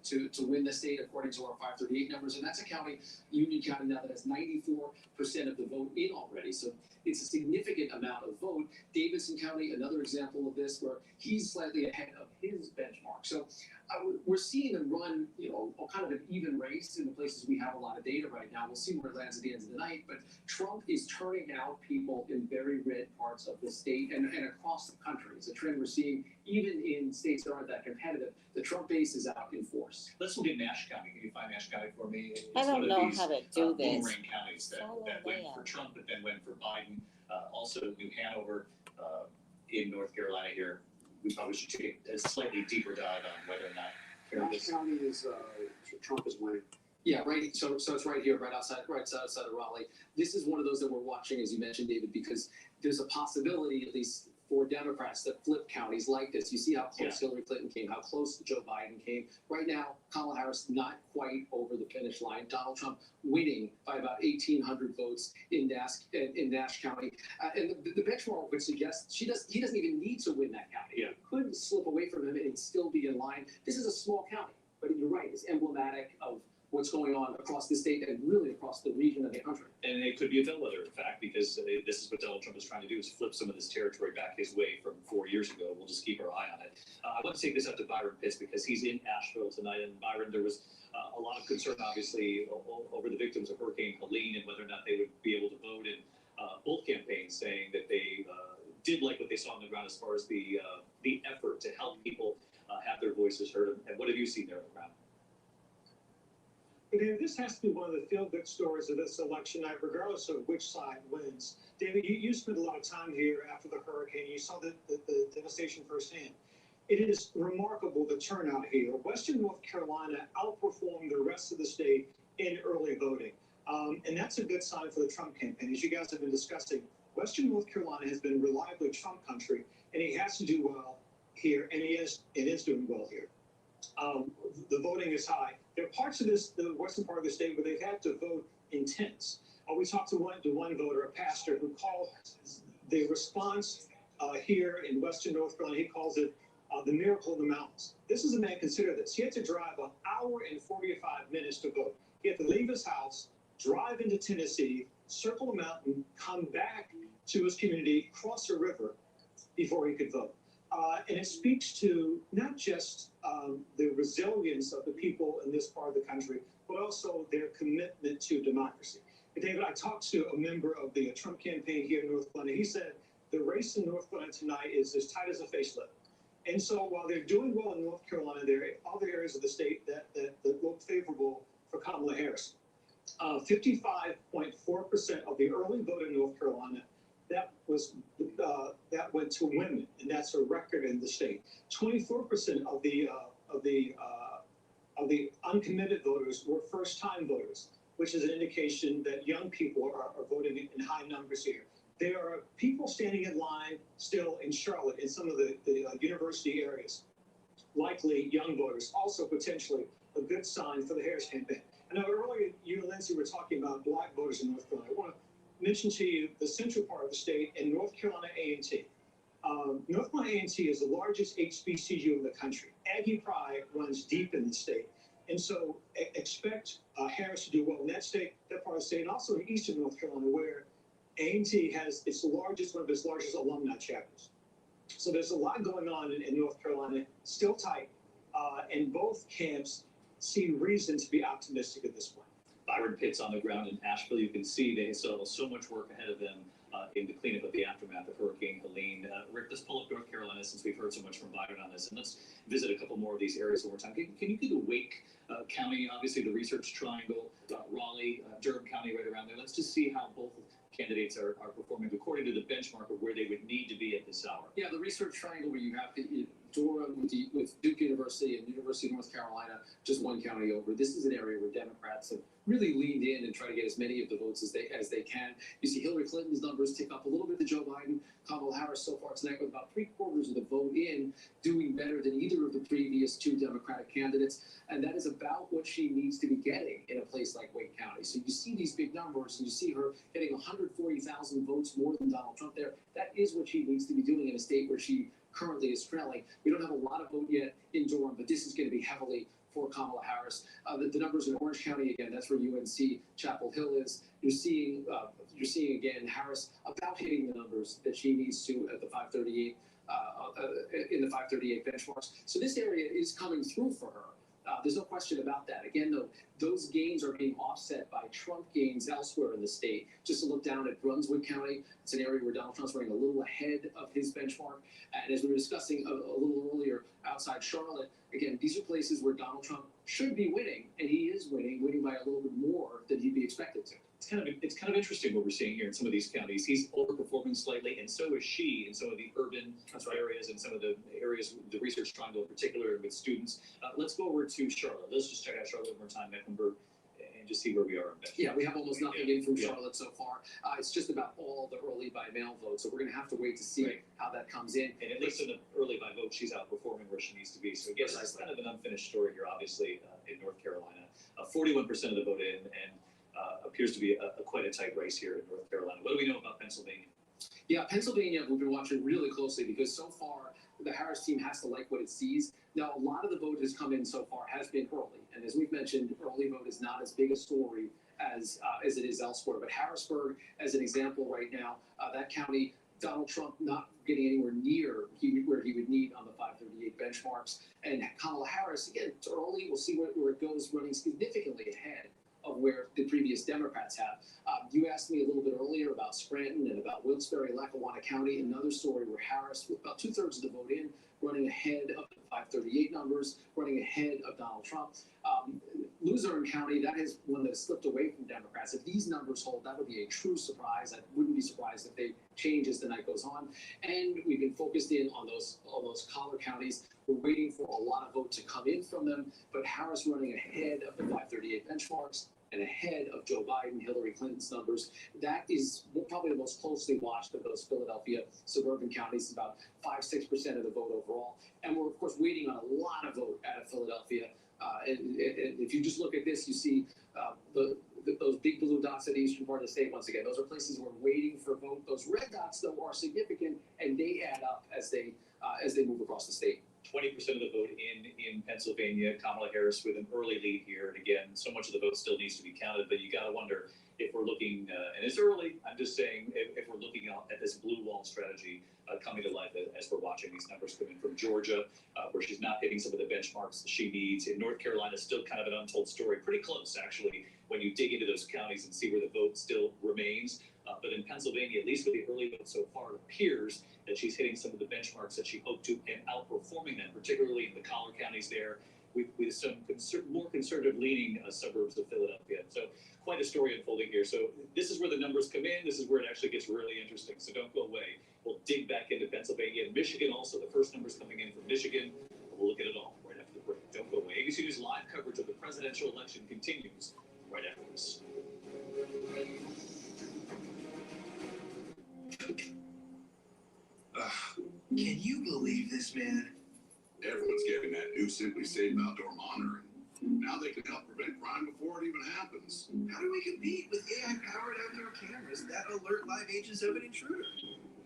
to win the state according to our 538 numbers, and that's a county, Union County, now that has 94% of the vote in already. So it's a significant amount of vote. Davidson County, another example of this, where he's slightly ahead of his benchmark. So we're seeing them run, a kind of an even race in the places we have a lot of data right now. We'll see where it lands at the end of the night. But Trump is turning out people in very red parts of the state and across the country. It's a trend we're seeing even in states that aren't that competitive. The Trump base is out in force. Let's look at Nash County. Can you find Nash County for me? It's I don't know how to do this. Boomerang counties that went for Trump, but then went for Biden. Also, New Hanover in North Carolina here. We probably should take a slightly deeper dive on whether or not Nash County is Trump is winning. Yeah, right. So it's right here, right outside of Raleigh. This is one of those that we're watching, as you mentioned, David, because there's a possibility, at least for Democrats, that flip counties like this. You see how close Hillary Clinton came, how close Joe Biden came. Right now, Kamala Harris not quite over the finish line. Donald Trump winning by about 1,800 votes in Nash County. And the benchmark would suggest he doesn't even need to win that county. Yeah. He could slip away from him and still be in line. This is a small county, but you're right. It's emblematic of what's going on across the state and really across the region of the country. And it could be a bellwether, in fact, because this is what Donald Trump is trying to do, is flip some of this territory back his way from 4 years ago. We'll just keep our eye on it. I want to take this up to Byron Pitts because he's in Asheville tonight. And Byron, there was a lot of concern, obviously, over the victims of Hurricane Helene and whether or not they would be able to vote in both campaigns, saying that they did like what they saw on the ground as far as the effort to help people have their voices heard. And what have you seen there on the ground? David, this has to be one of the feel-good stories of this election night, regardless of which side wins. David, you spent a lot of time here after the hurricane. You saw the devastation firsthand. It is remarkable, the turnout here. Western North Carolina outperformed the rest of the state in early voting. And that's a good sign for the Trump campaign. As you guys have been discussing, Western North Carolina has been reliably Trump country, and he has to do well here, and it is doing well here. The voting is high. There are parts of the western part of the state where they've had to vote in tents. We talked to one voter, a pastor, who called the response here in Western North Carolina, he calls it the miracle of the mountains. This is a man, consider this. He had to drive 1 hour and 45 minutes to vote. He had to leave his house, drive into Tennessee, circle a mountain, come back to his community, cross a river before he could vote. And it speaks to not just the resilience of the people in this part of the country, but also their commitment to democracy. And David, I talked to a member of the Trump campaign here in North Carolina. He said the race in North Carolina tonight is as tight as a facelift. And so while they're doing well in North Carolina, there are other areas of the state that look favorable for Kamala Harris. 55.4% of the early vote in North Carolina that went to women, and that's a record in the state. 24% of the uncommitted voters were first-time voters, which is an indication that young people are voting in high numbers here. There are people standing in line still in Charlotte in some of the university areas, likely young voters, also potentially a good sign for the Harris campaign. I know earlier you and Lindsay were talking about black voters in North Carolina. I want to mention to you the central part of the state and North Carolina A&T. North Carolina A&T is the largest HBCU in the country. Aggie pride runs deep in the state. And so expect Harris to do well in that part of the state, and also in eastern North Carolina, where A&T has one of its largest alumni chapters. So there's a lot going on in North Carolina, still tight, and both camps see reason to be optimistic at this point. Byron Pitts on the ground in Asheville. You can see they still have so much work ahead of them in the cleanup of the aftermath of Hurricane Helene. Rick, let's pull up North Carolina since we've heard so much from Byron on this, and let's visit a couple more of these areas one more time. Can you do the Wake County, obviously the Research Triangle, Raleigh, Durham County right around there? Let's just see how both candidates are performing according to the benchmark of where they would need to be at this hour. Yeah, the Research Triangle, where you have Durham with Duke University and University of North Carolina, just one county over. This is an area where Democrats have really leaned in and tried to get as many of the votes as they can. You see Hillary Clinton's numbers tick up a little bit to Joe Biden. Kamala Harris so far tonight with about 3/4 of the vote in, doing better than either of the previous two Democratic candidates. And that is about what she needs to be getting in a place like Wake County. So you see these big numbers and you see her getting 140,000 votes more than Donald Trump there. That is what she needs to be doing in a state where she currently is trailing. We don't have a lot of vote yet in Durham, but this is going to be heavily for Kamala Harris. The numbers in Orange County, again, that's where UNC Chapel Hill is. You're seeing again Harris about hitting the numbers that she needs to at the 538 in the 538 benchmarks. So this area is coming through for her. There's no question about that. Again, though, those gains are being offset by Trump gains elsewhere in the state. Just to look down at Brunswick County, it's an area where Donald Trump's running a little ahead of his benchmark. And as we were discussing a little earlier, outside Charlotte, again, these are places where Donald Trump should be winning, and he is winning by a little bit more than he'd be expected to. It's kind of interesting what we're seeing here in some of these counties. He's overperforming slightly, and so is she in some of the urban areas and some of the areas, the research triangle in particular with students. Let's go over to Charlotte. Let's just check out Charlotte one more time, Mecklenburg, and just see where we are. Yeah, we have almost nothing in from Charlotte so far. It's just about all the early by mail votes, so we're going to have to wait to see how that comes in. And at least in the early by vote, she's outperforming where she needs to be. So again, it's kind of an unfinished story here, obviously, in North Carolina. 41% of the vote in, and appears to be quite a tight race here in North Carolina. What do we know about Pennsylvania? Yeah, Pennsylvania, we've been watching really closely because so far the Harris team has to like what it sees. Now, a lot of the vote has come in so far has been early. And as we've mentioned, early vote is not as big a story as it is elsewhere. But Harrisburg, as an example right now, that county, Donald Trump not getting anywhere near where he would need on the 538 benchmarks. And Kamala Harris, again, it's early. We'll see where it goes, running significantly ahead of where the previous Democrats have. You asked me a little bit earlier about Scranton and about Wilkes-Barre, Lackawanna County, another story where Harris, with about 2/3 of the vote in, running ahead of the 538 numbers, running ahead of Donald Trump. Luzerne County, that is one that has slipped away from Democrats. If these numbers hold, that would be a true surprise. I wouldn't be surprised if they change as the night goes on. And we've been focused in on all those collar counties. We're waiting for a lot of vote to come in from them, but Harris running ahead of the 538 benchmarks and ahead of Joe Biden, Hillary Clinton's numbers. That is probably the most closely watched of those Philadelphia suburban counties, about 5-6% of the vote overall. And we're, of course, waiting on a lot of vote out of Philadelphia. And if you just look at this, you see those big blue dots at the eastern part of the state. Once again, those are places we're waiting for vote. Those red dots, though, are significant, and they add up as they move across the state. 20% of the vote in Pennsylvania. Kamala Harris with an early lead here. And again, so much of the vote still needs to be counted, but you got to wonder if we're looking, and it's early, I'm just saying, if we're looking out at this blue wall strategy coming to life as we're watching these numbers come in from Georgia, where she's not hitting some of the benchmarks that she needs. In North Carolina, still kind of an untold story. Pretty close, actually, when you dig into those counties and see where the vote still remains. But in Pennsylvania, at least with the early vote so far, it appears that she's hitting some of the benchmarks that she hoped to and outperforming them, particularly in the collar counties there with some more conservative leaning suburbs of Philadelphia. So quite a story unfolding here. So this is where the numbers come in. This is where it actually gets really interesting. So don't go away. We'll dig back into Pennsylvania and Michigan also. The first numbers coming in from Michigan. We'll look at it all right after the break. Don't go away. ABC News live coverage of the presidential election continues right after this. Can you believe this, man? Everyone's getting that new Simply Safe outdoor monitoring. Now they can help prevent crime before it even happens. How do we compete with AI-powered outdoor cameras that alert live agents of an intruder?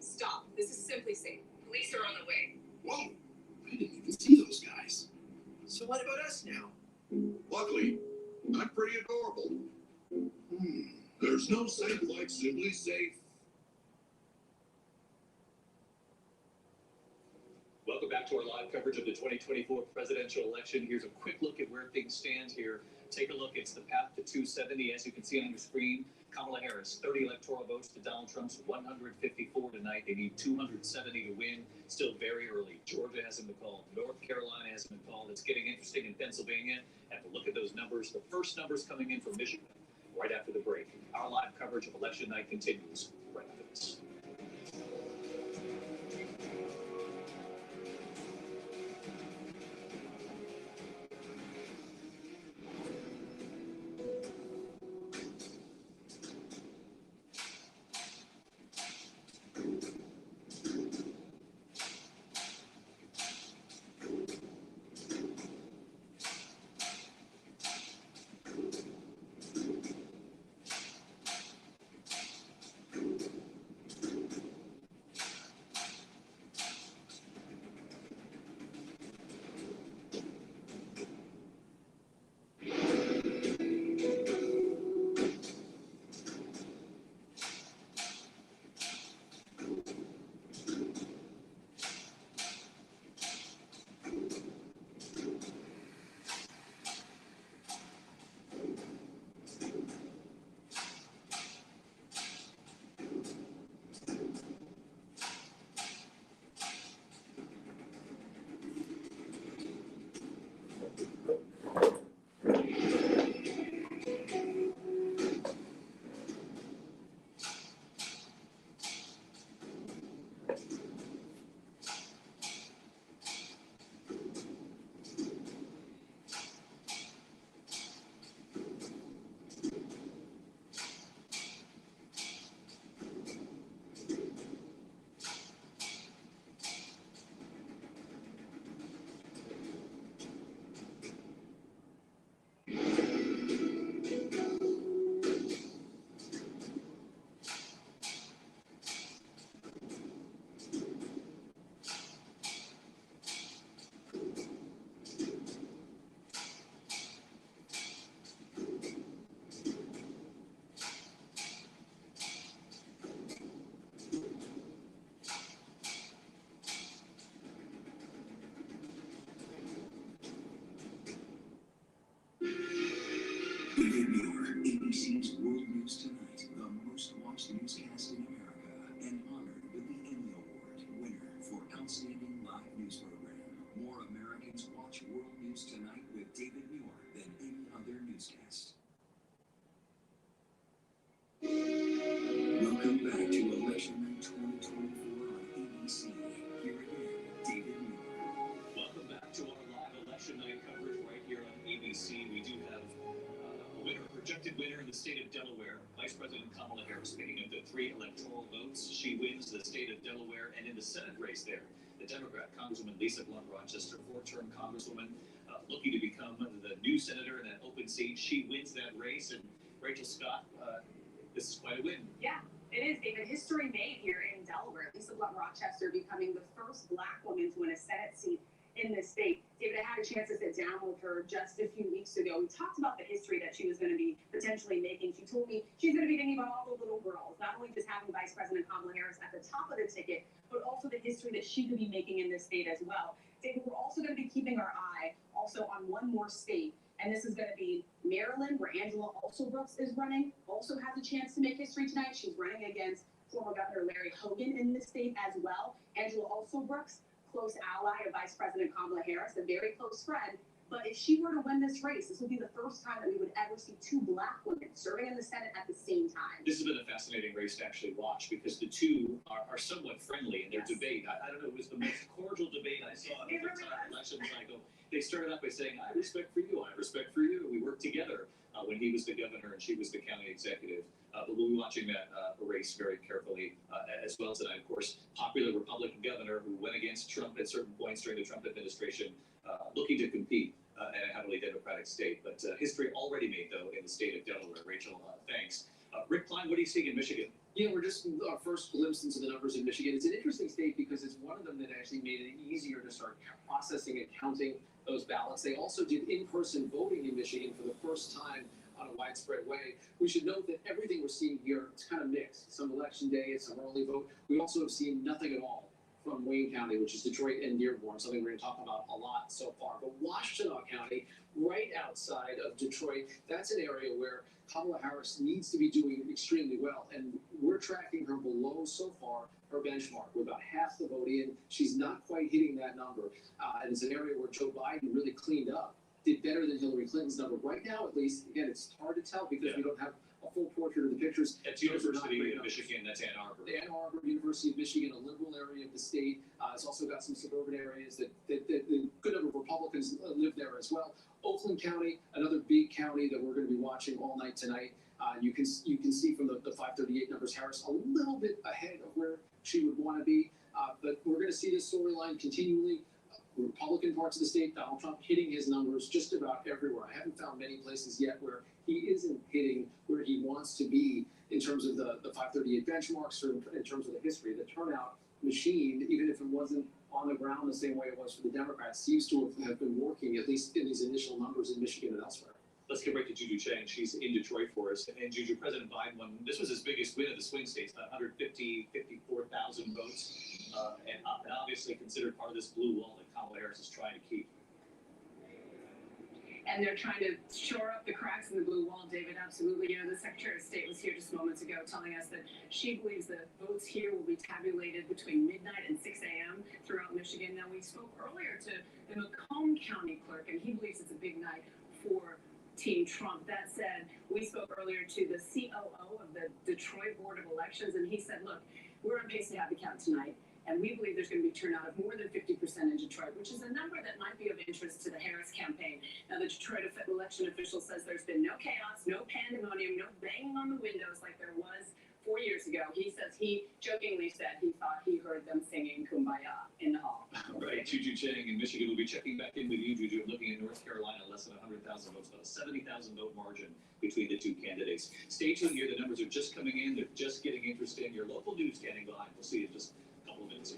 Stop. This is Simply Safe. Police are on the way. Whoa, I didn't even see those guys. So what about us now? Luckily, I'm pretty adorable. There's no safe like Simply Safe. Welcome back to our live coverage of the 2024 presidential election. Here's a quick look at where things stand here. Take a look. It's the path to 270, as you can see on your screen. Kamala Harris, 30 electoral votes to Donald Trump's 154 tonight. They need 270 to win. Still very early. Georgia hasn't been called. North Carolina hasn't been called. It's getting interesting in Pennsylvania. Have a look at those numbers. The first numbers coming in from Michigan right after the break. Our live coverage of election night continues right after this. D.C., we do have a winner, a projected winner in the state of Delaware. Vice President Kamala Harris picking up the 3 electoral votes. She wins the state of Delaware, and in the Senate race there, the Democrat Congresswoman Lisa Blunt Rochester, 4-term Congresswoman, looking to become the new senator in that open seat. She wins that race, and Rachel Scott, this is quite a win. Yeah, it is, David. History made here in Delaware. Lisa Blunt Rochester becoming the first Black woman to win a Senate seat in this state. David, I had a chance to sit down with her just a few weeks ago. We talked about the history that she was going to be potentially making. She told me she's going to be thinking about all the little girls, not only just having Vice President Kamala Harris at the top of the ticket, but also the history that she could be making in this state as well. David, we're also going to be keeping our eye also on one more state, and this is going to be Maryland, where Angela Brooks is running, also has a chance to make history tonight. She's running against former Governor Larry Hogan in this state as well. Angela Brooks, close ally of Vice President Kamala Harris, a very close friend. But if she were to win this race, this would be the first time that we would ever see 2 Black women serving in the Senate at the same time. This has been a fascinating race to actually watch because the two are somewhat friendly in their debate. I don't know, it was the most cordial debate I saw in the entire election cycle. They started out by saying, I respect for you, I respect for you. We worked together when he was the governor and she was the county executive. But we'll be watching that race very carefully as well tonight. Of course, popular Republican governor who went against Trump at certain points during the Trump administration, looking to compete in a heavily Democratic state. But history already made, though, in the state of Delaware. Rachel, thanks. Rick Klein, what are you seeing in Michigan? Yeah, we're just our first glimpse into the numbers in Michigan. It's an interesting state because it's one of them that actually made it easier to start processing and counting those ballots. They also did in-person voting in Michigan for the first time on a widespread way. We should note that everything we're seeing here, it's kind of mixed. Some election day, some early vote. We also have seen nothing at all from Wayne County, which is Detroit and Dearborn, something we're going to talk about a lot so far. But Washtenaw County, right outside of Detroit, that's an area where Kamala Harris needs to be doing extremely well. And we're tracking her below, so far, her benchmark. We're about half the vote in. She's not quite hitting that number. And it's an area where Joe Biden really cleaned up, did better than Hillary Clinton's number. Right now, at least, again, it's hard to tell because we don't have a full portrait of the pictures. That's University of Michigan, that's Ann Arbor. Ann Arbor, University of Michigan, a liberal area of the state. It's also got some suburban areas that a good number of Republicans live there as well. Oakland County, another big county that we're going to be watching all night tonight. You can see from the 538 numbers, Harris a little bit ahead of where she would want to be. But we're going to see this storyline continually. Republican parts of the state, Donald Trump hitting his numbers just about everywhere. I haven't found many places yet where he isn't hitting where he wants to be in terms of the 538 benchmarks or in terms of the history. The turnout machine, even if it wasn't on the ground the same way it was for the Democrats, seems to have been working, at least in these initial numbers in Michigan and elsewhere. Let's get right to Juju Chang. She's in Detroit for us. And Juju, President Biden won. This was his biggest win of the swing states, about 54,000 votes. And obviously considered part of this blue wall that Kamala Harris is trying to keep. And they're trying to shore up the cracks in the blue wall, David, absolutely. You know, the Secretary of State was here just moments ago telling us that she believes that votes here will be tabulated between midnight and 6 a.m. throughout Michigan. Now, we spoke earlier to the Macomb County clerk, and he believes it's a big night for Team Trump. That said, we spoke earlier to the COO of the Detroit Board of Elections, and he said, look, we're on pace to have the count tonight. And we believe there's going to be turnout of more than 50% in Detroit, which is a number that might be of interest to the Harris campaign. Now, the Detroit election official says there's been no chaos, no pandemonium, no banging on the windows like there was 4 years ago. He says he jokingly said he thought he heard them singing Kumbaya in the hall. Right, Juju Chang in Michigan will be checking back in with you, Juju. I'm looking at North Carolina, less than 100,000 votes, about a 70,000 vote margin between the two candidates. Stay tuned here. The numbers are just coming in. They're just getting interesting. Your local news standing by. We'll see you in just a couple of minutes.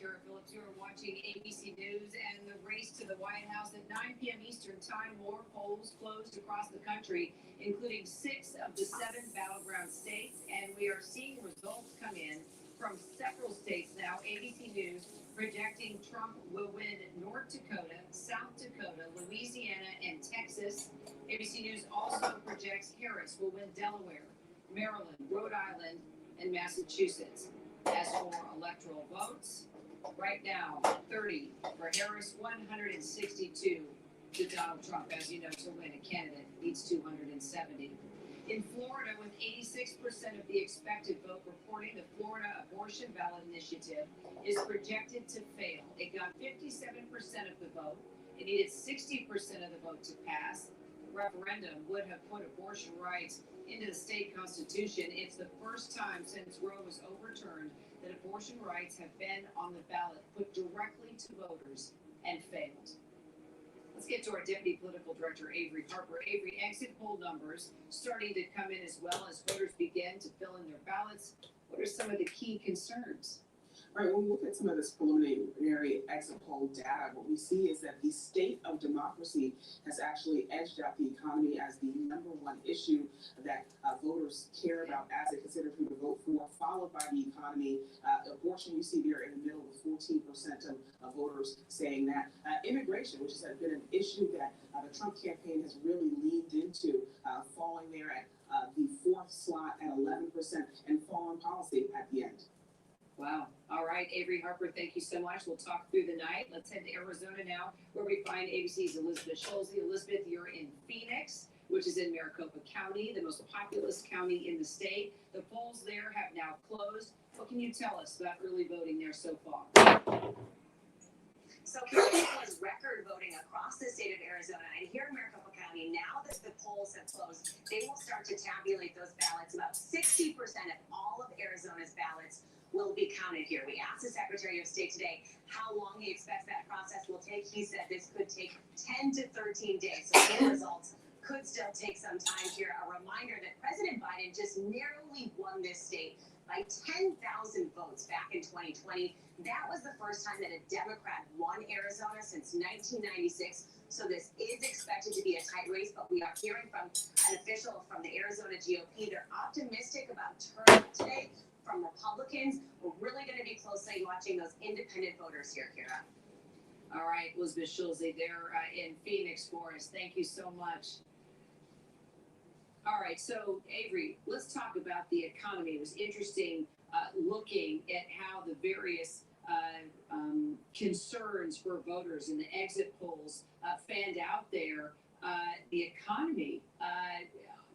Kara Phillips. You are watching ABC News, and the race to the White House at 9 p.m. Eastern Time. More polls closed across the country, including 6 of the 7 battleground states, and we are seeing results come in from several states now. ABC News projecting Trump will win North Dakota, South Dakota, Louisiana, and Texas. ABC News also projects Harris will win Delaware, Maryland, Rhode Island, and Massachusetts. As for electoral votes, right now, 30 for Harris, 162 to Donald Trump. As you know, to win, a candidate needs 270. In Florida, with 86% of the expected vote reporting, the Florida abortion ballot initiative is projected to fail. It got 57% of the vote. It needed 60% of the vote to pass. The referendum would have put abortion rights into the state constitution. It's the first time since Roe was overturned that abortion rights have been on the ballot, put directly to voters, and failed. Let's get to our Deputy Political Director, Avery Harper. Avery, exit poll numbers starting to come in as well as voters begin to fill in their ballots. What are some of the key concerns? Right, when we look at some of this preliminary exit poll data, what we see is that the state of democracy has actually edged out the economy as the #1 issue that voters care about as they consider who to vote for, followed by the economy. Abortion, you see there in the middle with 14% of voters saying that. Immigration, which has been an issue that the Trump campaign has really leaned into, falling there at the 4th slot at 11% and foreign policy at the end. Wow. All right, Avery Harper, thank you so much. We'll talk through the night. Let's head to Arizona now, where we find ABC's Elizabeth Schulze. Elizabeth, you're in Phoenix, which is in Maricopa County, the most populous county in the state. The polls there have now closed. What can you tell us about early voting there so far? So County was record voting across the state of Arizona, and here in Maricopa County, now that the polls have closed, they will start to tabulate those ballots. About 60% of all of Arizona's ballots will be counted here. We asked the Secretary of State today how long he expects that process will take. He said this could take 10 to 13 days, so the results could still take some time here. A reminder that President Biden just narrowly won this state by 10,000 votes back in 2020. That was the first time that a Democrat won Arizona since 1996. So this is expected to be a tight race, but we are hearing from an official from the Arizona GOP. They're optimistic about turnout today from Republicans. We're really going to be closely watching those independent voters here, Kira. All right, Elizabeth Schulze there in Phoenix for us. Thank you so much. All right, so Avery, let's talk about the economy. It was interesting looking at how the various concerns for voters in the exit polls fanned out there. The economy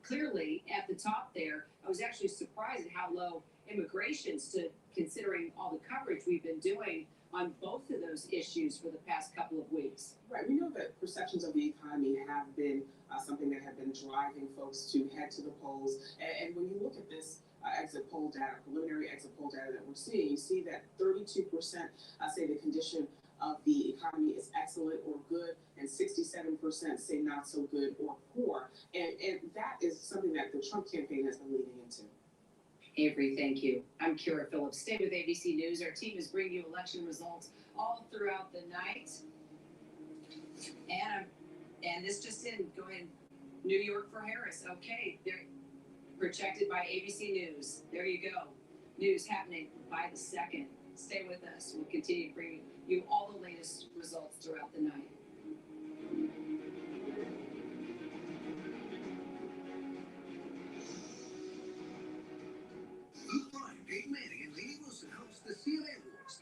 clearly at the top there. I was actually surprised at how low immigration stood, considering all the coverage we've been doing on both of those issues for the past couple of weeks. Right, we know that perceptions of the economy have been something that have been driving folks to head to the polls. And when you look at this exit poll data, preliminary exit poll data that we're seeing, you see that 32% say the condition of the economy is excellent or good, and 67% say not so good or poor. And that is something that the Trump campaign has been leaning into. Avery, thank you. I'm Kara Phillips. Stay with ABC News. Our team is bringing you election results all throughout the night. And this just in, going New York for Harris. Okay, they're projected by ABC News. There you go. News happening by the second. Stay with us. We'll continue to bring you all the latest results throughout the night. Peyton Manning and Lainey Wilson host the CMA Awards.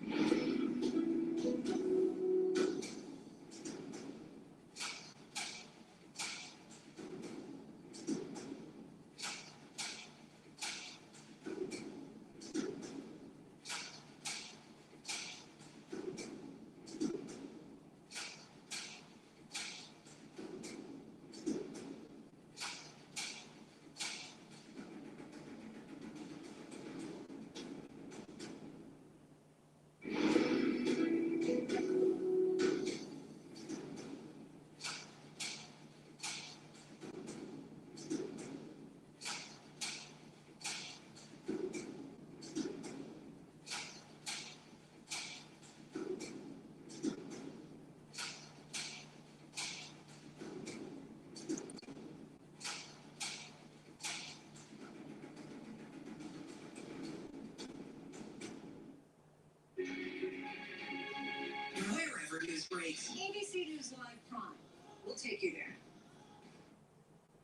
It's ABC News Live Prime. We'll take you there.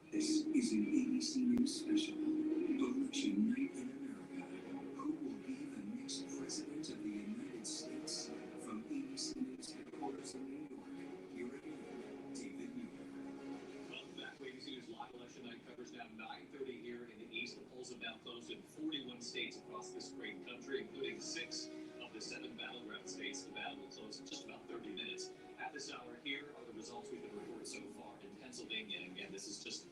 This is an ABC News special. Election night in America. Who will be the next president of the United States? From ABC News headquarters in New York, here again, David Muir. Welcome back to ABC News Live Election Night coverage now 9:30 here in the East. The polls have now closed in 41 states across this great country, including 6 of the 7 battleground states. The battle will close in just about 30 minutes. At this hour, here are the results we've been reporting so far in Pennsylvania. Again, this is just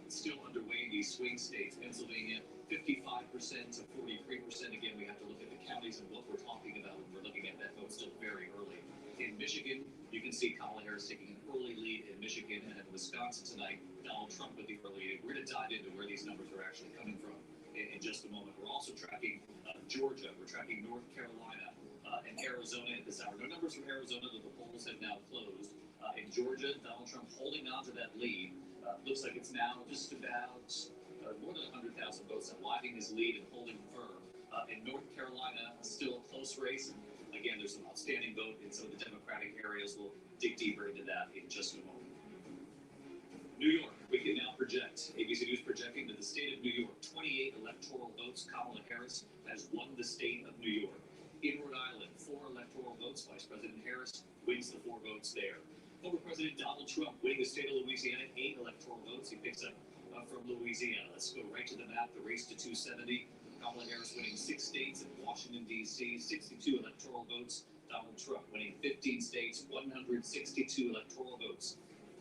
still underway in these swing states. Pennsylvania, 55% to 43%. Again, we have to look at the counties and what we're talking about when we're looking at that vote still very early. In Michigan, you can see Kamala Harris taking an early lead in Michigan, and in Wisconsin tonight, Donald Trump with the early lead. We're going to dive into where these numbers are actually coming from in just a moment. We're also tracking Georgia. We're tracking North Carolina and Arizona at this hour. No numbers from Arizona, though the polls have now closed. In Georgia, Donald Trump holding on to that lead. Looks like it's now just about more than 100,000 votes, widening his lead and holding firm. In North Carolina, still a close race. And again, there's some outstanding vote in some of the Democratic areas. We'll dig deeper into that in just a moment. New York, we can now project. ABC News projecting that the state of New York, 28 electoral votes. Kamala Harris has won the state of New York. In Rhode Island, 4 electoral votes. Vice President Harris wins the 4 votes there. Former President Donald Trump winning the state of Louisiana, 8 electoral votes. He picks up from Louisiana. Let's go right to the map, the race to 270. Kamala Harris winning 6 states in Washington, D.C., 62 electoral votes. Donald Trump winning 15 states, 162 electoral votes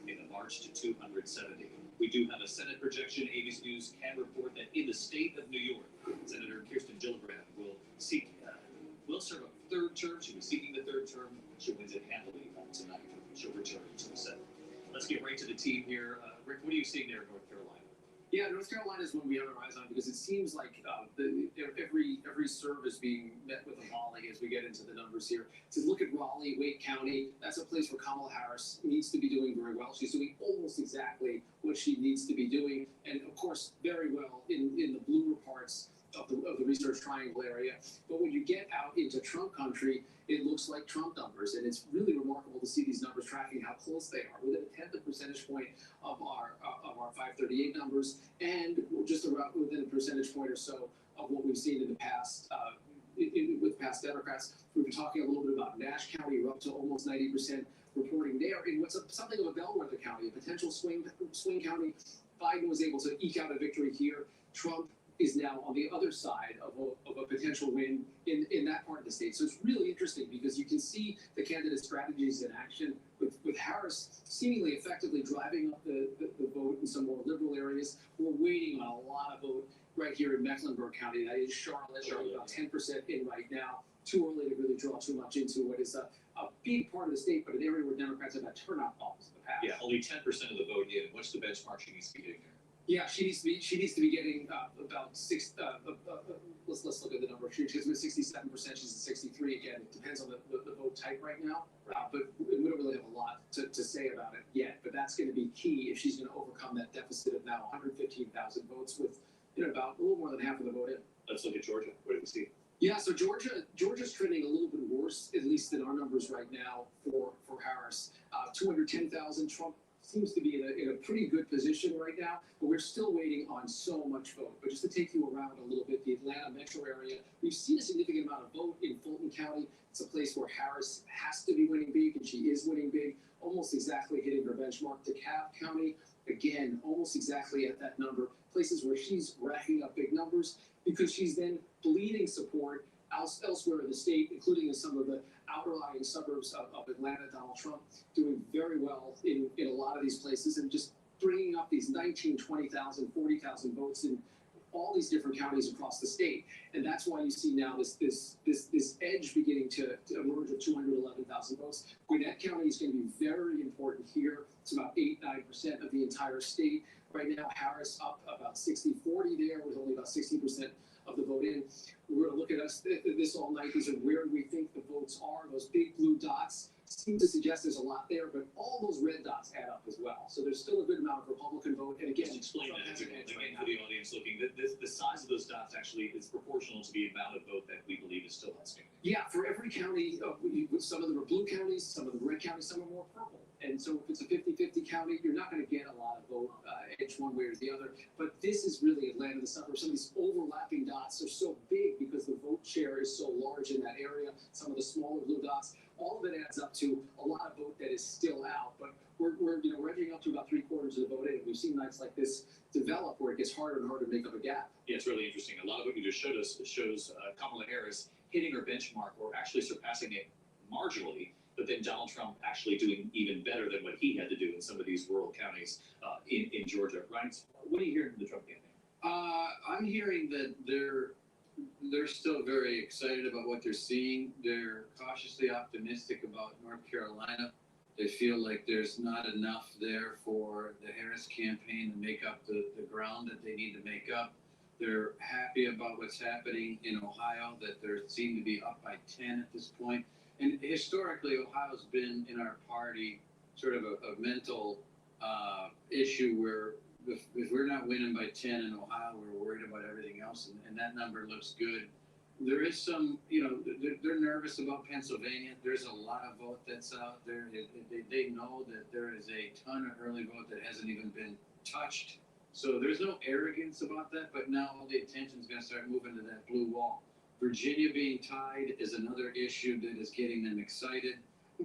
in the march to 270. We do have a Senate projection. ABC News can report that in the state of New York, Senator Kirsten Gillibrand will serve a 3rd term. She'll be seeking the 3rd term. She wins it handily tonight. She'll return to the Senate. Let's get right to the team here. Rick, what are you seeing there in North Carolina? Yeah, North Carolina is one we have our eyes on because it seems like every serve is being met with a volley as we get into the numbers here. To look at Raleigh, Wake County, that's a place where Kamala Harris needs to be doing very well. She's doing almost exactly what she needs to be doing, and of course, very well in the bluer parts of the Research Triangle area. But when you get out into Trump country, it looks like Trump numbers, and it's really remarkable to see these numbers tracking how close they are, within a 10th of percentage point of our 538 numbers, and just around within a percentage point or so of what we've seen in the past with past Democrats. We've been talking a little bit about Nash County. We're up to almost 90% reporting there in what's something of a bellwether county, a potential swing county. Biden was able to eke out a victory here. Trump is now on the other side of a potential win in that part of the state. So it's really interesting because you can see the candidate strategies in action with Harris seemingly effectively driving up the vote in some more liberal areas. We're waiting on a lot of vote right here in Mecklenburg County. That is Charlotte. We're about 10% in right now. Too early to really draw too much into what is a big part of the state, but an area where Democrats have had turnout problems in the past. Yeah, only 10% of the vote in. What's the benchmark she needs to be getting there? Yeah, she needs to be getting about 6. Let's look at the number. She's at 67%. She's at 63 again. It depends on the vote type right now. But we don't really have a lot to say about it yet. But that's going to be key if she's going to overcome that deficit of now 115,000 votes with about a little more than half of the vote in. Let's look at Georgia. What do we see? Yeah, so Georgia's trending a little bit worse, at least in our numbers right now for Harris. 210,000. Trump seems to be in a pretty good position right now, but we're still waiting on so much vote. But just to take you around a little bit, the Atlanta metro area, we've seen a significant amount of vote in Fulton County. It's a place where Harris has to be winning big, and she is winning big, almost exactly hitting her benchmark. DeKalb County, again, almost exactly at that number. Places where she's racking up big numbers because she's then bleeding support elsewhere in the state, including in some of the outlying suburbs of Atlanta. Donald Trump doing very well in a lot of these places and just bringing up these 19, 20,000, 40,000 votes in all these different counties across the state. And that's why you see now this edge beginning to emerge of 211,000 votes. Gwinnett County is going to be very important here. It's about 8-9% of the entire state. Right now, Harris up about 60-40 there with only about 60% of the vote in. We're going to look at this all night. These are where we think the votes are. Those big blue dots seem to suggest there's a lot there, but all those red dots add up as well. So there's still a good amount of Republican vote. And again, just explain that again for the audience looking. The size of those dots actually is proportional to the amount of vote that we believe is still outstanding. Yeah, for every county, with some of them are blue counties, some of them red counties, some are more purple. And so if it's a 50-50 county, you're not going to get a lot of vote edge one way or the other. But this is really Atlanta, the suburbs. Some of these overlapping dots are so big because the vote share is so large in that area. Some of the smaller blue dots, all of it adds up to a lot of vote that is still out. But we're edging up to about 3/4 of the vote in. We've seen nights like this develop where it gets harder and harder to make up a gap. Yeah, it's really interesting. A lot of what you just showed us shows Kamala Harris hitting her benchmark or actually surpassing it marginally, but then Donald Trump actually doing even better than what he had to do in some of these rural counties in Georgia. Ryan, what are you hearing from the Trump campaign? I'm hearing that they're still very excited about what they're seeing. They're cautiously optimistic about North Carolina. They feel like there's not enough there for the Harris campaign to make up the ground that they need to make up. They're happy about what's happening in Ohio, that they seem to be up by 10 at this point. And historically, Ohio's been in our party sort of a mental issue where if we're not winning by 10 in Ohio, we're worried about everything else, and that number looks good. There is some, they're nervous about Pennsylvania. There's a lot of vote that's out there. They know that there is a ton of early vote that hasn't even been touched. So there's no arrogance about that, but now all the attention is going to start moving to that blue wall. Virginia being tied is another issue that is getting them excited.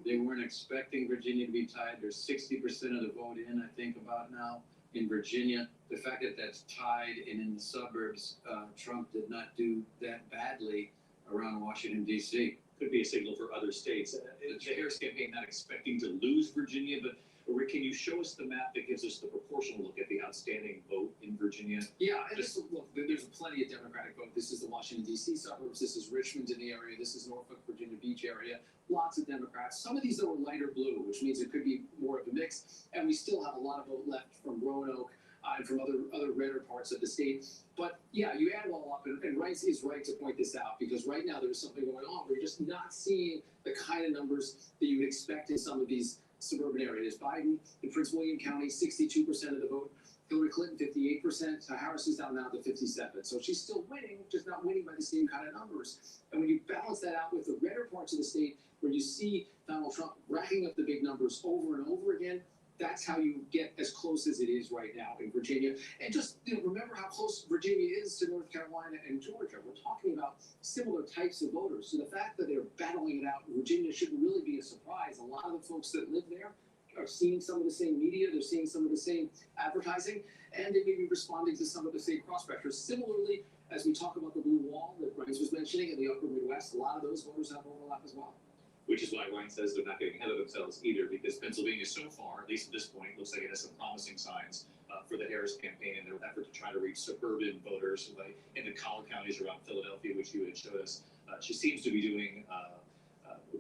They weren't expecting Virginia to be tied. There's 60% of the vote in, I think, about now in Virginia. The fact that that's tied and in the suburbs, Trump did not do that badly around Washington, D.C. Could be a signal for other states. The Harris campaign not expecting to lose Virginia, but Rick, can you show us the map that gives us the proportional look at the outstanding vote in Virginia? Yeah, and look, there's plenty of Democratic vote. This is the Washington, D.C. suburbs. This is Richmond in the area. This is Norfolk, Virginia Beach area. Lots of Democrats. Some of these, though, are lighter blue, which means it could be more of a mix. And we still have a lot of vote left from Roanoke and from other redder parts of the state. But, yeah, you add it all up, and Rice is right to point this out, because right now there's something going on where you're just not seeing the kind of numbers that you would expect in some of these suburban areas. Biden in Prince William County, 62% of the vote. Hillary Clinton, 58%. So Harris is down now to 57%. So she's still winning, just not winning by the same kind of numbers. And when you balance that out with the redder parts of the state, where you see Donald Trump racking up the big numbers over and over again, that's how you get as close as it is right now in Virginia. And just remember how close Virginia is to North Carolina and Georgia. We're talking about similar types of voters. So the fact that they're battling it out in Virginia shouldn't really be a surprise. A lot of the folks that live there are seeing some of the same media, they're seeing some of the same advertising, and they may be responding to some of the same cross pressures. Similarly, as we talk about the blue wall that Ryan was mentioning in the upper Midwest, a lot of those voters have overlap as well. Which is why Ryan says they're not getting ahead of themselves either, because Pennsylvania so far, at least at this point, looks like it has some promising signs for the Harris campaign in their effort to try to reach suburban voters in the collar counties around Philadelphia, which you had showed us. She seems to be doing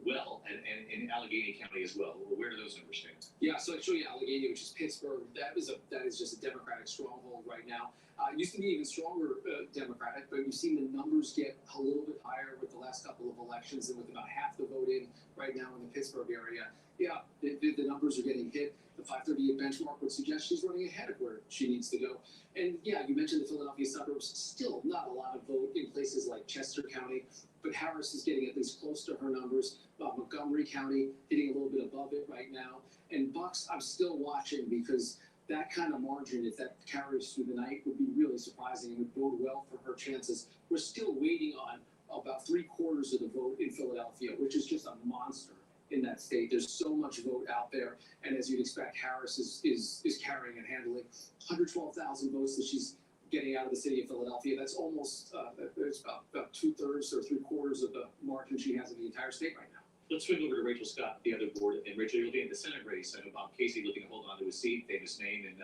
well, and in Allegheny County as well. Where do those numbers stand? Yeah, so I show you Allegheny, which is Pittsburgh. That is just a Democratic stronghold right now. It used to be even stronger Democratic, but we've seen the numbers get a little bit higher with the last couple of elections, and with about half the vote in right now in the Pittsburgh area. Yeah, the numbers are getting hit. The 538 benchmark would suggest she's running ahead of where she needs to go. And yeah, you mentioned the Philadelphia suburbs. Still not a lot of vote in places like Chester County, but Harris is getting at least close to her numbers. Montgomery County hitting a little bit above it right now. And Bucks, I'm still watching, because that kind of margin, if that carries through the night, would be really surprising and would bode well for her chances. We're still waiting on about 3/4 of the vote in Philadelphia, which is just a monster in that state. There's so much vote out there, and as you'd expect, Harris is carrying and handling 112,000 votes that she's getting out of the city of Philadelphia. That's almost it's about 2/3 or 3/4 of the margin she has in the entire state right now. Let's swing over to Rachel Scott, the other board. And Rachel, you'll be in the Senate race. I know Bob Casey looking to hold on to his seat, famous name in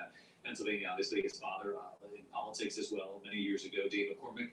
Pennsylvania. Obviously, his father in politics as well many years ago. Dave McCormick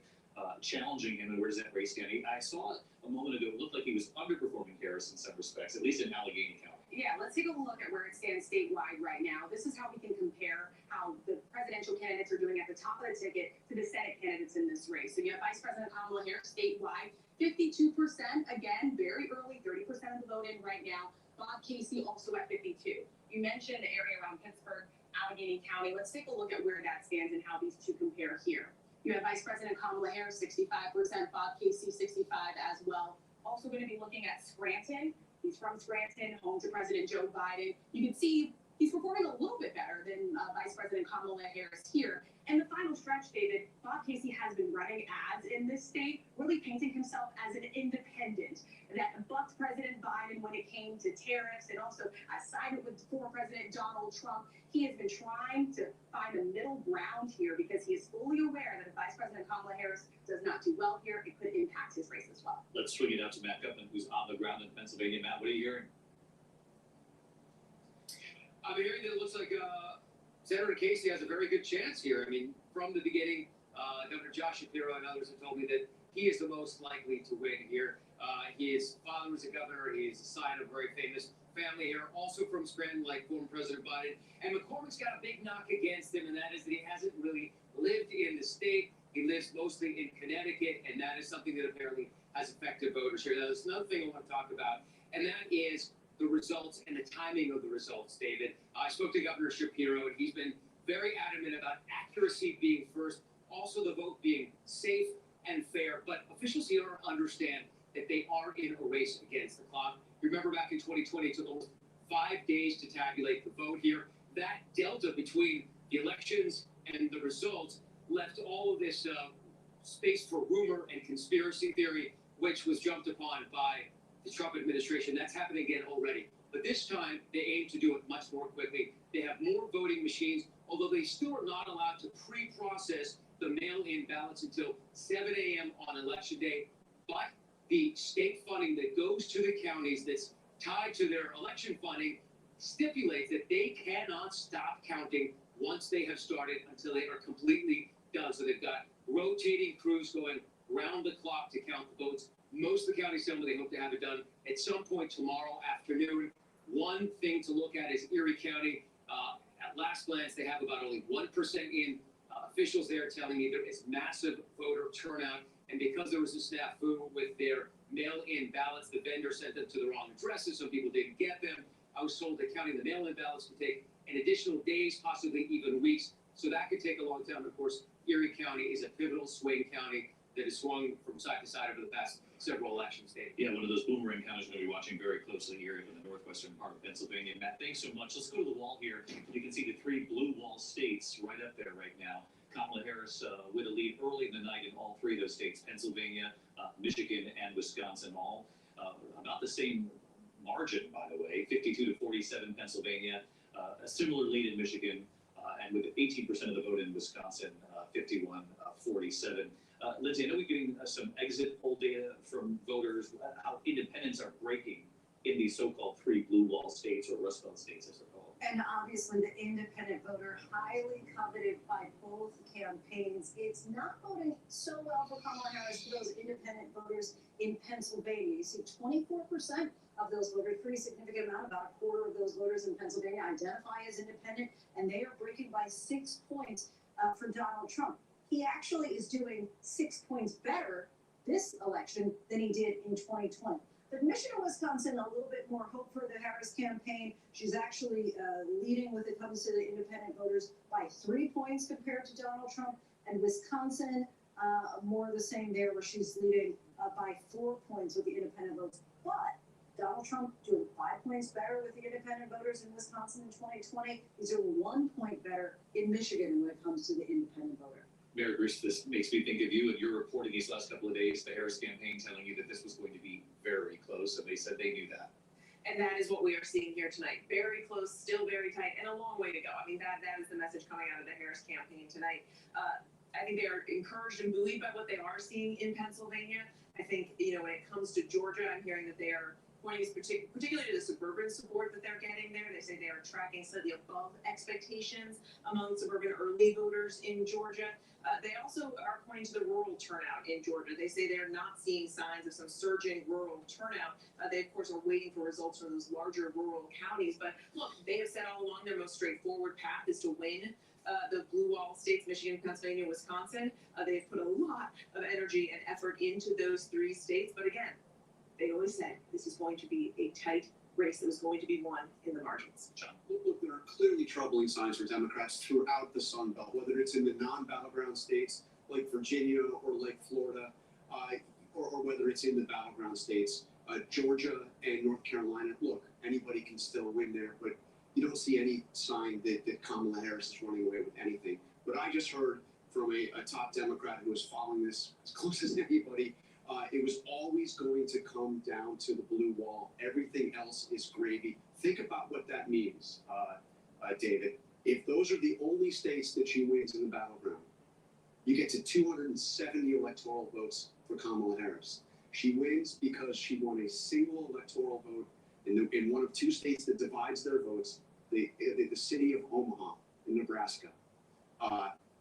challenging him. And where does that race stand? I saw it a moment ago. It looked like he was underperforming Harris in some respects, at least in Allegheny County. Yeah, let's take a look at where it stands statewide right now. This is how we can compare how the presidential candidates are doing at the top of the ticket to the Senate candidates in this race. So you have Vice President Kamala Harris statewide, 52%, again, very early, 30% of the vote in right now. Bob Casey also at 52%. You mentioned the area around Pittsburgh, Allegheny County. Let's take a look at where that stands and how these two compare here. You have Vice President Kamala Harris, 65%, Bob Casey, 65% as well. Also going to be looking at Scranton, He's from Scranton, home to President Joe Biden. You can see he's performing a little bit better than Vice President Kamala Harris here. And the final stretch, David, Bob Casey has been running ads in this state, really painting himself as an independent that bucked President Biden when it came to tariffs and also sided with former President Donald Trump. He has been trying to find a middle ground here because he is fully aware that if Vice President Kamala Harris does not do well here, it could impact his race as well. Let's swing it out to Matt Gutman, who's on the ground in Pennsylvania. Matt, what are you hearing? I'm hearing that it looks like Senator Casey has a very good chance here. I mean, from the beginning, Governor Josh Shapiro and others have told me that he is the most likely to win here. His father was a governor. He is a scion of a very famous family here, also from Scranton, like former President Biden. And McCormick's got a big knock against him, and that is that he hasn't really lived in the state. He lives mostly in Connecticut, and that is something that apparently has affected voters here. Now, there's another thing I want to talk about, and that is the results and the timing of the results, David. I spoke to Governor Shapiro, and he's been very adamant about accuracy being first, also the vote being safe and fair. But officials here understand that they are in a race against the clock. You remember back in 2020, it took almost 5 days to tabulate the vote here. That delta between the elections and the results left all of this space for rumor and conspiracy theory, which was jumped upon by the Trump administration. That's happening again already. But this time, they aim to do it much more quickly. They have more voting machines, although they still are not allowed to pre-process the mail-in ballots until 7 a.m. on Election Day. But the state funding that goes to the counties that's tied to their election funding stipulates that they cannot stop counting once they have started until they are completely done. So they've got rotating crews going round the clock to count the votes. Most of the counties tell me they hope to have it done at some point tomorrow afternoon. One thing to look at is Erie County. At last glance, they have about only 1% in. Officials there telling me there is massive voter turnout. And because there was a snafu with their mail-in ballots, the vendor sent them to the wrong addresses. Some people didn't get them. I was told that counting the mail-in ballots could take an additional days, possibly even weeks. So that could take a long time. Of course, Erie County is a pivotal swing county that has swung from side to side over the past several elections, Dave. Yeah, one of those boomerang counties we're going to be watching very closely here in the northwestern part of Pennsylvania. Matt, thanks so much. Let's go to the wall here. You can see the three blue wall states right up there right now. Kamala Harris with a lead early in the night in all three of those states, Pennsylvania, Michigan, and Wisconsin, all about the same margin, by the way, 52 to 47 Pennsylvania, a similar lead in Michigan, and with 18% of the vote in Wisconsin, 51-47. Lindsay, I know we're getting some exit poll data from voters, how independents are breaking in these so-called three blue wall states or Rust Belt states, as they're called. And obviously the independent voter, highly coveted by both campaigns. It's not voting so well for Kamala Harris for those independent voters in Pennsylvania. You see 24% of those voters, pretty significant amount, about a quarter of those voters in Pennsylvania identify as independent, and they are breaking by 6 points for Donald Trump. He actually is doing 6 points better this election than he did in 2020. But Michigan and Wisconsin, a little bit more hope for the Harris campaign. She's actually leading when it comes to the independent voters by 3 points compared to Donald Trump. And Wisconsin, more the same there, where she's leading by 4 points with the independent votes. But Donald Trump doing 5 points better with the independent voters in Wisconsin in 2020. He's doing 1 point better in Michigan when it comes to the independent voter. Mayor Grish, this makes me think of you and your reporting these last couple of days, the Harris campaign telling you that this was going to be very close, and they said they knew that. And that is what we are seeing here tonight. Very close, still very tight, and a long way to go. I mean, that is the message coming out of the Harris campaign tonight. I think they are encouraged and buoyed by what they are seeing in Pennsylvania. I think, when it comes to Georgia, I'm hearing that they are pointing particularly to the suburban support that they're getting there. They say they are tracking slightly above expectations among suburban early voters in Georgia. They also are pointing to the rural turnout in Georgia. They say they're not seeing signs of some surging rural turnout. They, of course, are waiting for results from those larger rural counties. But look, they have said all along their most straightforward path is to win the blue wall states, Michigan, Pennsylvania, Wisconsin. They've put a lot of energy and effort into those three states. But again, they always said this is going to be a tight race that was going to be won in the margins. Look, there are clearly troubling signs for Democrats throughout the Sun Belt, whether it's in the non-battleground states like Virginia or like Florida, or whether it's in the battleground states Georgia and North Carolina, look, anybody can still win there, but you don't see any sign that Kamala Harris is running away with anything. But I just heard from a top Democrat who was following this as close as anybody, it was always going to come down to the blue wall. Everything else is gravy. Think about what that means, David. If those are the only states that she wins in the battleground, you get to 270 electoral votes for Kamala Harris. She wins because she won a single electoral vote in one of two states that divides their votes, the city of Omaha in Nebraska.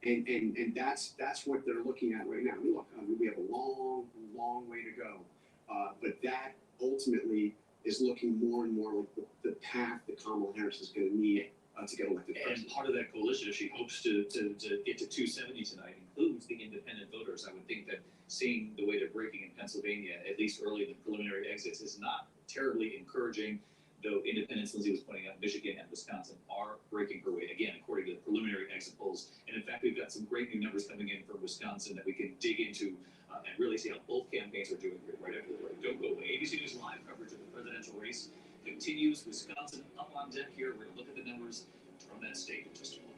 And that's what they're looking at right now. Look, we have a long way to go. But that ultimately is looking more and more like the path that Kamala Harris is going to need to get elected president. And part of that coalition, if she hopes to get to 270 tonight, includes the independent voters. I would think that seeing the way they're breaking in Pennsylvania, at least early in the preliminary exits, is not terribly encouraging, though independents, Lindsay was pointing out, Michigan and Wisconsin are breaking her way, again, according to the preliminary exit polls. And in fact, we've got some great new numbers coming in from Wisconsin that we can dig into and really see how both campaigns are doing here right after the break. Don't go away. ABC News Live coverage of the presidential race continues. Wisconsin up on deck here. We're going to look at the numbers from that state in just a moment.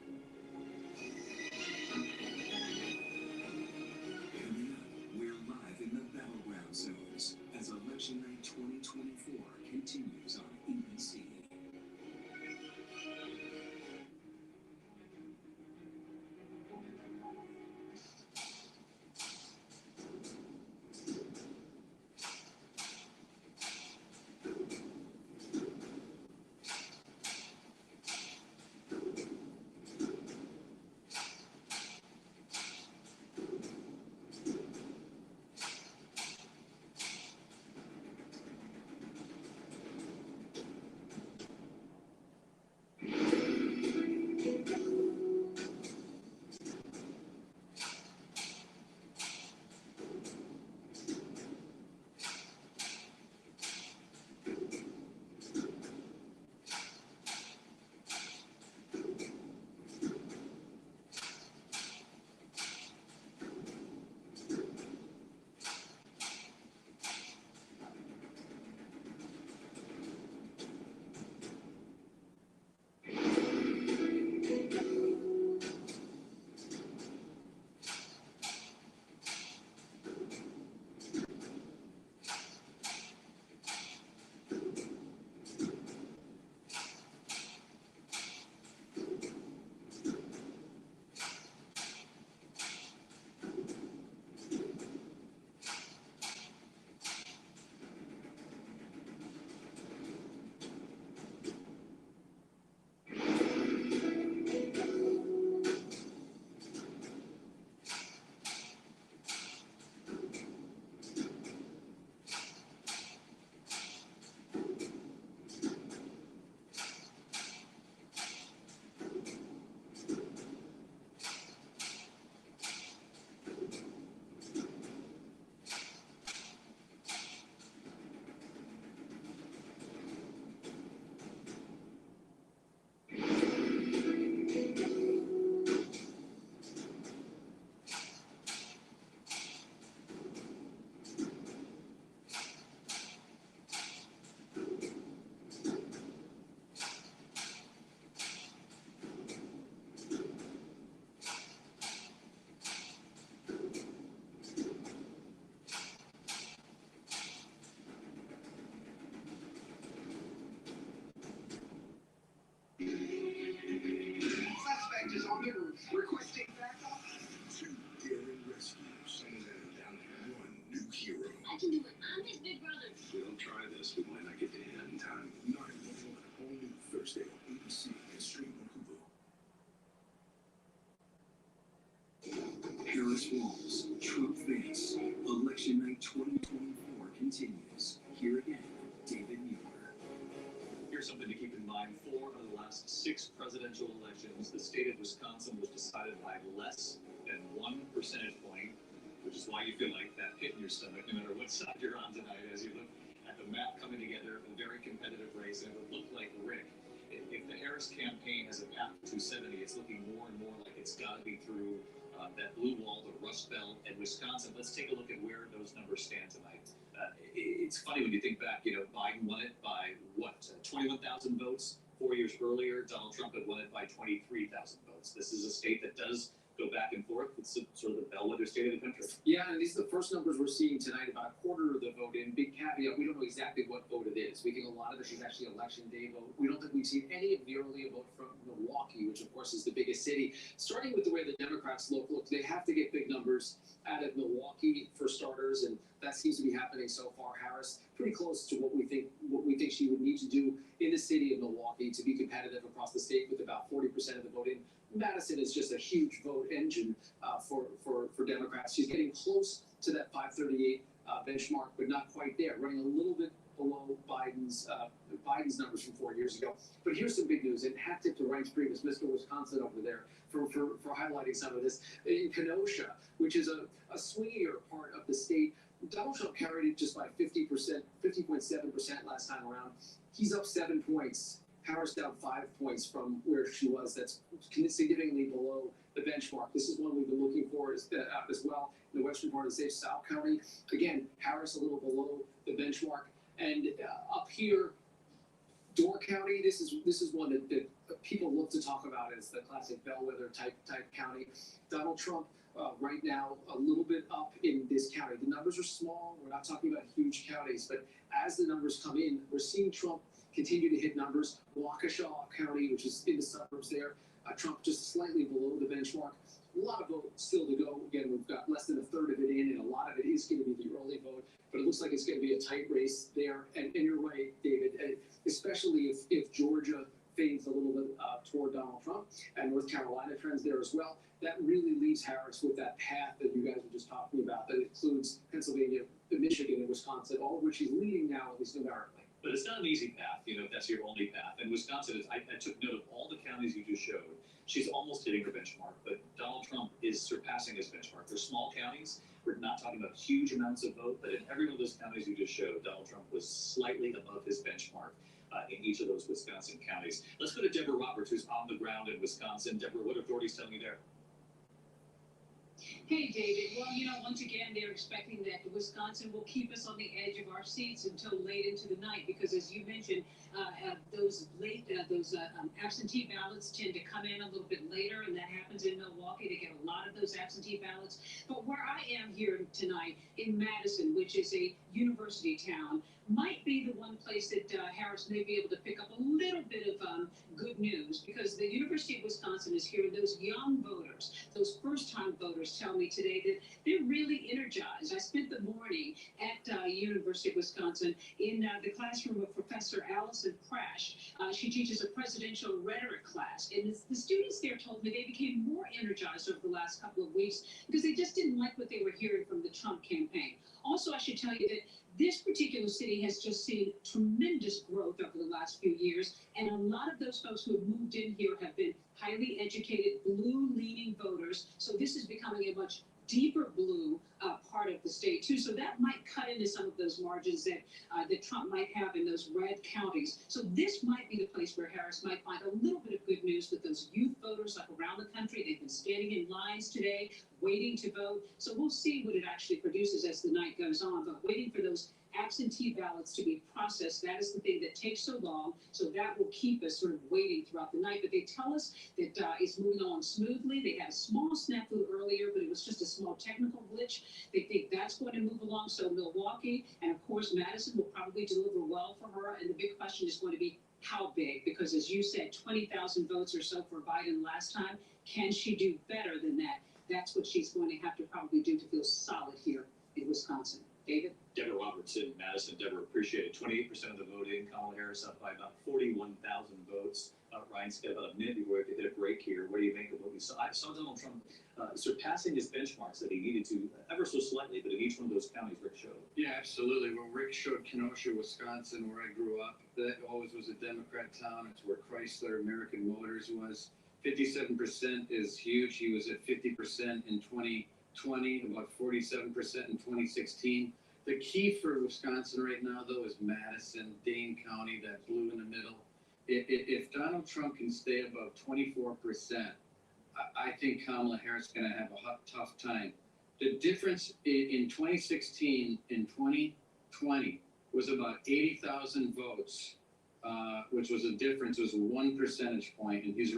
Coming up, we're live in the Battleground zones as Election Night 2024 continues on ABC. Suspect is on the roof, requesting backup. 2 daring rescues. Down to 1 new hero. I can do it. I'm his big brother. If we don't try this, we might not get to him in time. 911, all new Thursday on ABC and stream on Hulu. Harris Falls, Trump face, Election Night 2024 continues. Here again, David Mueller. Here's something to keep in mind. 4 of the last 6 presidential elections, the state of Wisconsin was decided by less than 1 percentage point, which is why you feel like that pit in your stomach, no matter what side you're on tonight, as you look at the map coming together, a very competitive race, and it would look like Rick. If the Harris campaign has a path to 270, it's looking more and more like it's got to be through that blue wall, the Rust Belt, and Wisconsin. Let's take a look at where those numbers stand tonight. It's funny when you think back, Biden won it by 21,000 votes 4 years earlier. Donald Trump had won it by 23,000 votes. This is a state that does go back and forth. It's sort of the bellwether state of the country. Yeah, and these are the first numbers we're seeing tonight, about a quarter of the vote in. Big caveat, we don't know exactly what vote it is. We think a lot of this is actually election day vote. We don't think we've seen any of the early vote from Milwaukee, which of course is the biggest city. Starting with the way the Democrats look, they have to get big numbers out of Milwaukee for starters, and that seems to be happening so far. Harris pretty close to what we think she would need to do in the city of Milwaukee to be competitive across the state, with about 40% of the vote in. Madison is just a huge vote engine for Democrats. She's getting close to that 538 benchmark, but not quite there, running a little bit below Biden's numbers from 4 years ago. But here's some big news, and hat tip to Reince Priebus, Mr. Wisconsin over there, for highlighting some of this. In Kenosha, which is a swingier part of the state, Donald Trump carried it just by 50.7% last time around. He's up 7 points. Harris down 5 points from where she was. That's significantly below the benchmark. This is one we've been looking for as well in the western part of the state, South County. Again, Harris a little below the benchmark. And up here, Door County, this is one that people love to talk about as the classic bellwether type county. Donald Trump right now a little bit up in this county. The numbers are small. We're not talking about huge counties, but as the numbers come in, we're seeing Trump continue to hit numbers. Waukesha County, which is in the suburbs there, Trump just slightly below the benchmark. A lot of votes still to go. Again, we've got less than a third of it in, and a lot of it is going to be the early vote. But it looks like it's going to be a tight race there. And you're right, David, especially if Georgia fades a little bit toward Donald Trump, and North Carolina trends there as well. That really leaves Harris with that path that you guys were just talking about, that includes Pennsylvania, Michigan, and Wisconsin, all of which he's leading now, at least numerically. But it's not an easy path, if that's your only path. And Wisconsin, I took note of all the counties you just showed. She's almost hitting her benchmark, but Donald Trump is surpassing his benchmark. They're small counties. We're not talking about huge amounts of vote, but in every one of those counties you just showed, Donald Trump was slightly above his benchmark in each of those Wisconsin counties. Let's go to Deborah Roberts, who's on the ground in Wisconsin. Deborah, what are authorities telling you there? Hey, David. Well, once again, they're expecting that Wisconsin will keep us on the edge of our seats until late into the night, because as you mentioned, those absentee ballots tend to come in a little bit later, and that happens in Milwaukee. They get a lot of those absentee ballots. But where I am here tonight in Madison, which is a university town, might be the one place that Harris may be able to pick up a little bit of good news, because the University of Wisconsin is here. Those young voters, those first-time voters, tell me today that they're really energized. I spent the morning at University of Wisconsin in the classroom of Professor Allison Crash. She teaches a presidential rhetoric class, and the students there told me they became more energized over the last couple of weeks because they just didn't like what they were hearing from the Trump campaign. Also, I should tell you that this particular city has just seen tremendous growth over the last few years, and a lot of those folks who have moved in here have been highly educated, blue-leaning voters. So this is becoming a much deeper blue part of the state too. So that might cut into some of those margins that Trump might have in those red counties. So this might be the place where Harris might find a little bit of good news with those youth voters like around the country. They've been standing in lines today, waiting to vote. So we'll see what it actually produces as the night goes on. But waiting for those absentee ballots to be processed, that is the thing that takes so long. So that will keep us sort of waiting throughout the night. But they tell us that it's moving along smoothly. They had a small snafu earlier, but it was just a small technical glitch. They think that's going to move along. So Milwaukee and, of course, Madison will probably deliver well for her. And the big question is going to be how big? Because, as you said, 20,000 votes or so for Biden last time. Can she do better than that? That's what she's going to have to probably do to feel solid here in Wisconsin. David? Deborah Roberts in Madison. Deborah, appreciate it. 28% of the vote in. Kamala Harris up by about 41,000 votes. Ryan's got about a minute before we hit a break here. What do you make of what we saw? I saw Donald Trump surpassing his benchmarks that he needed to ever so slightly, but in each one of those counties Rick showed. Yeah, absolutely. When Rick showed Kenosha, Wisconsin, where I grew up, that always was a Democrat town. It's where Chrysler American Motors was. 57% is huge. He was at 50% in 2020, about 47% in 2016. The key for Wisconsin right now, though, is Madison, Dane County, that blue in the middle. If Donald Trump can stay above 24%, I think Kamala Harris is going to have a tough time. The difference in 2016 and 2020 was about 80,000 votes, which was a difference, was 1 percentage point, and he's.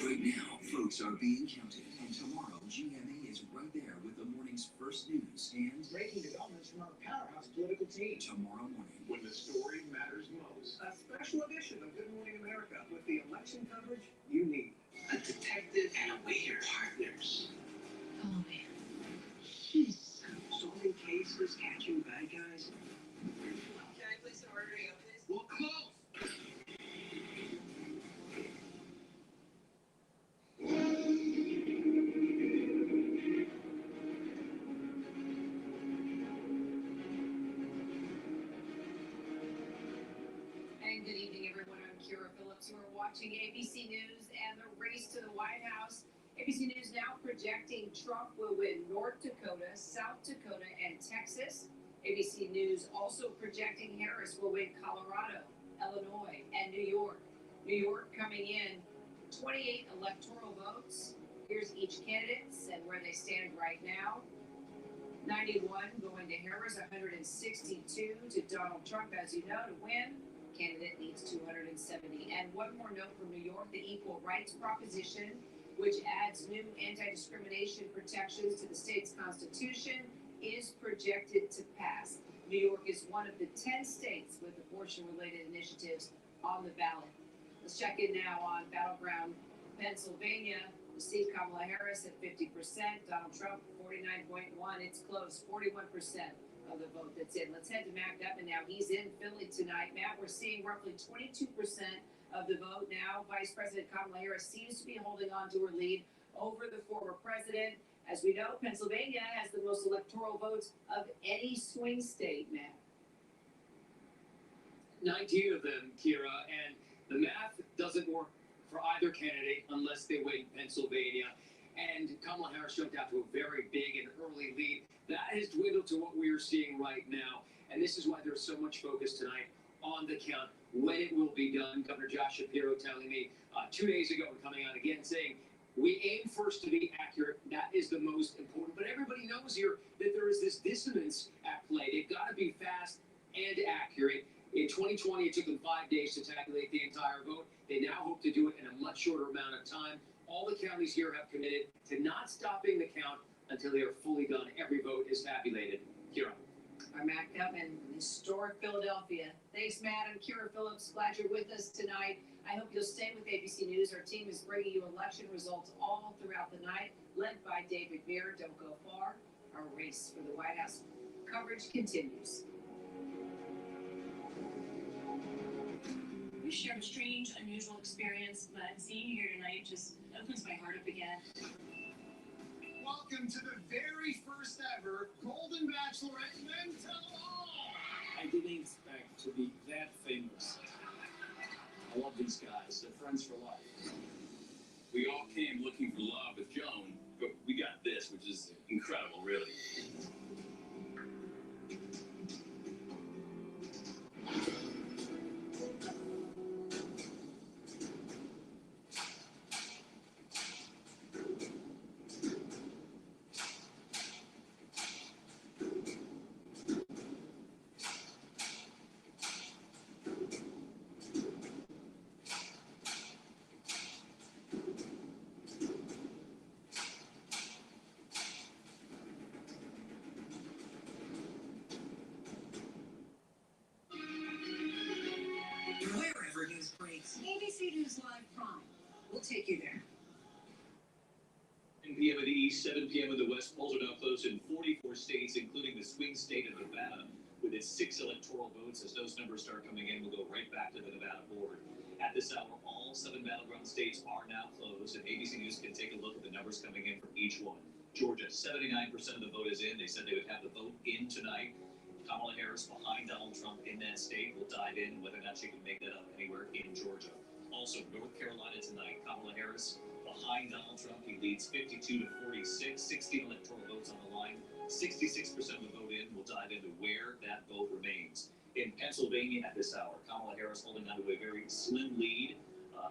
Right now, votes are being counted, and tomorrow, GMA is right there with the morning's first news and Breaking developments from our powerhouse political team. tomorrow morning. When the story matters most. A special edition of Good Morning America with the election coverage you need. A detective and a waiter partners. Oh, man. Jeez. Solving cases, catching bad guys. Can I place an order to go, please? Well, close. And good evening, everyone. I'm Kira Phillips. You are watching ABC News and the race to the White House. ABC News now projecting Trump will win North Dakota, South Dakota, and Texas. ABC News also projecting Harris will win Colorado, Illinois, and New York. New York coming in 28 electoral votes. Here's each candidate and where they stand right now. 91 going to Harris, 162 to Donald Trump. As you know, to win, candidate needs 270. And one more note from New York, the Equal Rights Proposition, which adds new anti-discrimination protections to the state's constitution, is projected to pass. New York is one of the 10 states with abortion-related initiatives on the ballot. Let's check in now on Battleground, Pennsylvania. You see Kamala Harris at 50%, Donald Trump 49.1. It's close, 41% of the vote that's in. Let's head to Matt Gutman now. He's in Philly tonight. Matt, we're seeing roughly 22% of the vote now. Vice President Kamala Harris seems to be holding on to her lead over the former president. As we know, Pennsylvania has the most electoral votes of any swing state, Matt. 19 of them, Kira, and the math doesn't work for either candidate unless they win Pennsylvania. And Kamala Harris jumped out to a very big and early lead. That has dwindled to what we are seeing right now. And this is why there's so much focus tonight on the count, when it will be done. Governor Josh Shapiro telling me 2 days ago and coming out again saying, we aim first to be accurate. That is the most important. But everybody knows here that there is this dissonance at play. They've got to be fast and accurate. In 2020, it took them 5 days to tabulate the entire vote. They now hope to do it in a much shorter amount of time. All the counties here have committed to not stopping the count until they are fully done. Every vote is tabulated. Kira. I'm Matt Gutman, historic Philadelphia. Thanks, Matt. I'm Kira Phillips. Glad you're with us tonight. I hope you'll stay with ABC News. Our team is bringing you election results all throughout the night, led by David Beer. Don't go far. Our race for the White House coverage continues. We shared a strange, unusual experience, but seeing you here tonight just opens my heart up again. Welcome to the very first ever Golden Bachelorette Men Tell All. I didn't expect to be that famous. I love these guys. They're friends for life. We all came looking for love with Joan, but we got this, which is incredible, really. We'll take you there. 10 p.m. in the east, 7 p.m. in the west. Polls are now closed in 44 states, including the swing state of Nevada, with its 6 electoral votes. As those numbers start coming in, we'll go right back to the Nevada board. At this hour, all 7 battleground states are now closed, and ABC News can take a look at the numbers coming in from each one. Georgia, 79% of the vote is in. They said they would have the vote in tonight. Kamala Harris behind Donald Trump in that state. We'll dive in whether or not she can make that up anywhere in Georgia. Also, North Carolina tonight, Kamala Harris behind Donald Trump. He leads 52 to 46, 16 electoral votes on the line, 66% of the vote in. We'll dive into where that vote remains. In Pennsylvania at this hour, Kamala Harris holding on to a very slim lead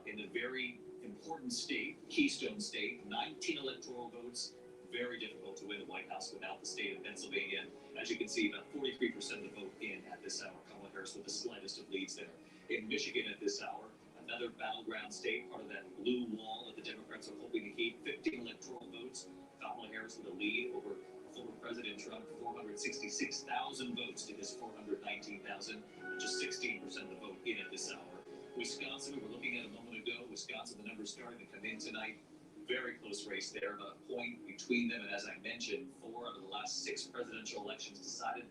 in the very important state, Keystone State, 19 electoral votes. Very difficult to win the White House without the state of Pennsylvania. As you can see, about 43% of the vote in at this hour. Kamala Harris with the slightest of leads there. In Michigan at this hour, another battleground state, part of that blue wall that the Democrats are hoping to keep, 15 electoral votes. Kamala Harris with a lead over former President Trump, 466,000 votes to his 419,000, just 16% of the vote in at this hour. Wisconsin, we were looking at a moment ago. Wisconsin, the numbers starting to come in tonight. Very close race there, about a point between them. And as I mentioned, 4 out of the last 6 presidential elections decided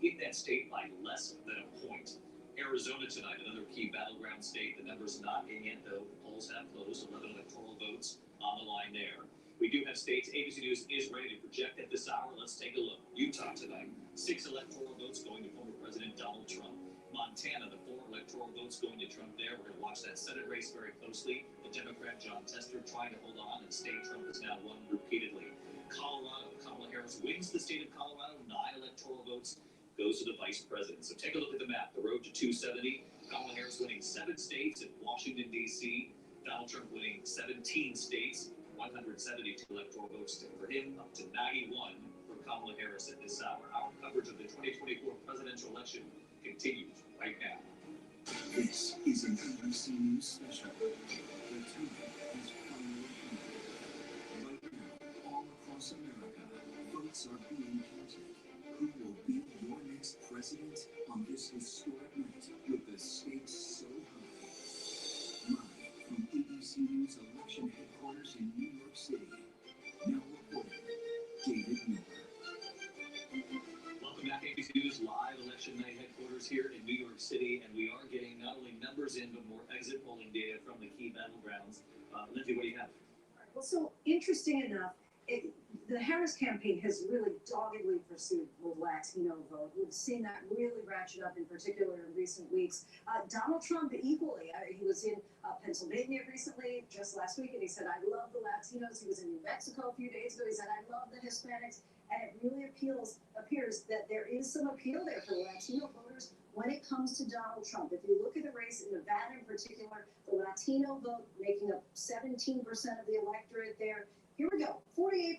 in that state by less than a point. Arizona tonight, another key battleground state. The number's not in yet, though. The polls have closed. 11 electoral votes on the line there. We do have states. ABC News is ready to project at this hour. Let's take a look. Utah tonight, 6 electoral votes going to former President Donald Trump. Montana, the 4 electoral votes going to Trump there. We're going to watch that Senate race very closely. The Democrat John Tester trying to hold on, and state Trump has now won repeatedly. Colorado, Kamala Harris wins the state of Colorado. 9 electoral votes goes to the vice president. So take a look at the map. The road to 270. Kamala Harris winning 7 states in Washington, D.C. Donald Trump winning 17 states. 172 electoral votes for him, up to 91 for Kamala Harris at this hour. Our coverage of the 2024 presidential election continues right now. This is an ABC News special. The time has finally come. Right now, all across America, votes are being counted. Who will be your next president on this historic night with the stakes so high? Live from ABC News election headquarters in New York City. Now reporting, David Miller. Welcome back, ABC News live election night headquarters here in New York City, and we are getting not only numbers in, but more exit polling data from the key battlegrounds. Lindsay, what do you have? Well, so interesting enough, the Harris campaign has really doggedly pursued the Latino vote. We've seen that really ratchet up in particular in recent weeks. Donald Trump equally. He was in Pennsylvania recently, just last week, and he said, I love the Latinos. He was in New Mexico a few days ago. He said, I love the Hispanics. And it really appears that there is some appeal there for the Latino voters when it comes to Donald Trump. If you look at the race in Nevada in particular, the Latino vote making up 17% of the electorate there. Here we go, 48%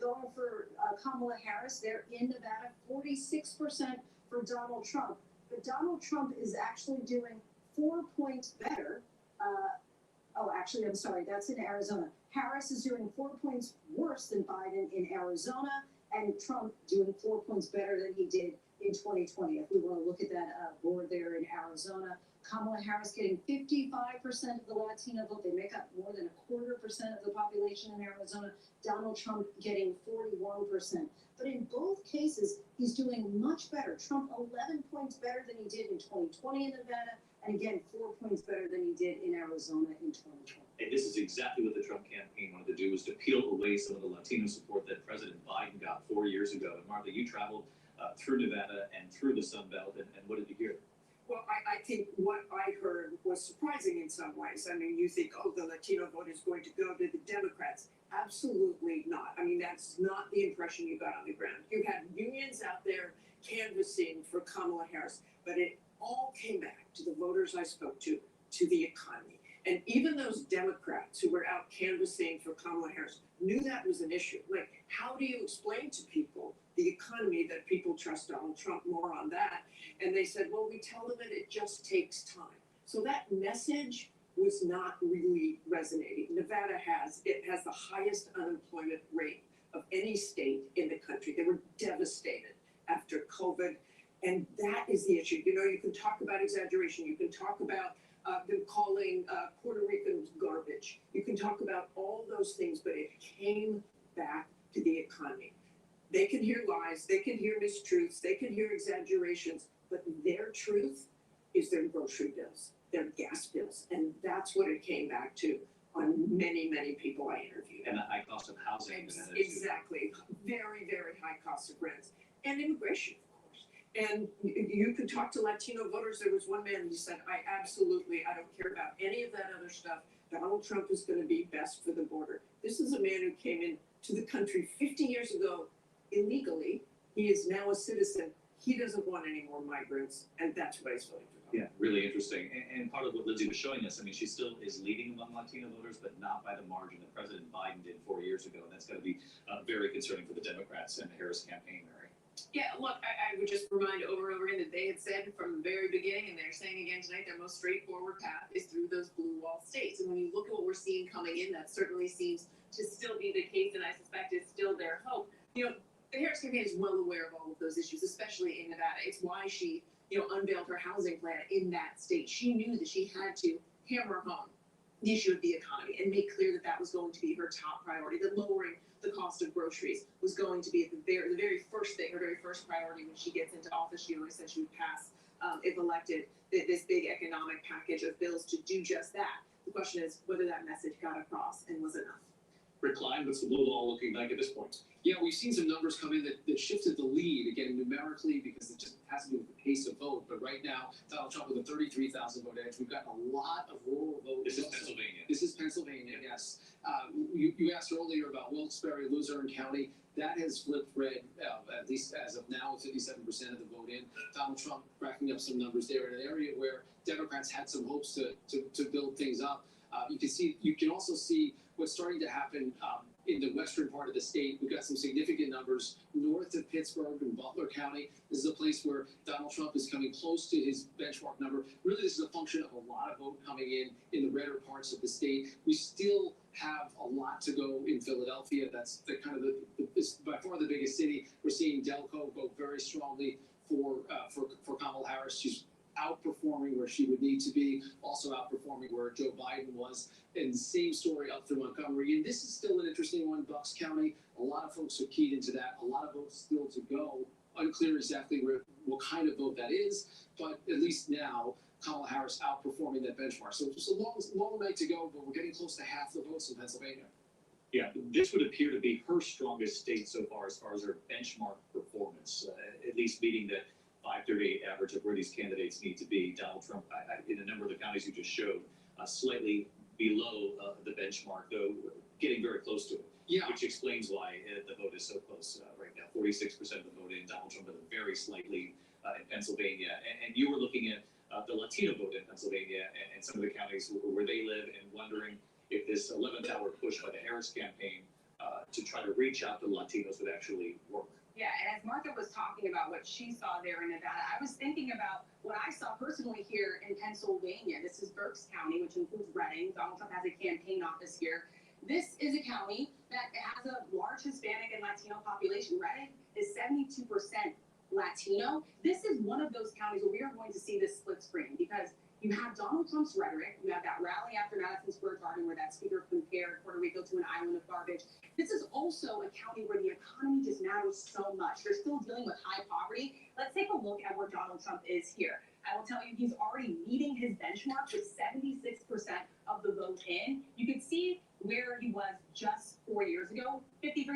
going for Kamala Harris there in Nevada, 46% for Donald Trump. But Donald Trump is actually doing 4 points better. Actually, I'm sorry, that's in Arizona. Harris is doing 4 points worse than Biden in Arizona, and Trump doing 4 points better than he did in 2020. If we want to look at that board there in Arizona, Kamala Harris getting 55% of the Latino vote. They make up more than 25% of the population in Arizona. Donald Trump getting 41%. But in both cases, he's doing much better. Trump 11 points better than he did in 2020 in Nevada, and again, 4 points better than he did in Arizona in 2020. And this is exactly what the Trump campaign wanted to do, was to peel away some of the Latino support that President Biden got 4 years ago. And Martha, you traveled through Nevada and through the Sun Belt, and what did you hear? Well, I think what I heard was surprising in some ways. I mean, you think, oh, the Latino vote is going to go to the Democrats. Absolutely not. I mean, that's not the impression you got on the ground. You had unions out there canvassing for Kamala Harris, but it all came back to the voters I spoke to the economy. And even those Democrats who were out canvassing for Kamala Harris knew that was an issue. Like, how do you explain to people the economy that people trust Donald Trump more on that? And they said, well, we tell them that it just takes time. So that message was not really resonating. Nevada has the highest unemployment rate of any state in the country. They were devastated after COVID. And that is the issue. You know, you can talk about exaggeration. You can talk about them calling Puerto Ricans garbage. can talk about all those things, but it came back to the economy. They can hear lies, they can hear mistruths, they can hear exaggerations, but their truth is their grocery bills, their gas bills, and that's what it came back to on many, many people I interviewed. And the high cost of housing. Exactly, very, very high cost of rents and immigration, of course. And you could talk to Latino voters. There was one man, he said, I don't care about any of that other stuff. Donald Trump is going to be best for the border. This is a man who came in to the country 50 years ago illegally. He is now a citizen. He doesn't want any more migrants, and that's what he's voting for. Yeah, really interesting. And part of what Lindsay was showing us, I mean, she still is leading among Latino voters, but not by the margin that President Biden did 4 years ago. And that's going to be very concerning for the Democrats and the Harris campaign, Mary. Yeah, look, I would just remind over and over again that they had said from the very beginning, and they're saying again tonight, their most straightforward path is through those blue wall states. And when you look at what we're seeing coming in, that certainly seems to still be the case, and I suspect is still their hope. You know, the Harris campaign is well aware of all of those issues, especially in Nevada. It's why she, unveiled her housing plan in that state. She knew that she had to hammer home the issue of the economy and make clear that that was going to be her top priority, that lowering the cost of groceries was going to be the very first thing, her very first priority when she gets into office. She always said she would pass, if elected, this big economic package of bills to do just that. The question is whether that message got across and was enough. Rick Klein, what's the blue wall looking like at this point? Yeah, we've seen some numbers come in that shifted the lead, again, numerically, because it just has to do with the pace of vote. But right now, Donald Trump with a 33,000 vote edge. We've got a lot of rural votes. This is Pennsylvania. This is Pennsylvania, yes. You asked earlier about Wilkes-Barre, Luzerne County. That has flipped red, at least as of now, with 57% of the vote in. Donald Trump racking up some numbers there in an area where Democrats had some hopes to build things up. You can also see what's starting to happen in the western part of the state. We've got some significant numbers north of Pittsburgh and Butler County. This is a place where Donald Trump is coming close to his benchmark number. Really, this is a function of a lot of vote coming in the redder parts of the state. We still have a lot to go in Philadelphia. That's the kind of by far the biggest city. We're seeing Delco go very strongly for Kamala Harris. She's outperforming where she would need to be, also outperforming where Joe Biden was. And same story up through Montgomery. And this is still an interesting one, Bucks County. A lot of folks are keyed into that. A lot of votes still to go. Unclear exactly what kind of vote that is, but at least now Kamala Harris outperforming that benchmark. So just a long night to go, but we're getting close to half the votes in Pennsylvania. Yeah, this would appear to be her strongest state so far as her benchmark performance, at least meeting the 538 average of where these candidates need to be. Donald Trump, in a number of the counties you just showed, slightly below the benchmark, though getting very close to it. Yeah. Which explains why the vote is so close right now. 46% of the vote in. Donald Trump with a very slight lead in Pennsylvania. And you were looking at the Latino vote in Pennsylvania and some of the counties where they live, and wondering if this 11th hour push by the Harris campaign to try to reach out to Latinos would actually work. Yeah, and as Martha was talking about what she saw there in Nevada, I was thinking about what I saw personally here in Pennsylvania. This is Berks County, which includes Reading. Donald Trump has a campaign office here. This is a county that has a large Hispanic and Latino population. Reading is 72% Latino. This is one of those counties where we are going to see this split screen, because you have Donald Trump's rhetoric. You have that rally after Madison Square Garden where that speaker compared Puerto Rico to an island of garbage. This is also a county where the economy just matters so much. They're still dealing with high poverty. Let's take a look at where Donald Trump is here. I will tell you, he's already meeting his benchmark with 76% of the vote in. You can see where he was just 4 years ago, 53%.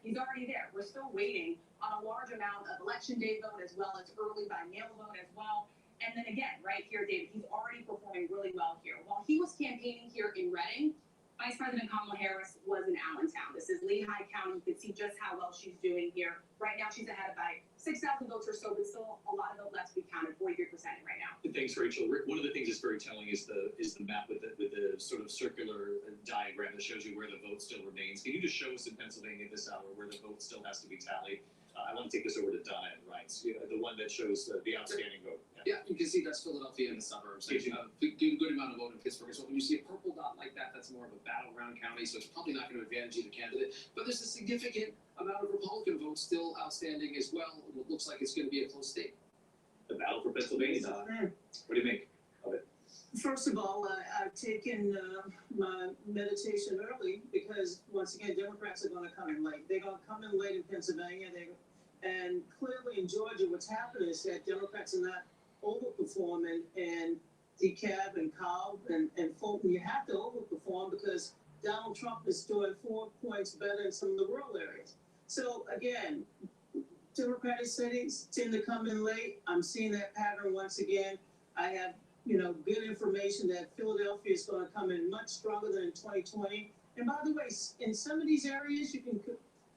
He's already there. We're still waiting on a large amount of election day vote as well as early by mail vote as well. And then again, right here, David, he's already performing really well here. While he was campaigning here in Reading, Vice President Kamala Harris was in Allentown. This is Lehigh County. You can see just how well she's doing here. Right now, she's ahead by 6,000 votes or so, but still a lot of vote left to be counted, 43% right now. Thanks, Rachel. Rick, one of the things that's very telling is the map with the sort of circular diagram that shows you where the vote still remains. Can you just show us in Pennsylvania this hour where the vote still has to be tallied? I want to take this over to Donna and Ryan's, the one that shows the outstanding vote. Yeah, you can see that's Philadelphia in the suburbs. A good amount of vote in Pittsburgh. So when you see a purple dot like that, that's more of a battleground county. So it's probably not going to advantage either candidate. But there's a significant amount of Republican votes still outstanding as well. And it looks like it's going to be a close state. The battle for Pennsylvania, Donna. What do you make of it? First of all, I've taken my meditation early because, once again, Democrats are going to come in late. They're going to come in late in Pennsylvania. And clearly in Georgia, what's happening is that Democrats are not overperforming, and DeKalb and Cobb and Fulton, you have to overperform because Donald Trump is doing 4 points better in some of the rural areas. So again, Democratic cities tend to come in late. I'm seeing that pattern once again. I have, good information that Philadelphia is going to come in much stronger than in 2020. And by the way, in some of these areas, you can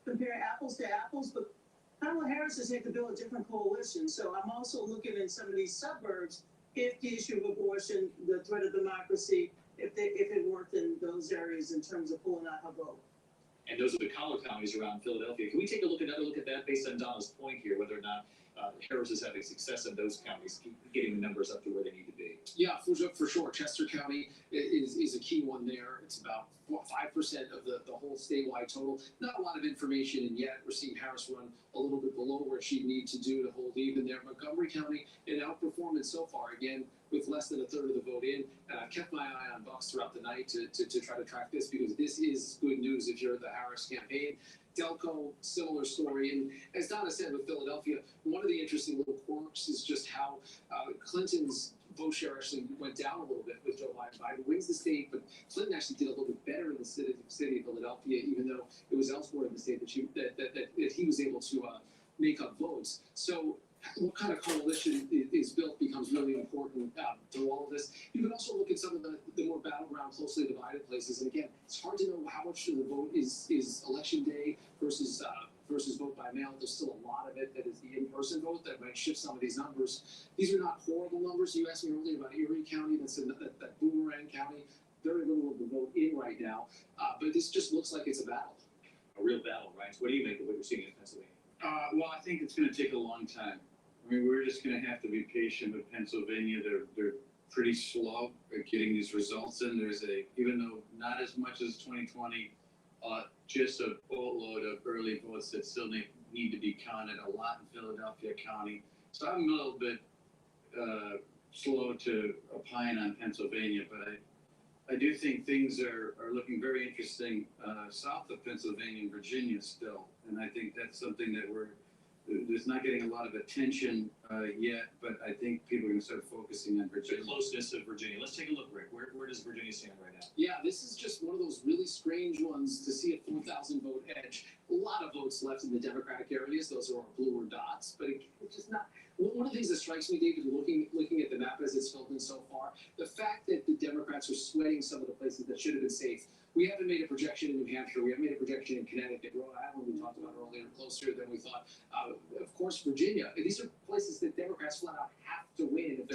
compare apples to apples, but Kamala Harris has had to build a different coalition. So I'm also looking in some of these suburbs, if the issue of abortion, the threat of democracy, if it worked in those areas in terms of pulling out her vote. And those are the collar counties around Philadelphia. Can we take another look at that based on Donna's point here, whether or not Harris is having success in those counties, getting the numbers up to where they need to be? Yeah, for sure. Chester County is a key one there. It's about 5% of the whole statewide total. Not a lot of information in yet. We're seeing Harris run a little bit below where she'd need to do to hold even there. Montgomery County, an outperformance so far, again, with less than a third of the vote in. And I've kept my eye on Bucks throughout the night to try to track this because this is good news if you're the Harris campaign. Delco, similar story. And as Donna said with Philadelphia, one of the interesting little quirks is just how Clinton's vote share actually went down a little bit with Joe Biden. Biden wins the state, but Clinton actually did a little bit better in the city of Philadelphia, even though it was elsewhere in the state that he was able to make up votes. So what kind of coalition is built becomes really important through all of this. You can also look at some of the more battleground, closely divided places. And again, it's hard to know how much of the vote is election day versus vote by mail. There's still a lot of it that is the in-person vote that might shift some of these numbers. These are not horrible numbers. You asked me earlier about Erie County. That's that boomerang county. Very little of the vote in right now. But this just looks like it's a battle. A real battle, right? So what do you make of what you're seeing in Pennsylvania? Well, I think it's going to take a long time. I mean, we're just going to have to be patient with Pennsylvania. They're pretty slow at getting these results in. Even though not as much as 2020, just a boatload of early votes that still need to be counted, a lot in Philadelphia County. So I'm a little bit slow to opine on Pennsylvania, but I do think things are looking very interesting south of Pennsylvania and Virginia still. And I think that's something that there's not getting a lot of attention yet, but I think people are going to start focusing on Virginia. The closeness of Virginia. Let's take a look, Rick. Where does Virginia stand right now? Yeah, this is just one of those really strange ones to see a 4,000 vote edge. A lot of votes left in the Democratic areas. Those are our bluer dots, but it's just not. One of the things that strikes me, David, looking at the map as it's filled in so far, the fact that the Democrats are sweating some of the places that should have been safe. We haven't made a projection in New Hampshire. We haven't made a projection in Connecticut, Rhode Island. We talked about earlier, closer than we thought. Of course, Virginia. These are places that Democrats flat out have to win. If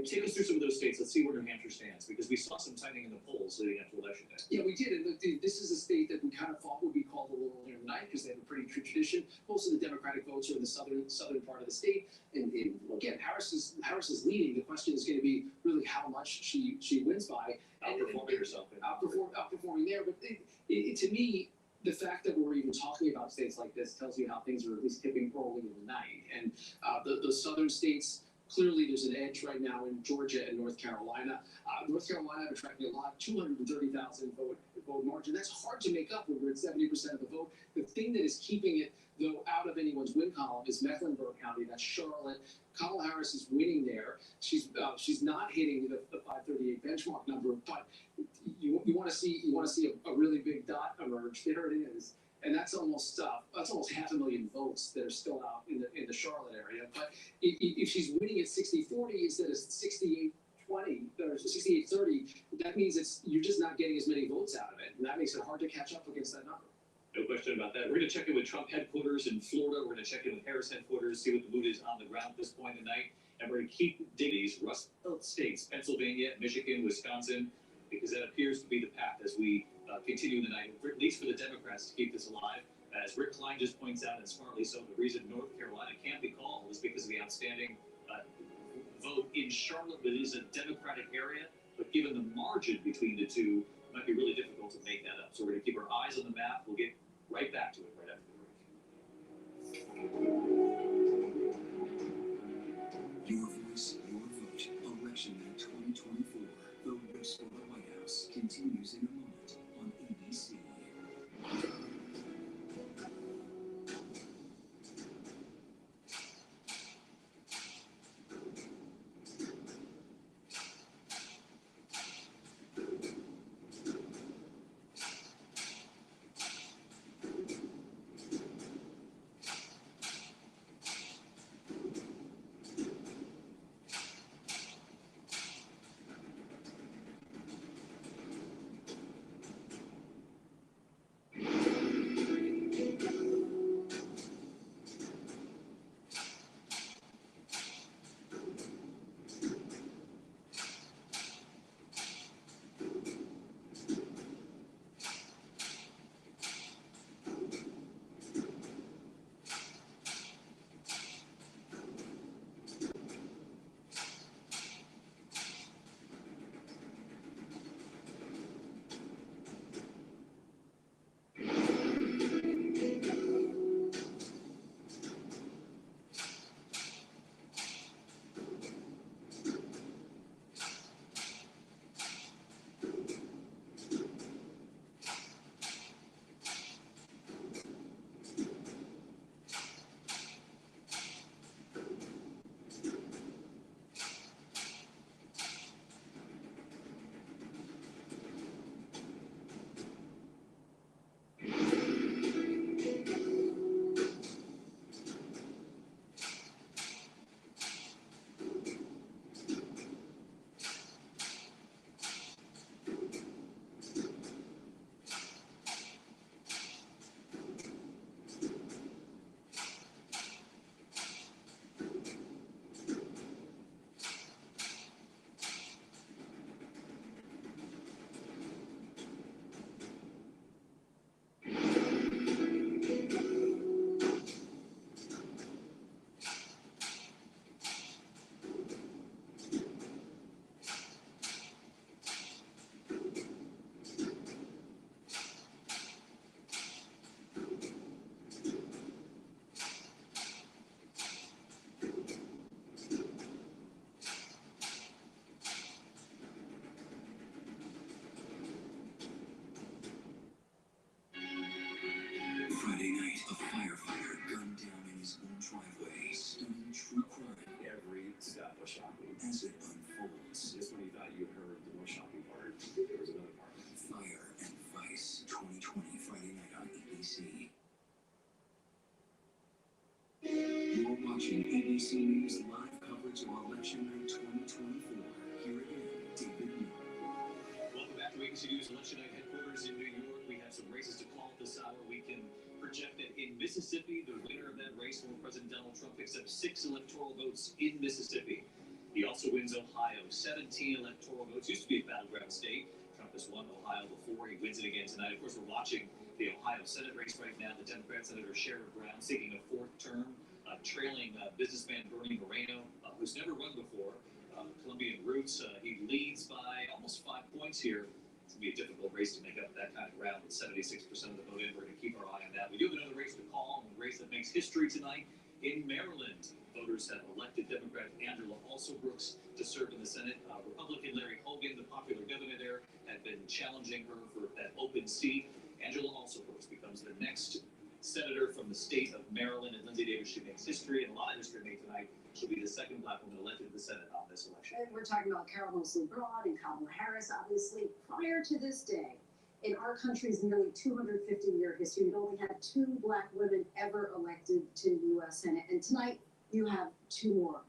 Take us through some of those states. Let's see where New Hampshire stands, because we saw some tightening in the polls leading up to election day. Yeah, we did. And this is a state that we kind of thought would be called a little earlier in the night because they have a pretty true tradition. Most of the Democratic votes are in the southern part of the state. And again, Harris is leading. The question is going to be really how much she wins by. Outperforming herself. Outperforming there. But to me, the fact that we're even talking about states like this tells you how things are at least tipping early in the night. And the southern states, clearly there's an edge right now in Georgia and North Carolina. North Carolina attracting a lot, 230,000 vote margin. That's hard to make up when we're at 70% of the vote. The thing that is keeping it, though, out of anyone's win column is Mecklenburg County. That's Charlotte. Kamala Harris is winning there. She's not hitting the 538 benchmark number, but you want to see a really big dot emerge. There it is. And that's almost 500,000 votes that are still out in the Charlotte area. But if she's winning at 60-40 instead of 68-20 or 68-30, that means you're just not getting as many votes out of it, and that makes it hard to catch up against that number. No question about that. We're going to check in with Trump headquarters in Florida. We're going to check in with Harris headquarters, see what the mood is on the ground at this point in the night. And we're going to keep digging these Rust Belt states, Pennsylvania, Michigan, Wisconsin, because that appears to be the path as we continue the night, at least for the Democrats, to keep this alive. As Rick Klein just points out, and smartly so, the reason North Carolina can't be called is because of the outstanding vote in Charlotte. That is a Democratic area, but given the margin between the two, it might be really difficult to make that up. So we're going to keep our eyes on the map. We'll get right back to it right after the break. Your voice, your vote. Election Night 2024. continues in a moment on ABC. Friday night, a firefighter gunned down in his own driveway. Stunning true crime. Every step was shocking. As it unfolds. Just when you thought you had heard the most shocking part, there was another part. Fire and Vice 2020, Friday night on ABC. You're watching ABC News live coverage of Election Night 2024. Here again, David Muir. Welcome back to ABC News Election Night headquarters in New York. We have some races to call this hour. We can project that in Mississippi, the winner of that race, former President Donald Trump, picks up 6 electoral votes in Mississippi. He also wins Ohio, 17 electoral votes. Used to be a battleground state. Trump has won Ohio before. He wins it again tonight. Of course, we're watching the Ohio Senate race right now. The Democrat Senator Sherrod Brown seeking a 4th term, trailing businessman Bernie Moreno, who's never run before. Colombian roots. He leads by almost 5 points here. It's going to be a difficult race to make up that kind of ground with 76% of the vote in. We're going to keep our eye on that. We do have another race to call, a race that makes history tonight in Maryland. Voters have elected Democrat Angela Alsobrooks to serve in the Senate. Republican Larry Hogan, the popular governor there, had been challenging her for that open seat. Angela Alsobrooks becomes the next senator from the state of Maryland, and Lindsay Davis, she makes history, and a lot of history made tonight. She'll be the second black woman elected to the Senate on this election. And we're talking about Carol Moseley Braun and Kamala Harris. Obviously, prior to this day, in our country's nearly 250-year history, we've only had 2 black women ever elected to the U.S. Senate. And tonight, you have 2 more.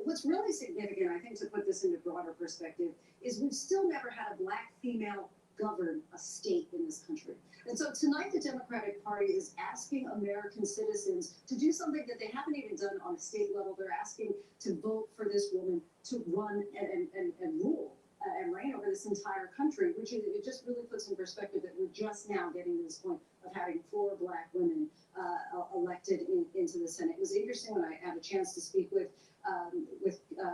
What's really significant, I think, to put this into broader perspective, is we've still never had a black female govern a state in this country. And so tonight, the Democratic Party is asking American citizens to do something that they haven't even done on a state level. They're asking to vote for this woman to run and rule and reign over this entire country, which it just really puts in perspective that we're just now getting to this point of having 4 black women elected into the Senate. It was interesting when I had a chance to speak with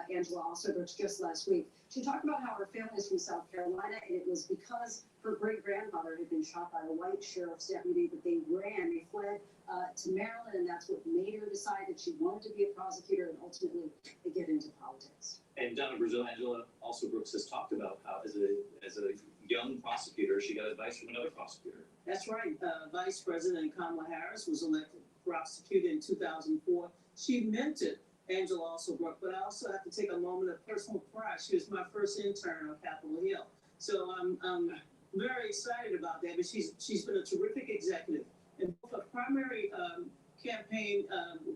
Angela Alsobrooks just last week. She talked about how her family is from South Carolina, and it was because her great-grandmother had been shot by a white sheriff's deputy, but they fled to Maryland, and that's what made her decide that she wanted to be a prosecutor and ultimately get into politics. And down in Brazil, Angela Alsobrooks has talked about how, as a young prosecutor, she got advice from another prosecutor. That's right. Vice President Kamala Harris was elected prosecutor in 2004. She mentored Angela Alsobrook, but I also have to take a moment of personal pride. She was my first intern on Capitol Hill. So I'm very excited about that, but she's been a terrific executive. In both her primary campaign,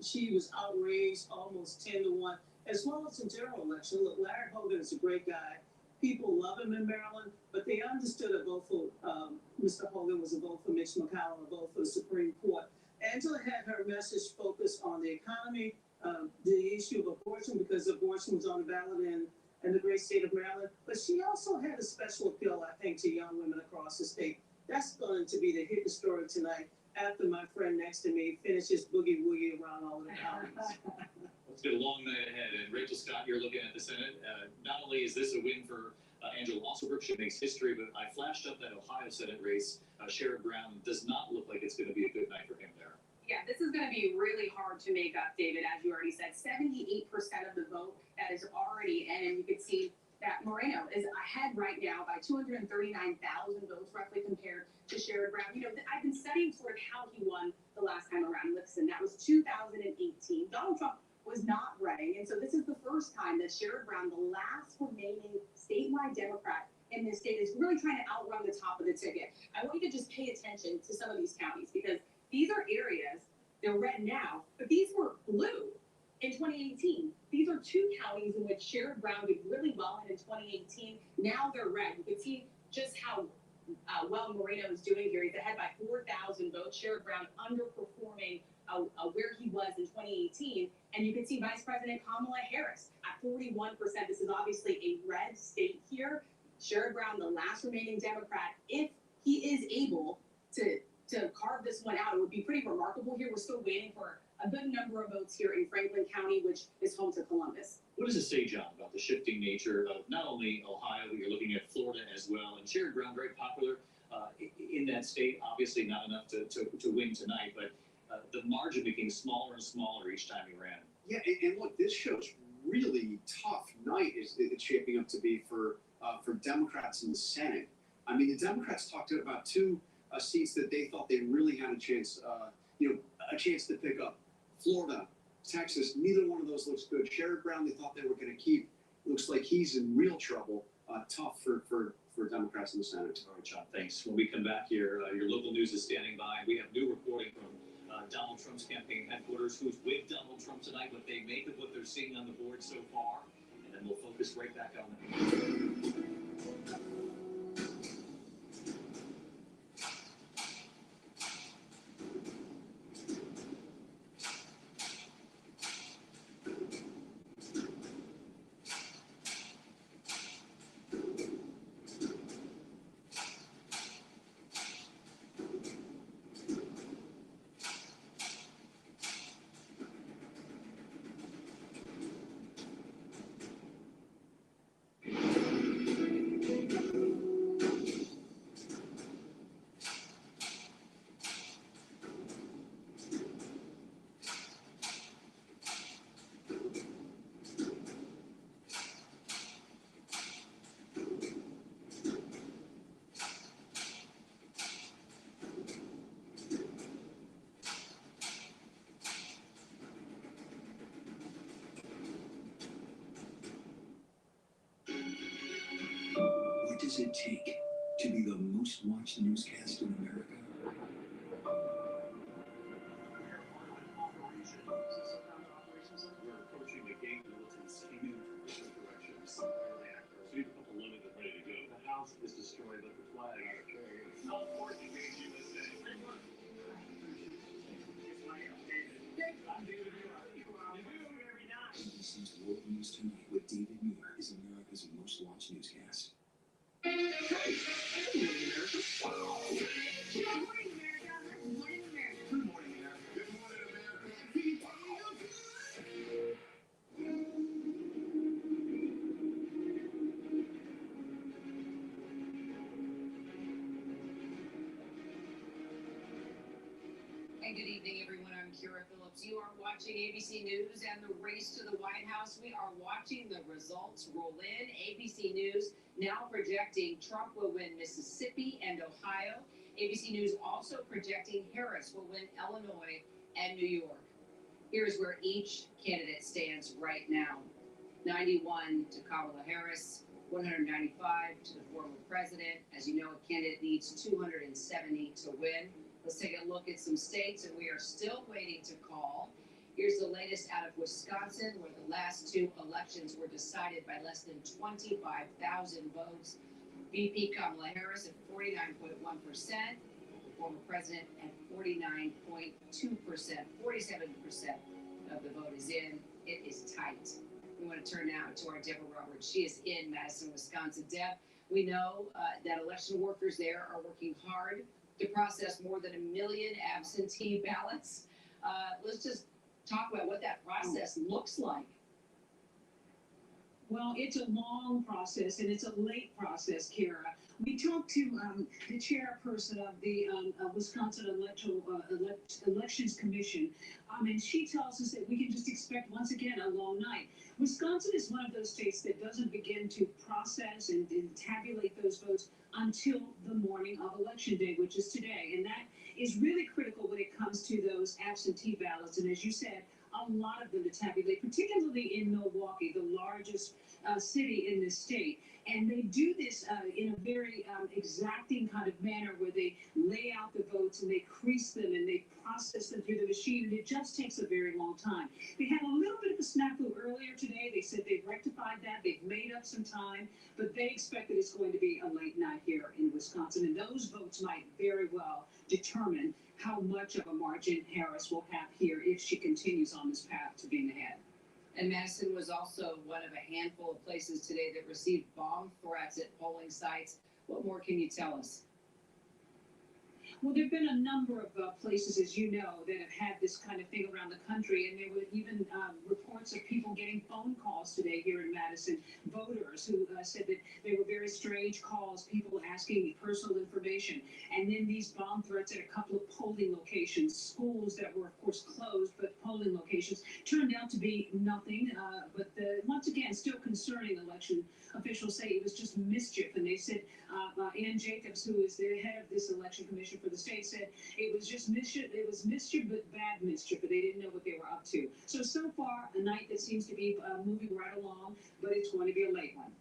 she was outraged almost 10-1, as well as the general election. Look, Larry Hogan is a great guy. People love him in Maryland, but they understood a vote for Mr. Hogan was a vote for Mitch McConnell, a vote for the Supreme Court. Angela had her message focused on the economy, the issue of abortion, because abortion was on the ballot in the great state of Maryland. But she also had a special appeal, I think, to young women across the state. That's going to be the hidden story tonight after my friend next to me finishes boogie woogie around all of the counties. It's been a long night ahead, and Rachel Scott, you're looking at the Senate. Not only is this a win for Angela Alsobrook, she makes history, but I flashed up that Ohio Senate race. Sherrod Brown does not look like it's going to be a good night for him there. Yeah, this is going to be really hard to make up, David, as you already said. 78% of the vote that is already in, and you can see that Moreno is ahead right now by 239,000 votes, roughly, compared to Sherrod Brown. You know, I've been studying sort of how he won the last time around. Listen, that was 2018. Donald Trump was not running, and so this is the first time that Sherrod Brown, the last remaining statewide Democrat in this state, is really trying to outrun the top of the ticket. I want you to just pay attention to some of these counties, because these are areas, they're red now, but these were blue in 2018. These are two counties in which Sherrod Brown did really well in 2018. Now they're red. You can see just how well Moreno is doing here. He's ahead by 4,000 votes. Sherrod Brown underperforming where he was in 2018. And you can see Vice President Kamala Harris at 41%. This is obviously a red state here. Sherrod Brown, the last remaining Democrat, if he is able to carve this one out, it would be pretty remarkable here. We're still waiting for a good number of votes here in Franklin County, which is home to Columbus. What does it say, John, about the shifting nature of not only Ohio, but you're looking at Florida as well? And Sherrod Brown, very popular in that state, obviously not enough to win tonight, but the margin became smaller and smaller each time he ran. Yeah, and look, this show's really tough night it's shaping up to be for Democrats in the Senate. I mean, the Democrats talked about two seats that they thought they really had a chance to pick up. Florida, Texas, neither one of those looks good. Sherrod Brown, they thought they were going to keep. Looks like he's in real trouble. Tough for Democrats in the Senate. All right, John, thanks. When we come back here, your local news is standing by. We have new reporting from Donald Trump's campaign headquarters, who's with Donald Trump tonight, what they make of what they're seeing on the board so far, and then we'll focus right back on that. What does it take to be the most watched newscast in America? We're approaching the gate militants came in from different directions. So you have a couple loaded and ready to go. The house is destroyed, but the flag is okay. How important is USA? I'm David ABC's World News Tonight with David Muir is America's most watched newscast. Hey, good morning, America. Good morning, America. Good morning, America. Good morning, America. Good morning, And good evening, everyone. I'm Kira Phillips. You are watching ABC News and the race to the White House. We are watching the results roll in. ABC News now projecting Trump will win Mississippi and Ohio. ABC News also projecting Harris will win Illinois and New York. Here's where each candidate stands right now. 91 to Kamala Harris, 195 to the former president. As you know, a candidate needs 270 to win. Let's take a look at some states, and we are still waiting to call. Here's the latest out of Wisconsin, where the last two elections were decided by less than 25,000 votes. VP Kamala Harris at 49.1%, the former president at 49.2%. 47% of the vote is in. It is tight. We want to turn now to our Deborah Roberts. She is in Madison, Wisconsin. Deb, we know that election workers there are working hard to process more than 1 million absentee ballots. Let's just talk about what that process looks like. Well, it's a long process and it's a late process, Kara. We talked to the chairperson of the Wisconsin Elections Commission, and she tells us that we can just expect, once again, a long night. Wisconsin is one of those states that doesn't begin to process and tabulate those votes until the morning of Election Day, which is today. And that is really critical when it comes to those absentee ballots. And as you said, a lot of them to tabulate, particularly in Milwaukee, the largest city in this state. And they do this in a very exacting kind of manner where they lay out the votes and they crease them and they process them through the machine, and it just takes a very long time. They had a little bit of a snafu earlier today. They said they've rectified that. They've made up some time, but they expect that it's going to be a late night here in Wisconsin, and those votes might very well determine how much of a margin Harris will have here if she continues on this path to being ahead. And Madison was also one of a handful of places today that received bomb threats at polling sites. What more can you tell us? Well, there have been a number of places, as you know, that have had this kind of thing around the country, and there were even reports of people getting phone calls today here in Madison, voters who said that they were very strange calls, people asking personal information, and then these bomb threats at a couple of polling locations, schools that were, of course, closed, but polling locations turned out to be nothing, but once again, still concerning. Election officials say it was just mischief, and they said Ann Jacobs, who is the head of this election commission for the state, said it was just mischief. It was mischief, but bad mischief, but they didn't know what they were up to. So far, a night that seems to be moving right along, but it's going to be a late one.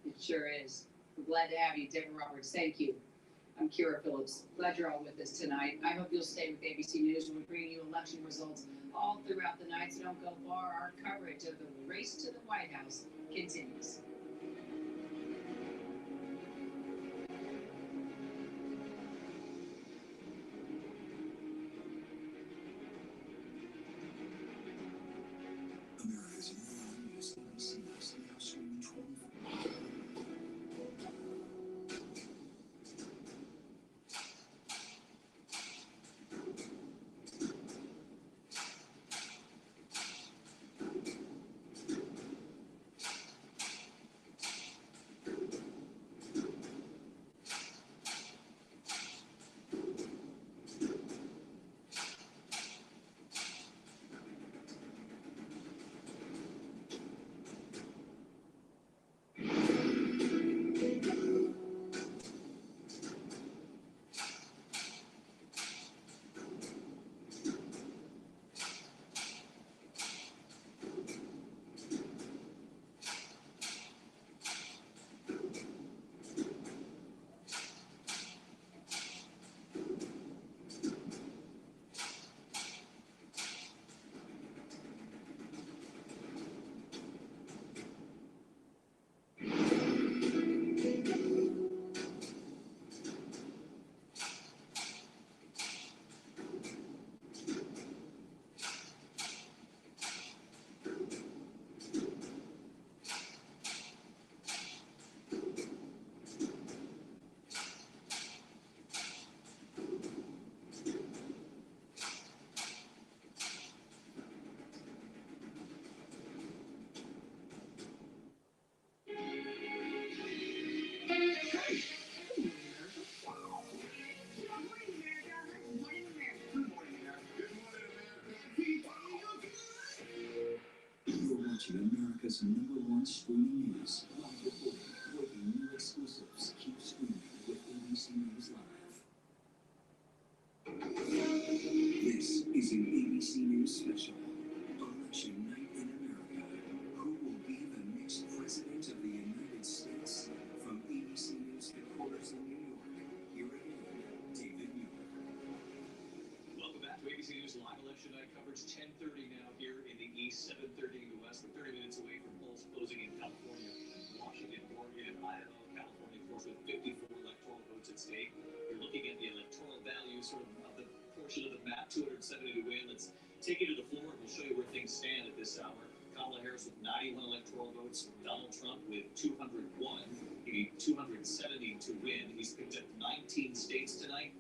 It sure is. We're glad to have you, Deborah Roberts. Thank you. I'm Kira Phillips. Glad you're all with us tonight. I hope you'll stay with ABC News when we bring you election results all throughout the night, so don't go far. Our coverage of the race to the White House continues. America's #1 news ABC News now streaming 24. America's #1 streaming news. Live reporting, breaking new exclusives. Keep streaming with ABC News Live. This is an ABC News special. Election night in America. Who will be the next president of the United States? From ABC News headquarters in New York, here again, David Muir. Welcome back to ABC News Live Election Night coverage. 10:30 now here in the East, 7:30 in the West. We're 30 minutes away from polls closing in California, Washington, Oregon, Idaho, California, of course, with 54 electoral votes at stake. You're looking at the electoral value, sort of the portion of the map, 270 to win. Let's take you to the floor and we'll show you where things stand at this hour. Kamala Harris with 91 electoral votes, Donald Trump with 201. He need 270 to win. He's picked up 19 states tonight.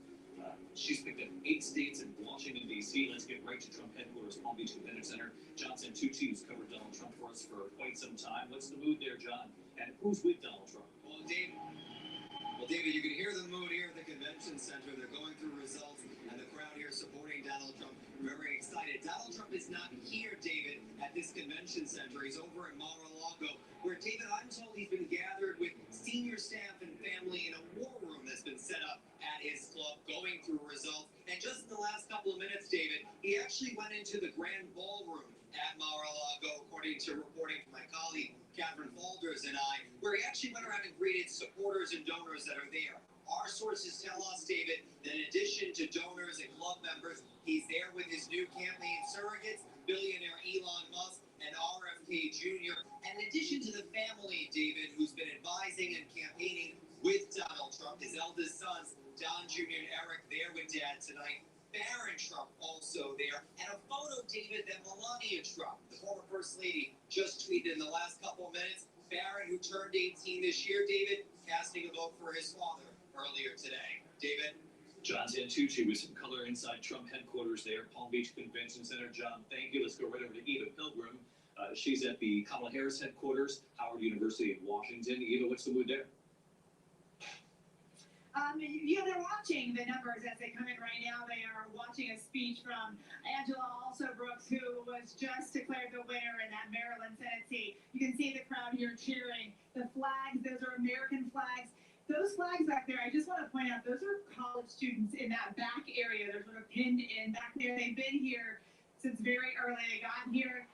She's picked up 8 states in Washington, D.C. Let's get right to Trump headquarters, Palm Beach Convention Center. John Santucci, who's covered Donald Trump for us for quite some time. What's the mood there, John? And who's with Donald Trump? Well, David, you can hear the mood here at the convention center. They're going through results, and the crowd here supporting Donald Trump. Very excited. Donald Trump is not here, David, at this convention center. He's over at Mar-a-Lago, where, David, I'm told he's been gathered with senior staff and family in a war room that's been set up at his club, going through results. And just in the last couple of minutes, David, he actually went into the grand ballroom at Mar-a-Lago, according to reporting from my colleague, Catherine Falders and I, where he actually went around and greeted supporters and donors that are there. Our sources tell us, David, that in addition to donors and club members, he's there with his new campaign surrogates, billionaire Elon Musk and RFK Jr., and in addition to the family, David, who's been advising and campaigning with Donald Trump, his eldest sons, Don Jr. and Eric, there with Dad tonight. Barron Trump also there, and a photo, David, that Melania Trump, the former First Lady, just tweeted in the last couple of minutes. Barron, who turned 18 this year, David, casting a vote for his father earlier today. David? John Santucci with some color inside Trump headquarters there, Palm Beach Convention Center. John, thank you. Let's go right over to Eva Pilgrim. She's at the Kamala Harris headquarters, Howard University in Washington. Eva, what's the mood there? They're watching the numbers as they come in right now. They are watching a speech from Angela Brooks, who was just declared the winner in that Maryland Senate seat. You can see the crowd here cheering. The flags, those are American flags. Those flags back there, I just want to point out, those are college students in that back area. They're sort of pinned in back there. They've been here since very early. They got here,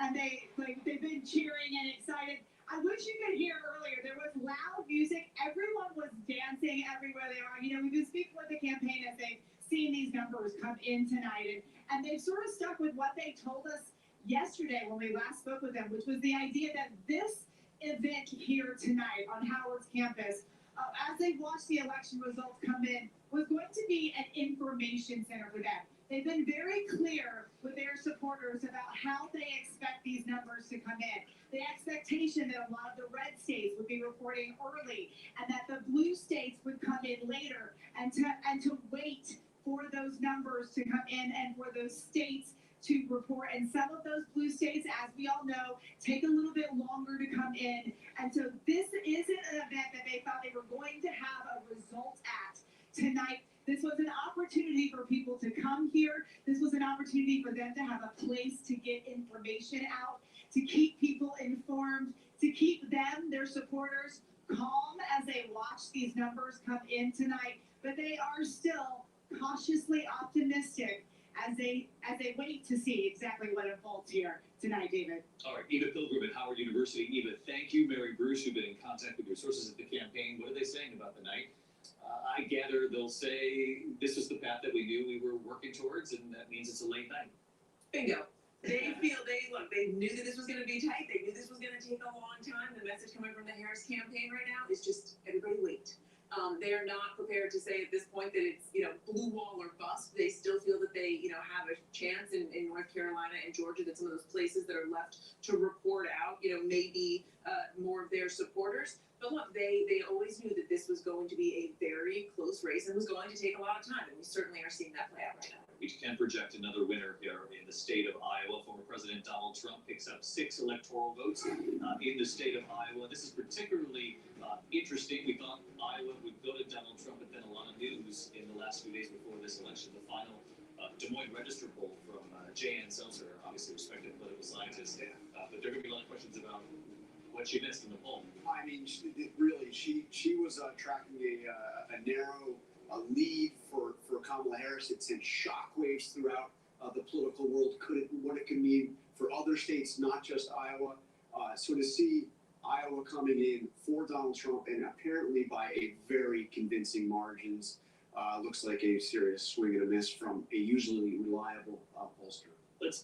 and they've been cheering and excited. I wish you could hear earlier. There was loud music. Everyone was dancing everywhere they are. We've been speaking with the campaign as they've seen these numbers come in tonight, and they've sort of stuck with what they told us yesterday when we last spoke with them, which was the idea that this event here tonight on Howard's campus, as they watched the election results come in, was going to be an information center for them. They've been very clear with their supporters about how they expect these numbers to come in. The expectation that a lot of the red states would be reporting early and that the blue states would come in later, and to wait for those numbers to come in and for those states to report. And some of those blue states, as we all know, take a little bit longer to come in. And so this isn't an event that they thought they were going to have a result at tonight. This was an opportunity for people to come here. This was an opportunity for them to have a place to get information out, to keep people informed, to keep them, their supporters, calm as they watch these numbers come in tonight. But they are still cautiously optimistic as they wait to see exactly what unfolds here tonight, David. All right, Eva Pilgrim at Howard University. Eva, thank you. Mary Bruce, you've been in contact with your sources at the campaign. What are they saying about the night? I gather they'll say this is the path that we knew we were working towards, and that means it's a late night. Bingo. They knew that this was going to be tight. They knew this was going to take a long time. The message coming from the Harris campaign right now is just everybody wait. They are not prepared to say at this point that it's, blue wall or bust. They still feel that they, have a chance in North Carolina and Georgia, that some of those places that are left to report out, maybe more of their supporters. But look, they always knew that this was going to be a very close race and was going to take a lot of time. And we certainly are seeing that play out right now. We can project another winner here in the state of Iowa. Former President Donald Trump picks up 6 electoral votes in the state of Iowa. This is particularly interesting. We thought Iowa would go to Donald Trump, but then a lot of news in the last few days before this election. The final Des Moines Register poll from J.N. Seltzer, obviously respected political scientist, but there are going to be a lot of questions about what she missed in the poll. I mean, she was tracking a narrow lead for Kamala Harris. It sent shockwaves throughout the political world. What it could mean for other states, not just Iowa. So to see Iowa coming in for Donald Trump and apparently by a very convincing margins, looks like a serious swing and a miss from a usually reliable pollster.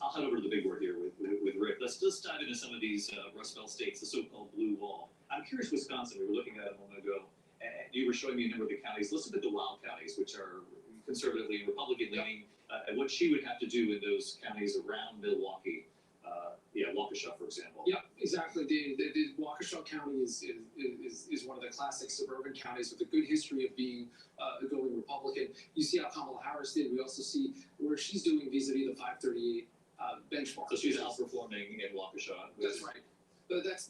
I'll head over to the big word here with Rick. Let's dive into some of these Rust Belt states, the so-called blue wall. I'm curious, Wisconsin, we were looking at it a moment ago, and you were showing me a number of the counties. Let's look at the wild counties, which are conservatively and Republican leaning, and what she would have to do in those counties around Milwaukee. Waukesha, for example. Yeah, exactly. The Waukesha County is one of the classic suburban counties with a good history of being going Republican. You see how Kamala Harris did. We also see where she's doing vis-a-vis the 538 benchmark. So she's outperforming in Waukesha. That's right.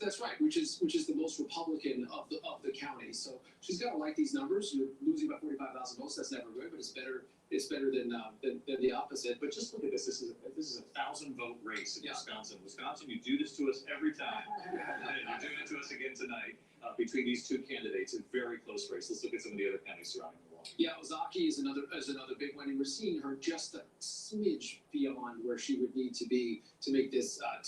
That's right, which is the most Republican of the county. So she's got to like these numbers. You're losing by 45,000 votes. That's never good, but it's better. It's better than the opposite. But just look at this. This is a 1,000-vote race in Wisconsin. Wisconsin, you do this to us every time. You're doing it to us again tonight. Between these two candidates, a very close race. Let's look at some of the other counties surrounding Milwaukee. Yeah, Ozaki is another big one, and we're seeing her just a smidge beyond where she would need to be to make this a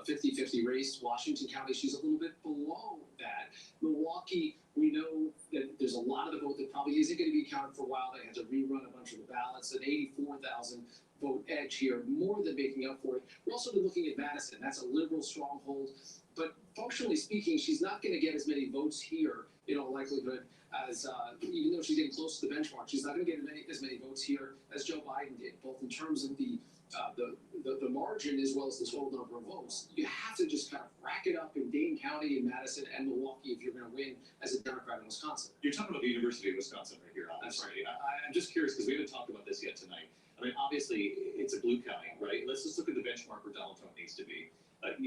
50-50 race. Washington County, she's a little bit below that. Milwaukee, we know that there's a lot of the vote that probably isn't going to be counted for a while. They had to rerun a bunch of the ballots. An 84,000 vote edge here, more than making up for it. We're also looking at Madison. That's a liberal stronghold. But functionally speaking, she's not going to get as many votes here, in all likelihood, as even though she's getting close to the benchmark, she's not going to get as many votes here as Joe Biden did, both in terms of the margin as well as the total number of votes. You have to just kind of rack it up in Dane County and Madison and Milwaukee if you're going to win as a Democrat in Wisconsin. You're talking about the University of Wisconsin right here, obviously. That's right. I'm just curious because we haven't talked about this yet tonight. I mean, obviously, it's a blue county, right? Let's just look at the benchmark where Donald Trump needs to be.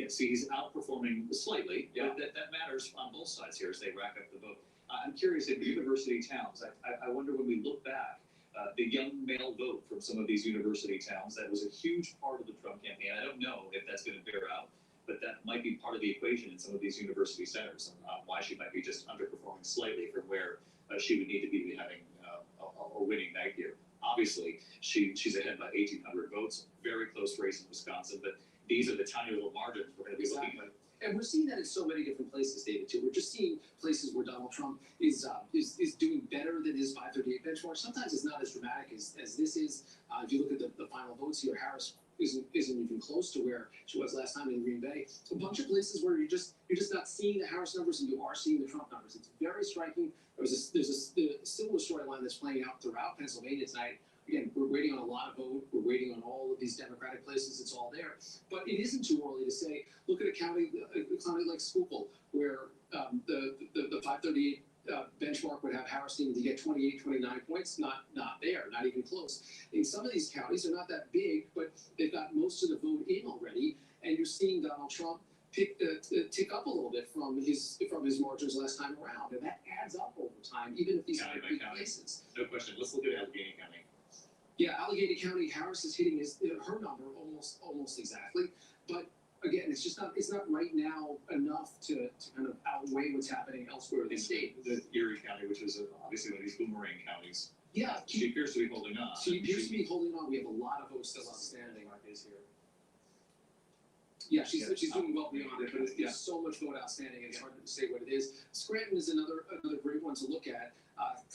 See, he's outperforming slightly, but that matters on both sides here as they rack up the vote. I'm curious, in university towns, I wonder when we look back, the young male vote from some of these university towns, that was a huge part of the Trump campaign. I don't know if that's going to bear out, but that might be part of the equation in some of these university centers, and why she might be just underperforming slightly from where she would need to be having a winning night here. Obviously, she's ahead by 1,800 votes, very close race in Wisconsin, but these are the tiny little margins we're going to be looking at. And we're seeing that in so many different places, David, too. We're just seeing places where Donald Trump is doing better than his 538 benchmark. Sometimes it's not as dramatic as this is. If you look at the final votes here, Harris isn't even close to where she was last time in Green Bay. A bunch of places where you're just not seeing the Harris numbers and you are seeing the Trump numbers. It's very striking. There's a similar storyline that's playing out throughout Pennsylvania tonight. Again, we're waiting on a lot of vote. We're waiting on all of these Democratic places. It's all there. But it isn't too early to say, look at a county like Schuylkill, where the 538 benchmark would have Harris needing to get 28, 29 points. Not there, not even close. In some of these counties, they're not that big, but they've got most of the vote in already. And you're seeing Donald Trump tick up a little bit from his margins last time around. And that adds up over time, even if these are big places. No question. Let's look at Allegheny County. Yeah, Allegheny County, Harris is hitting her number almost exactly, but again, it's not right now enough to kind of outweigh what's happening elsewhere in the state. The Erie County, which is obviously one of these boomerang counties. Yeah, she appears to be holding on. She appears to be holding on. We have a lot of votes still outstanding. Yeah, she's doing well beyond it, but there's so much vote outstanding, it's hard to say what it is. Scranton is another great one to look at.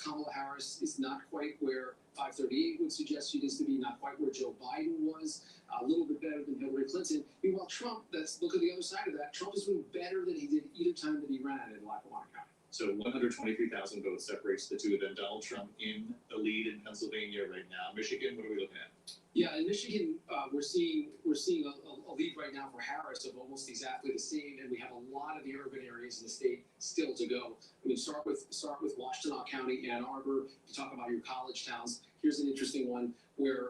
Kamala Harris is not quite where 538 would suggest she needs to be, not quite where Joe Biden was, a little bit better than Hillary Clinton. Meanwhile, Trump, look at the other side of that. Trump is doing better than he did either time that he ran in Lackawanna County. So 123,000 votes separates the two of them. Donald Trump in the lead in Pennsylvania right now. Michigan, what are we looking at? Yeah, in Michigan, we're seeing a lead right now for Harris of almost exactly the same, and we have a lot of the urban areas in the state still to go. I mean, start with Washtenaw County, Ann Arbor. You talk about your college towns. Here's an interesting one where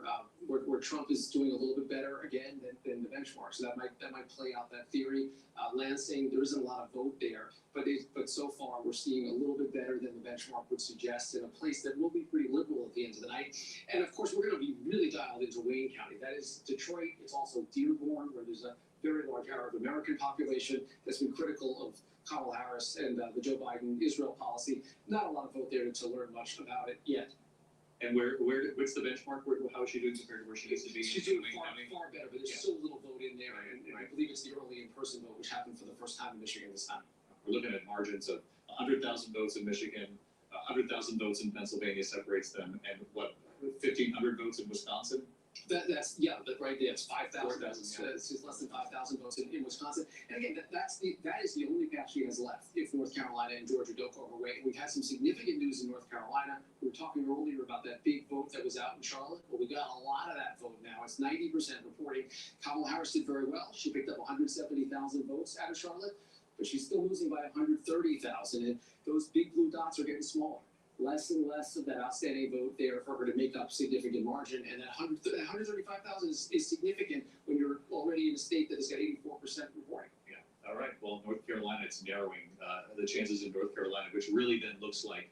Trump is doing a little bit better again than the benchmark. So that might play out that theory. Lansing, there isn't a lot of vote there, but so far we're seeing a little bit better than the benchmark would suggest in a place that will be pretty liberal at the end of the night. And of course, we're going to be really dialed into Wayne County. That is Detroit. It's also Dearborn, where there's a very large Arab American population that's been critical of Kamala Harris and the Joe Biden Israel policy. Not a lot of vote there to learn much about it yet. And what's the benchmark? How is she doing compared to where she needs to be? She's doing far better, but there's still a little vote in there, and I believe it's the early in-person vote, which happened for the first time in Michigan this time. We're looking at margins of 100,000 votes in Michigan, 100,000 votes in Pennsylvania separates them, and 1,500 votes in Wisconsin? That's right there. It's 5,000. It's just less than 5,000 votes in Wisconsin. And again, that is the only path she has left if North Carolina and Georgia don't go her way. We've had some significant news in North Carolina. We were talking earlier about that big vote that was out in Charlotte. Well, we got a lot of that vote now. It's 90% reporting. Kamala Harris did very well. She picked up 170,000 votes out of Charlotte, but she's still losing by 130,000. And those big blue dots are getting smaller. Less and less of that outstanding vote there for her to make up significant margin. And that 135,000 is significant when you're already in a state that has got 84% reporting. Yeah. All right. Well, North Carolina, it's narrowing the chances in North Carolina, which really then looks like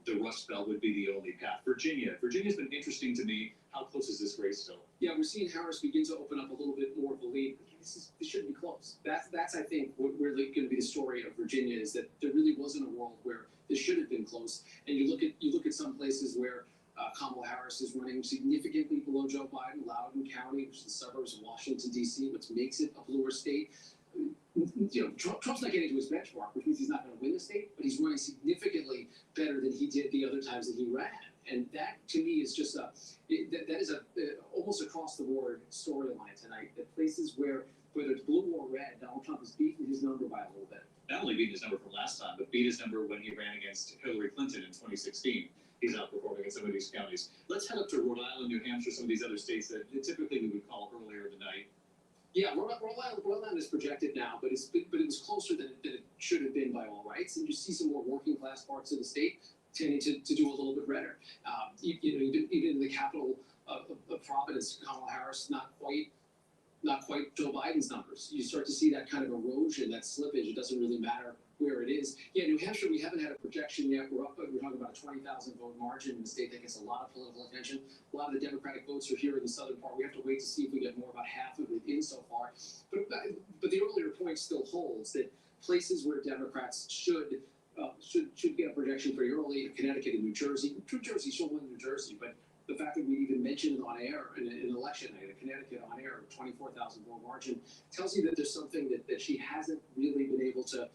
the Rust Belt would be the only path. Virginia's been interesting to me. How close is this race still? Yeah, we're seeing Harris begin to open up a little bit more of a lead. This shouldn't be close. That's I think what really going to be the story of Virginia, is that there really wasn't a world where this should have been close. And you look at some places where Kamala Harris is running significantly below Joe Biden. Loudoun County, which is the suburbs of Washington D.C., which makes it a bluer state. You know, Trump's not getting to his benchmark, which means he's not going to win the state, but he's running significantly better than he did the other times that he ran. And that, to me, is just that is almost across the board storyline tonight. That places whether it's blue or red, Donald Trump has beaten his number by a little bit. Not only beat his number from last time, but beat his number when he ran against Hillary Clinton in 2016. He's outperforming in some of these counties. Let's head up to Rhode Island, New Hampshire, some of these other states that typically we would call earlier in the night. Yeah, Rhode Island is projected now, but it was closer than it should have been by all rights. And you see some more working class parts of the state tending to do a little bit better. Even in the capital of Providence, Kamala Harris not quite Joe Biden's numbers. You start to see that kind of erosion, that slippage. It doesn't really matter where it is. Yeah, New Hampshire, we haven't had a projection yet. We're talking about a 20,000 vote margin in a state that gets a lot of political attention. A lot of the Democratic votes are here in the southern part. We have to wait to see if we get more, about half of it in so far. But the earlier point still holds that places where Democrats should get a projection pretty early, Connecticut and New Jersey. New Jersey, she'll win New Jersey, but the fact that we even mentioned it on air in an election night, in Connecticut on air, with 24,000 vote margin, tells you that there's something that she hasn't really been able to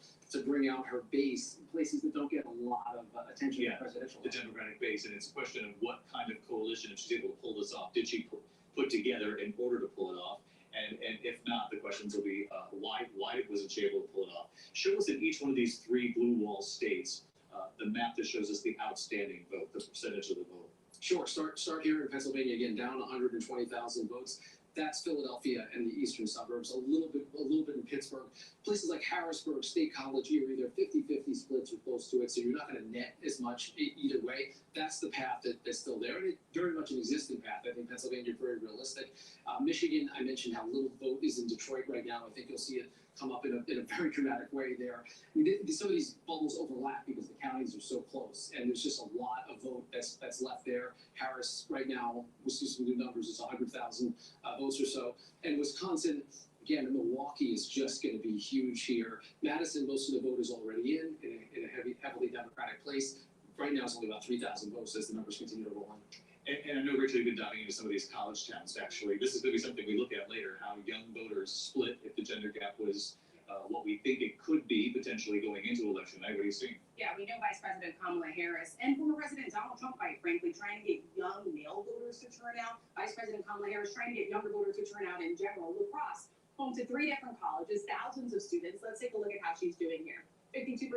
bring out her base in places that don't get a lot of attention in presidential. The Democratic base, and it's a question of what kind of coalition, if she's able to pull this off, did she put together in order to pull it off? And if not, the questions will be why wasn't she able to pull it off? Show us in each one of these three blue wall states the map that shows us the outstanding vote, the percentage of the vote. Sure. Start here in Pennsylvania, again, down 120,000 votes. That's Philadelphia and the eastern suburbs. A little bit in Pittsburgh. Places like Harrisburg, State College, Erie, they're 50-50 splits or close to it, so you're not going to net as much either way. That's the path that's still there, and it's very much an existing path. I think Pennsylvania is very realistic. Michigan, I mentioned how little vote is in Detroit right now. I think you'll see it come up in a very dramatic way there. I mean, some of these bubbles overlap because the counties are so close, and there's just a lot of vote that's left there. Harris right now, we'll see some new numbers, it's 100,000 votes or so. And Wisconsin, again, Milwaukee is just going to be huge here. Madison, most of the vote is already in a heavily Democratic place. Right now, it's only about 3,000 votes as the numbers continue to roll on. And I know, Rachel, you've been diving into some of these college towns, actually. This is going to be something we look at later, how young voters split if the gender gap was what we think it could be potentially going into election night. What are you seeing? Yeah, we know Vice President Kamala Harris and former President Donald Trump, quite frankly, trying to get young male voters to turn out. Vice President Kamala Harris trying to get younger voters to turn out in general. Lacrosse, home to 3 different colleges, thousands of students. Let's take a look at how she's doing here. 52%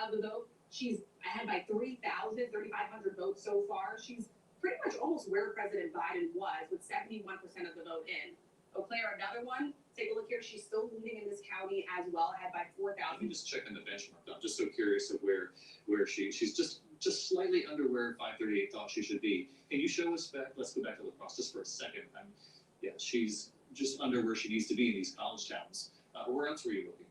of the vote. She's ahead by 3,500 votes so far. She's pretty much almost where President Biden was, with 71% of the vote in. Eau Claire, another one, Take a look here. She's still leading in this county as well, ahead by Let 4,000. me just check on the benchmark. I'm just so curious of where she's just slightly under where 538 thought she should be. Can you show us back? Let's go back to lacrosse just for a second. Yeah, she's just under where she needs to be in these college towns. Where else were you looking?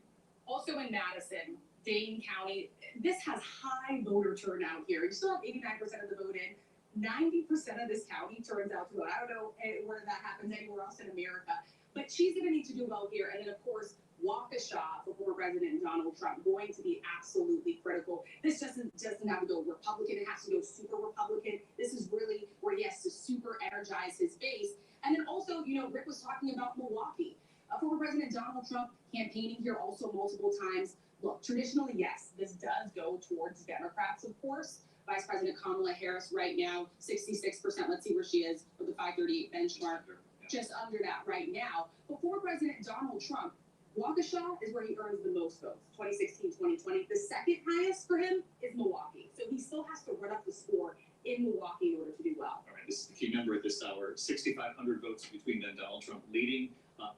Also in Madison, Dane County, this has high voter turnout here. You still have 89% of the vote in. 90% of this county turns out to vote. I don't know where that happens anywhere else in America, but she's going to need to do well here. And then, of course, Waukesha for former President Donald Trump going to be absolutely critical. This doesn't have to go Republican. It has to go super Republican. This is really where he has to super energize his base. And then also, Rick was talking about Milwaukee. Former President Donald Trump campaigning here also multiple times. Look, traditionally, yes, this does go towards Democrats, of course. Vice President Kamala Harris right now, 66%. Let's see where she is with the 538 benchmark. Just under that right now. Before President Donald Trump, Waukesha is where he earns the most votes, 2016, 2020. The second highest for him is Milwaukee. So he still has to run up the score in Milwaukee in order to do well. All right, this is the key number at this hour. 6,500 votes between then Donald Trump leading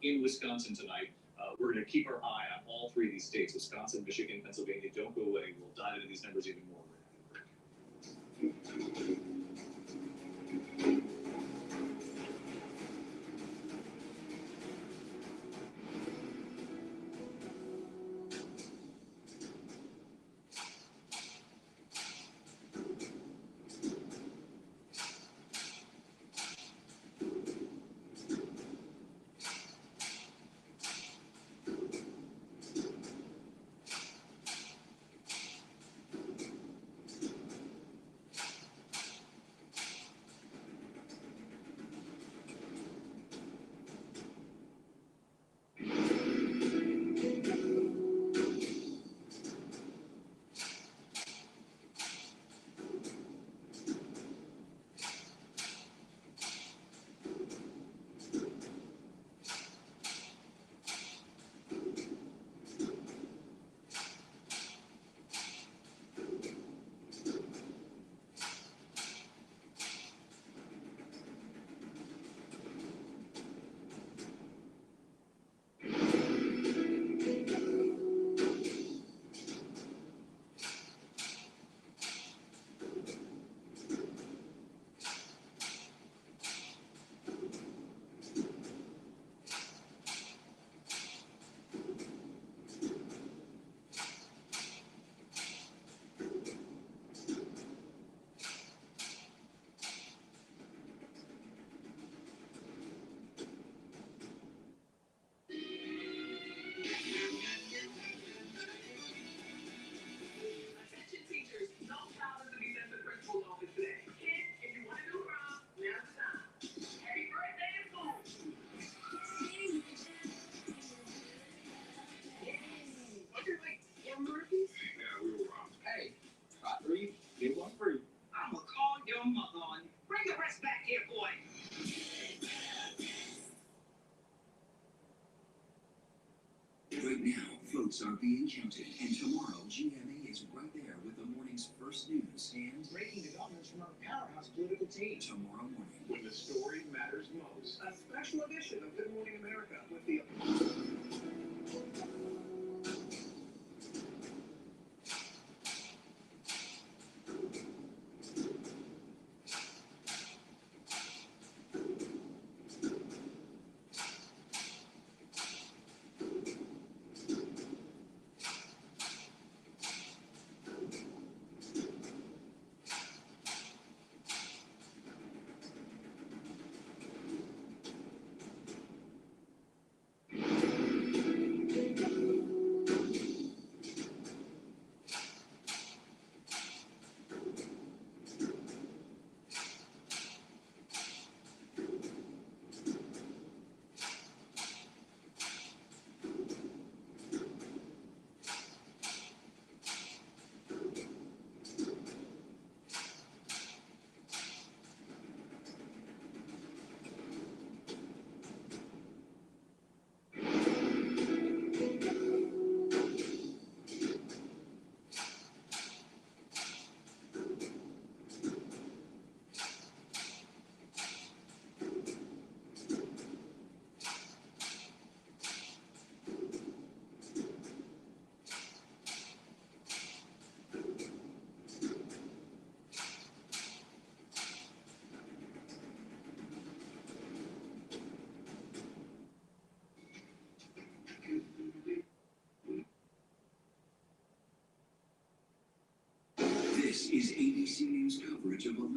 in Wisconsin tonight. We're going to keep our eye on all three of these states, Wisconsin, Michigan, Pennsylvania. Don't go away. We'll dive into these numbers even more. Right now, votes are being counted, and tomorrow, GMA is right there with the morning's first news and Breaking developments from our powerhouse political team. tomorrow morning. When the story matters most. A special edition of Good Morning America with the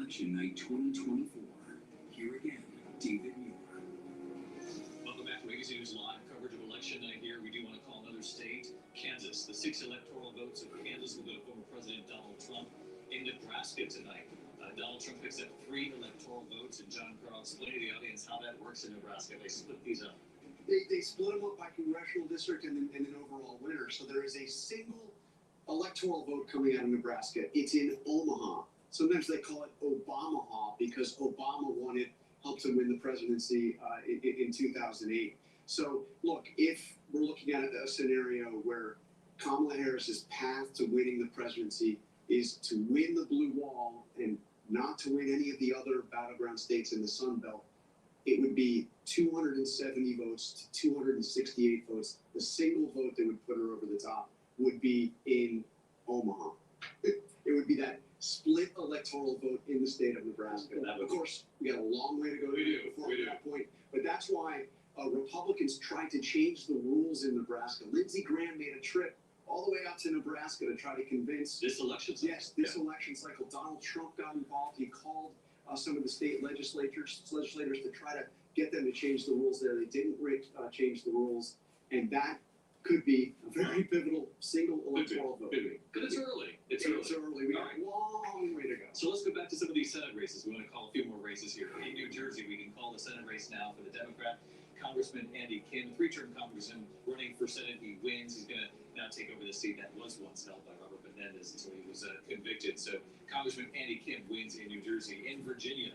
Election Night 2024. Here again, David Muir. Welcome back to ABC News Live coverage of election night here. We do want to call another state, Kansas. The 6 electoral votes of Kansas will go to former President Donald Trump. In Nebraska tonight, Donald Trump picks up 3 electoral votes, and John Carl explained to the audience how that works in Nebraska. They split these up. They split them up by congressional district and an overall winner. So there is a single electoral vote coming out of Nebraska. It's in Omaha. Sometimes they call it Obamaha because Obama won it, helped him win the presidency in 2008. So look, if we're looking at a scenario where Kamala Harris's path to winning the presidency is to win the blue wall and not to win any of the other battleground states in the Sun Belt, it would be 270 votes to 268 votes. The single vote that would put her over the top would be in Omaha. It would be that split electoral vote in the state of Nebraska. Of course, we got a long way to go before that point, but that's why Republicans tried to change the rules in Nebraska. Lindsey Graham made a trip all the way out to Nebraska to try to convince this election cycle. Yes, this election cycle. Donald Trump got involved. He called some of the state legislators to try to get them to change the rules there. They didn't change the rules, and that could be a very pivotal single electoral vote. But it's early. It's early. We got a long way to go. So let's go back to some of these Senate races. We want to call a few more races here. In New Jersey, we can call the Senate race now for the Democrat. Congressman Andy Kim, 3-term congressman running for Senate. He wins. He's going to now take over the seat that was once held by Robert Menendez until he was convicted. So Congressman Andy Kim wins in New Jersey. In Virginia,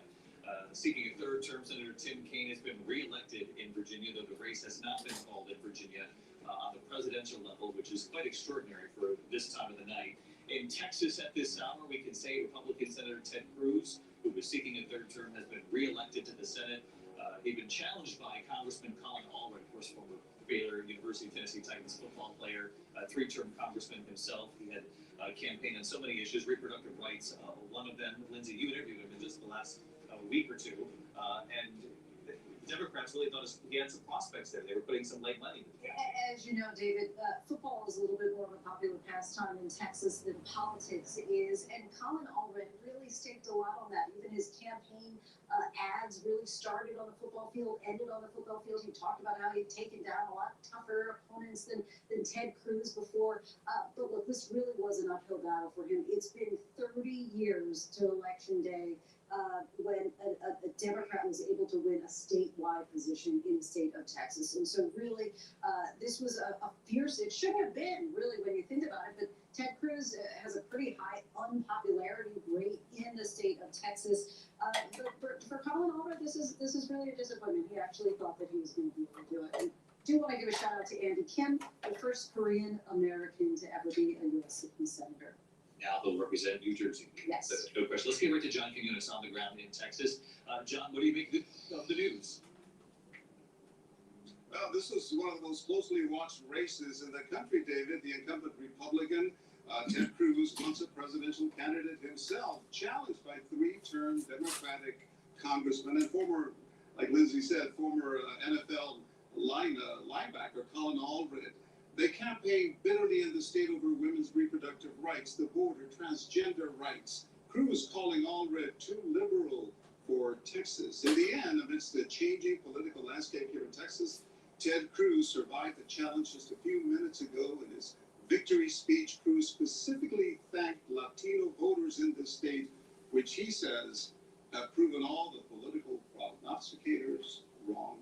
seeking a 3rd term, Senator Tim Kaine has been reelected in Virginia, though the race has not been called in Virginia on the presidential level, which is quite extraordinary for this time of the night. In Texas at this hour, we can say Republican Senator Ted Cruz, who was seeking a 3rd term, has been reelected to the Senate. He'd been challenged by Congressman Colin Allred, of course, former Baylor University Tennessee Titans football player, 3-term congressman himself. He had campaigned on so many issues, reproductive rights, one of them. Lindsay, you interviewed him in just the last week or two, and the Democrats really thought he had some prospects there. They were putting some late money. As you know, David, football is a little bit more of a popular pastime in Texas than politics is, and Colin Allred really staked a lot on that. Even his campaign ads really started on the football field, ended on the football field. He talked about how he'd taken down a lot tougher opponents than Ted Cruz before. But look, this really was an uphill battle for him. It's been 30 years to Election Day when a Democrat was able to win a statewide position in the state of Texas. And so really, this was a fierce, it should have been, really, when you think about it, but Ted Cruz has a pretty high unpopularity rate in the state of Texas. But for Colin Allred, this is really a disappointment. He actually thought that he was going to be able to do it. And do want to give a shout out to Andy Kim, the first Korean American to ever be a U.S. senator. Now he'll represent New Jersey. Yes. That's no question. Let's get right to John Quinones on the ground in Texas. John, what do you make of the news? Well, this is one of the most closely watched races in the country, David. The incumbent Republican, Ted Cruz, once a presidential candidate himself, challenged by 3-term Democratic congressman and former, like Lindsay said, former NFL linebacker Colin Allred. They campaigned bitterly in the state over women's reproductive rights, the border, transgender rights. Cruz calling Allred too liberal for Texas. In the end, amidst the changing political landscape here in Texas, Ted Cruz survived the challenge just a few minutes ago. In his victory speech, Cruz specifically thanked Latino voters in the state, which he says have proven all the political prognosticators wrong.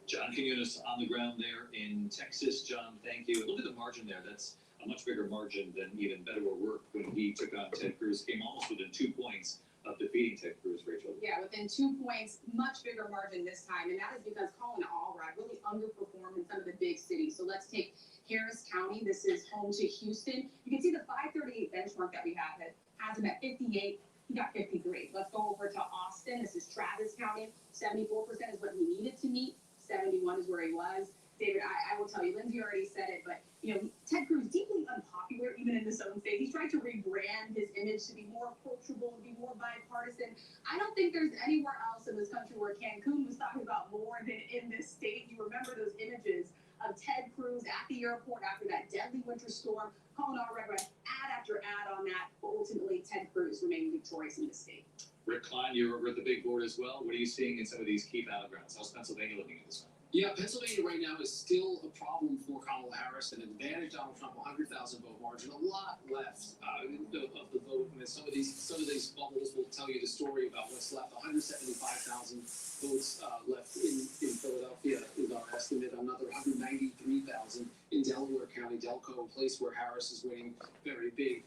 John Quinones on the ground there in Texas. John, thank you. Look at the margin there. That's a much bigger margin than even Better Work when he took on Ted Cruz. Came almost within 2 points of defeating Ted Cruz, Rachel. Yeah, within 2 points, much bigger margin this time. And that is because Colin Allred really underperformed in some of the big cities. So let's take Harris County. This is home to Houston. You can see the 538 benchmark that we have. It has him at 58. He got 53. Let's go over to Austin. This is Travis County. 74% is what he needed to meet. 71 is where he was. David, I will tell you, Lindsay already said it, but Ted Cruz, deeply unpopular even in his own state. He's trying to rebrand his image to be more approachable, to be more bipartisan. I don't think there's anywhere else in this country where Cancun was talking about more than in this state. You remember those images of Ted Cruz at the airport after that deadly winter storm. Colin Allred ran ad after ad on that, but ultimately Ted Cruz remained victorious in this state. Rick Klein, you're over at the big board as well. What are you seeing in some of these key battlegrounds? How's Pennsylvania looking at this one? Yeah, Pennsylvania right now is still a problem for Kamala Harris. An advantage Donald Trump, 100,000 vote margin, a lot left of the vote. And some of these bubbles will tell you the story about what's left. 175,000 votes left in Philadelphia is our estimate. Another 193,000 in Delaware County, Delco, a place where Harris is winning very big.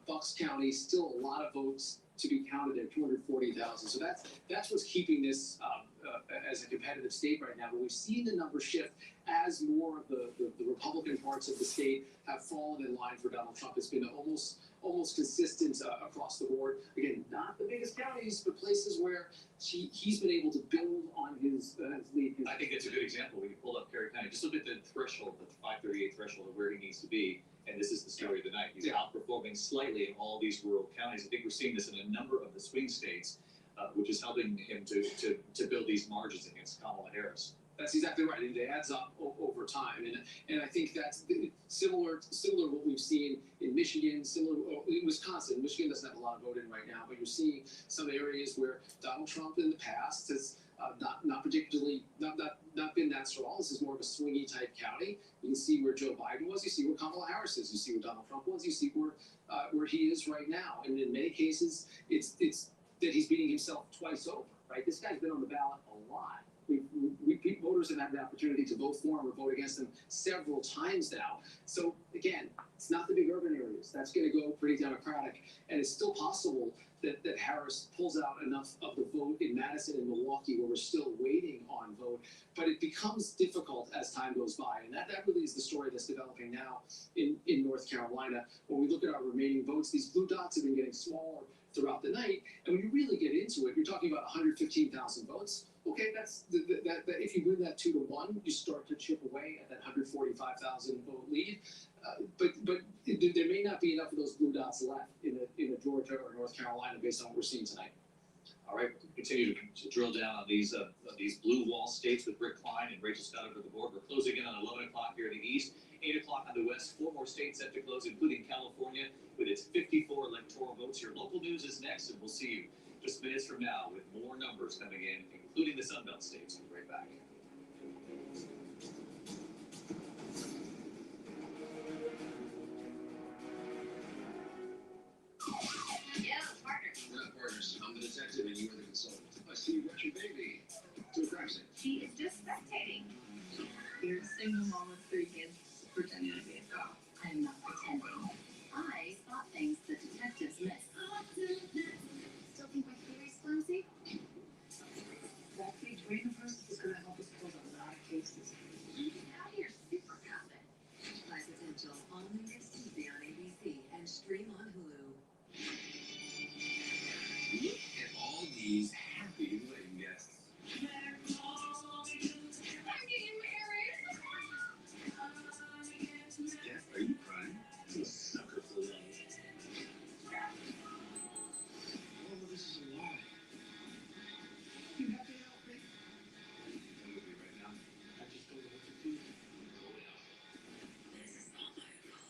Bucks County, still a lot of votes to be counted at 240,000. So that's what's keeping this as a competitive state right now. But we've seen the numbers shift as more of the Republican parts of the state have fallen in line for Donald Trump. It's been almost consistent across the board. Again, not the biggest counties, but places where he's been able to build on his lead. I think that's a good example. We pulled up Perry County. Just look at the threshold, the 538 threshold of where he needs to be. And this is the story of the night. He's outperforming slightly in all these rural counties. I think we're seeing this in a number of the swing states, which is helping him to build these margins against Kamala Harris. That's exactly right. And it adds up over time. And I think that's similar to what we've seen in Michigan, similar in Wisconsin. Michigan doesn't have a lot of voting right now, but you're seeing some areas where Donald Trump in the past has not particularly not been that strong. This is more of a swingy type county. You can see where Joe Biden was. You see where Kamala Harris is. You see where Donald Trump was. You see where he is right now. And in many cases, it's that he's beating himself twice over. Right? This guy's been on the ballot a lot. Voters have had the opportunity to vote for him or vote against him several times now. So again, it's not the big urban areas. That's going to go pretty Democratic, and it's still possible that Harris pulls out enough of the vote in Madison and Milwaukee where we're still waiting on vote. But it becomes difficult as time goes by, and that really is the story that's developing now in North Carolina. When we look at our remaining votes, these blue dots have been getting smaller throughout the night, and when you really get into it, you're talking about 115,000 votes. Okay, that's that if you win that 2-1, you start to chip away at that 145,000 vote lead. But there may not be enough of those blue dots left in a Georgia or North Carolina based on what we're seeing tonight. All right, we'll continue to drill down on these blue wall states with Rick Klein and Rachel Scott over the board. We're closing in on 11 o'clock here in the east, 8 o'clock on the west. 4 more states set to close, including California with its 54 electoral votes. Your local news is next, and we'll see you just minutes from now with more numbers coming in, including the Sun Belt states. We'll be right back. Yeah, partners. We're not partners. I'm the detective and you are the consultant. I see you brought your baby to a crime scene. She is just spectating. You're a single mom with 3 kids pretending to be a cop. I'm not pretending. I spot things that detectives miss. Still think my theory's flimsy? Backstage brain first is going to help us close a lot of cases. Now you're super confident. High Potential, only next Tuesday on ABC and stream on Hulu. Look at all these happy wedding guests. I'm getting married! Jeff, are you crying? I'm a sucker for love. All of this is a lie. You happy to help me? Come with me right now. I just don't know what to do. This is not my fault.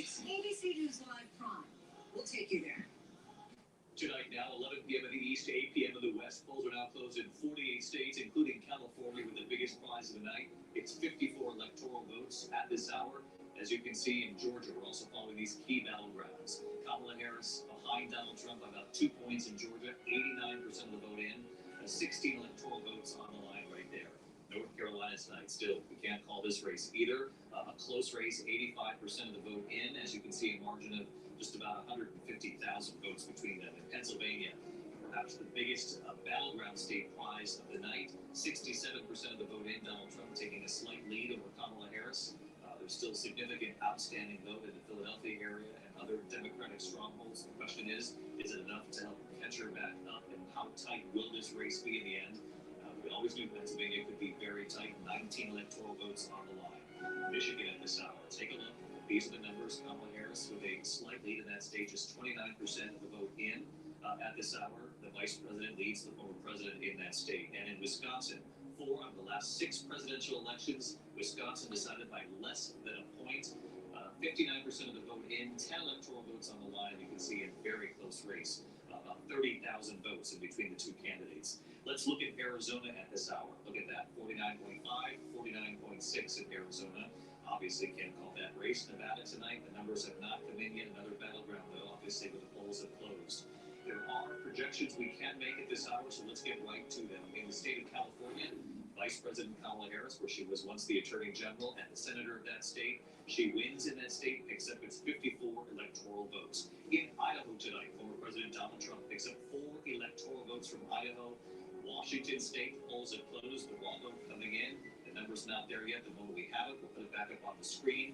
It's ABC News Live Prime. We'll take you there. Tonight now, 11 p.m. in the east, 8 p.m. in the west. Polls are now closed in 48 states, including California, with the biggest prize of the night. It's 54 electoral votes at this hour. As you can see in Georgia, we're also following these key battlegrounds. Kamala Harris behind Donald Trump by about 2 points in Georgia, 89% of the vote in, 16 electoral votes on the line right there. North Carolina tonight, still, we can't call this race either. A close race, 85% of the vote in, as you can see, a margin of just about 150,000 votes between them. In Pennsylvania, perhaps the biggest battleground state prize of the night, 67% of the vote in, Donald Trump taking a slight lead over Kamala Harris. There's still significant outstanding vote in the Philadelphia area and other Democratic strongholds. The question is it enough to help catch her back up, and how tight will this race be in the end? We always knew Pennsylvania could be very tight, 19 electoral votes on the line. Michigan at this hour, take a look. These are the numbers. Kamala Harris with a slight lead in that state, just 29% of the vote in. At this hour, the vice president leads the former president in that state. And in Wisconsin, 4 of the last 6 presidential elections, Wisconsin decided by less than a point. 59% of the vote in, 10 electoral votes on the line. You can see a very close race, about 30,000 votes in between the two candidates. Let's look at Arizona at this hour. Look at that, 49.5, 49.6 in Arizona. Obviously can't call that race. Nevada tonight, the numbers have not come in yet. Another battleground, though, obviously, where the polls have closed. There are projections we can make at this hour, so let's get right to them. In the state of California, Vice President Kamala Harris, where she was once the Attorney General and the Senator of that state, she wins in that state, picks up its 54 electoral votes. In Idaho tonight, former President Donald Trump picks up 4 electoral votes from Idaho. Washington State, polls have closed, the raw vote coming in. The number's not there yet. The moment we have it, we'll put it back up on the screen.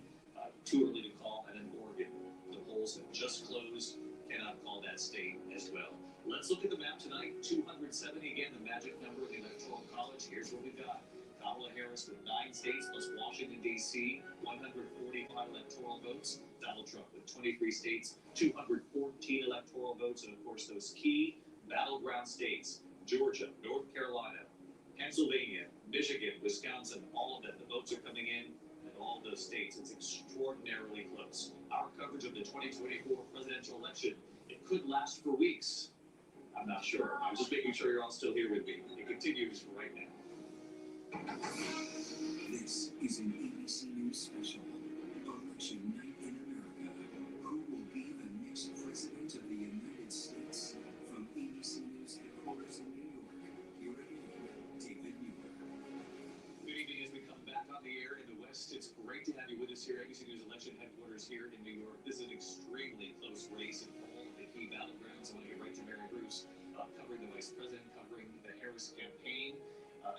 Too early to call. And in Oregon, the polls have just closed. Cannot call that state as well. Let's look at the map tonight. 270, again, the magic number in the Electoral College. Here's what we've got. Kamala Harris with 9 states plus Washington, D.C., 145 electoral votes. Donald Trump with 23 states, 214 electoral votes. And, of course, those key battleground states, Georgia, North Carolina, Pennsylvania, Michigan, Wisconsin, all of them. The votes are coming in in all those states. It's extraordinarily close. Our coverage of the 2024 presidential election, it could last for weeks. I'm not sure. I'm just making sure you're all still here with me. It continues right now. This is an ABC News special. Election night in America. Who will be the next president of the United States? From ABC News headquarters in New York, here at home, David Mueller. Good evening. As we come back on the air in the West, it's great to have you with us here at ABC News election headquarters here in New York. This is an extremely close race in all of the key battlegrounds. I want to get right to Mary Bruce, covering the vice president, covering the Harris campaign.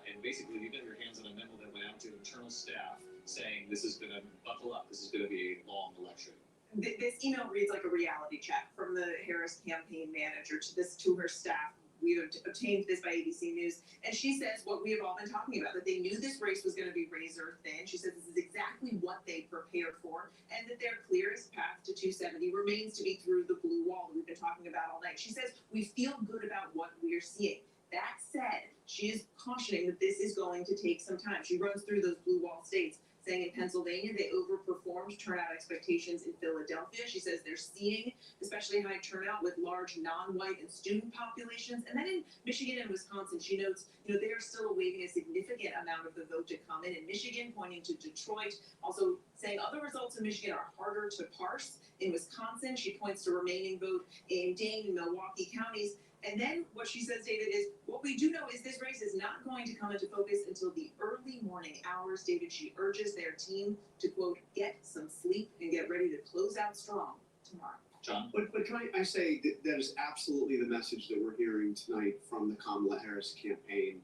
And basically, you got your hands on a memo that went out to internal staff saying this is going to buckle up. This is going to be a long election. This email reads like a reality check from the Harris campaign manager to her staff. We obtained this by ABC News, and she says what we have all been talking about, that they knew this race was going to be razor thin. She says this is exactly what they prepared for, and that their clearest path to 270 remains to be through the blue wall that we've been talking about all night. She says we feel good about what we're seeing. That said, she is cautioning that this is going to take some time. She runs through those blue wall states, saying in Pennsylvania they overperformed turnout expectations in Philadelphia. She says they're seeing especially high turnout with large non-white and student populations. And then in Michigan and Wisconsin, she notes, they are still awaiting a significant amount of the vote to come in Michigan, pointing to Detroit, also saying other results in Michigan are harder to parse. In Wisconsin, she points to remaining vote in Dane and Milwaukee counties. And then what she says, David, is what we do know is this race is not going to come into focus until the early morning hours. David, she urges their team to, quote, get some sleep and get ready to close out strong tomorrow. John? But can I say that is absolutely the message that we're hearing tonight from the Kamala Harris campaign.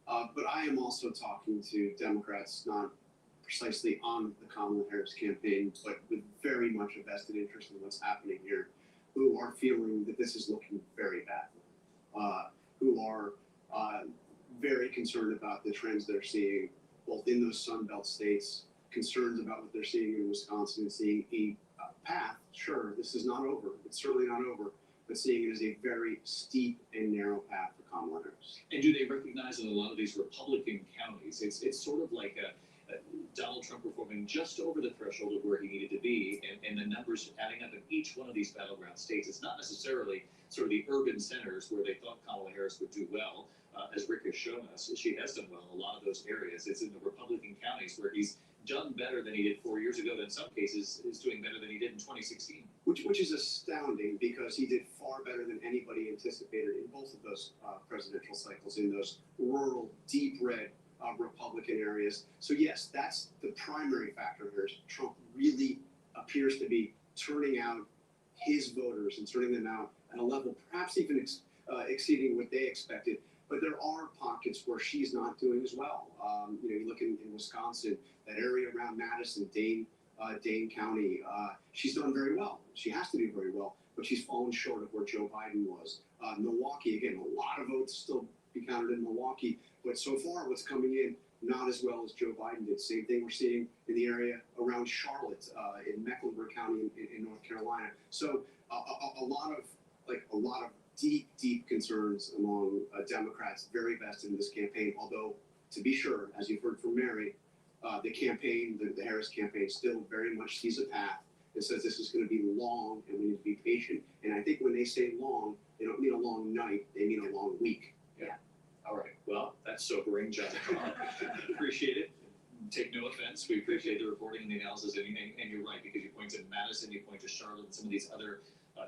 But I am also talking to Democrats, not precisely on the Kamala Harris campaign, but with very much a vested interest in what's happening here, who are feeling that this is looking very bad. Who are very concerned about the trends they're seeing, both in those Sun Belt states, concerns about what they're seeing in Wisconsin, and seeing a path. Sure, this is not over. It's certainly not over, but seeing it as a very steep and narrow path for Kamala Harris. And do they recognize in a lot of these Republican counties, it's sort of like Donald Trump performing just over the threshold of where he needed to be, and the numbers adding up in each one of these battleground states. It's not necessarily sort of the urban centers where they thought Kamala Harris would do well. As Rick has shown us, she has done well in a lot of those areas. It's in the Republican counties where he's done better than he did 4 years ago, and in some cases is doing better than he did in 2016. Which is astounding because he did far better than anybody anticipated in both of those presidential cycles in those rural, deep red Republican areas. So yes, that's the primary factor here. Trump really appears to be turning out his voters and turning them out at a level perhaps even exceeding what they expected. But there are pockets where she's not doing as well. You look in Wisconsin, that area around Madison, Dane County, she's done very well. She has to do very well, but she's fallen short of where Joe Biden was. Milwaukee, again, a lot of votes still be counted in Milwaukee, but so far what's coming in, not as well as Joe Biden did. Same thing we're seeing in the area around Charlotte, in Mecklenburg County in North Carolina. So a lot of deep concerns among Democrats, very vested in this campaign. Although, to be sure, as you've heard from Mary, the campaign, the Harris campaign, still very much sees a path that says this is going to be long and we need to be patient. And I think when they say long, they don't mean a long night, they mean a long week. Yeah. All right. Well, that's sobering, John. Appreciate it. Take no offense. We appreciate the reporting and the analysis. And you're right, because you point to Madison, you point to Charlotte, and some of these other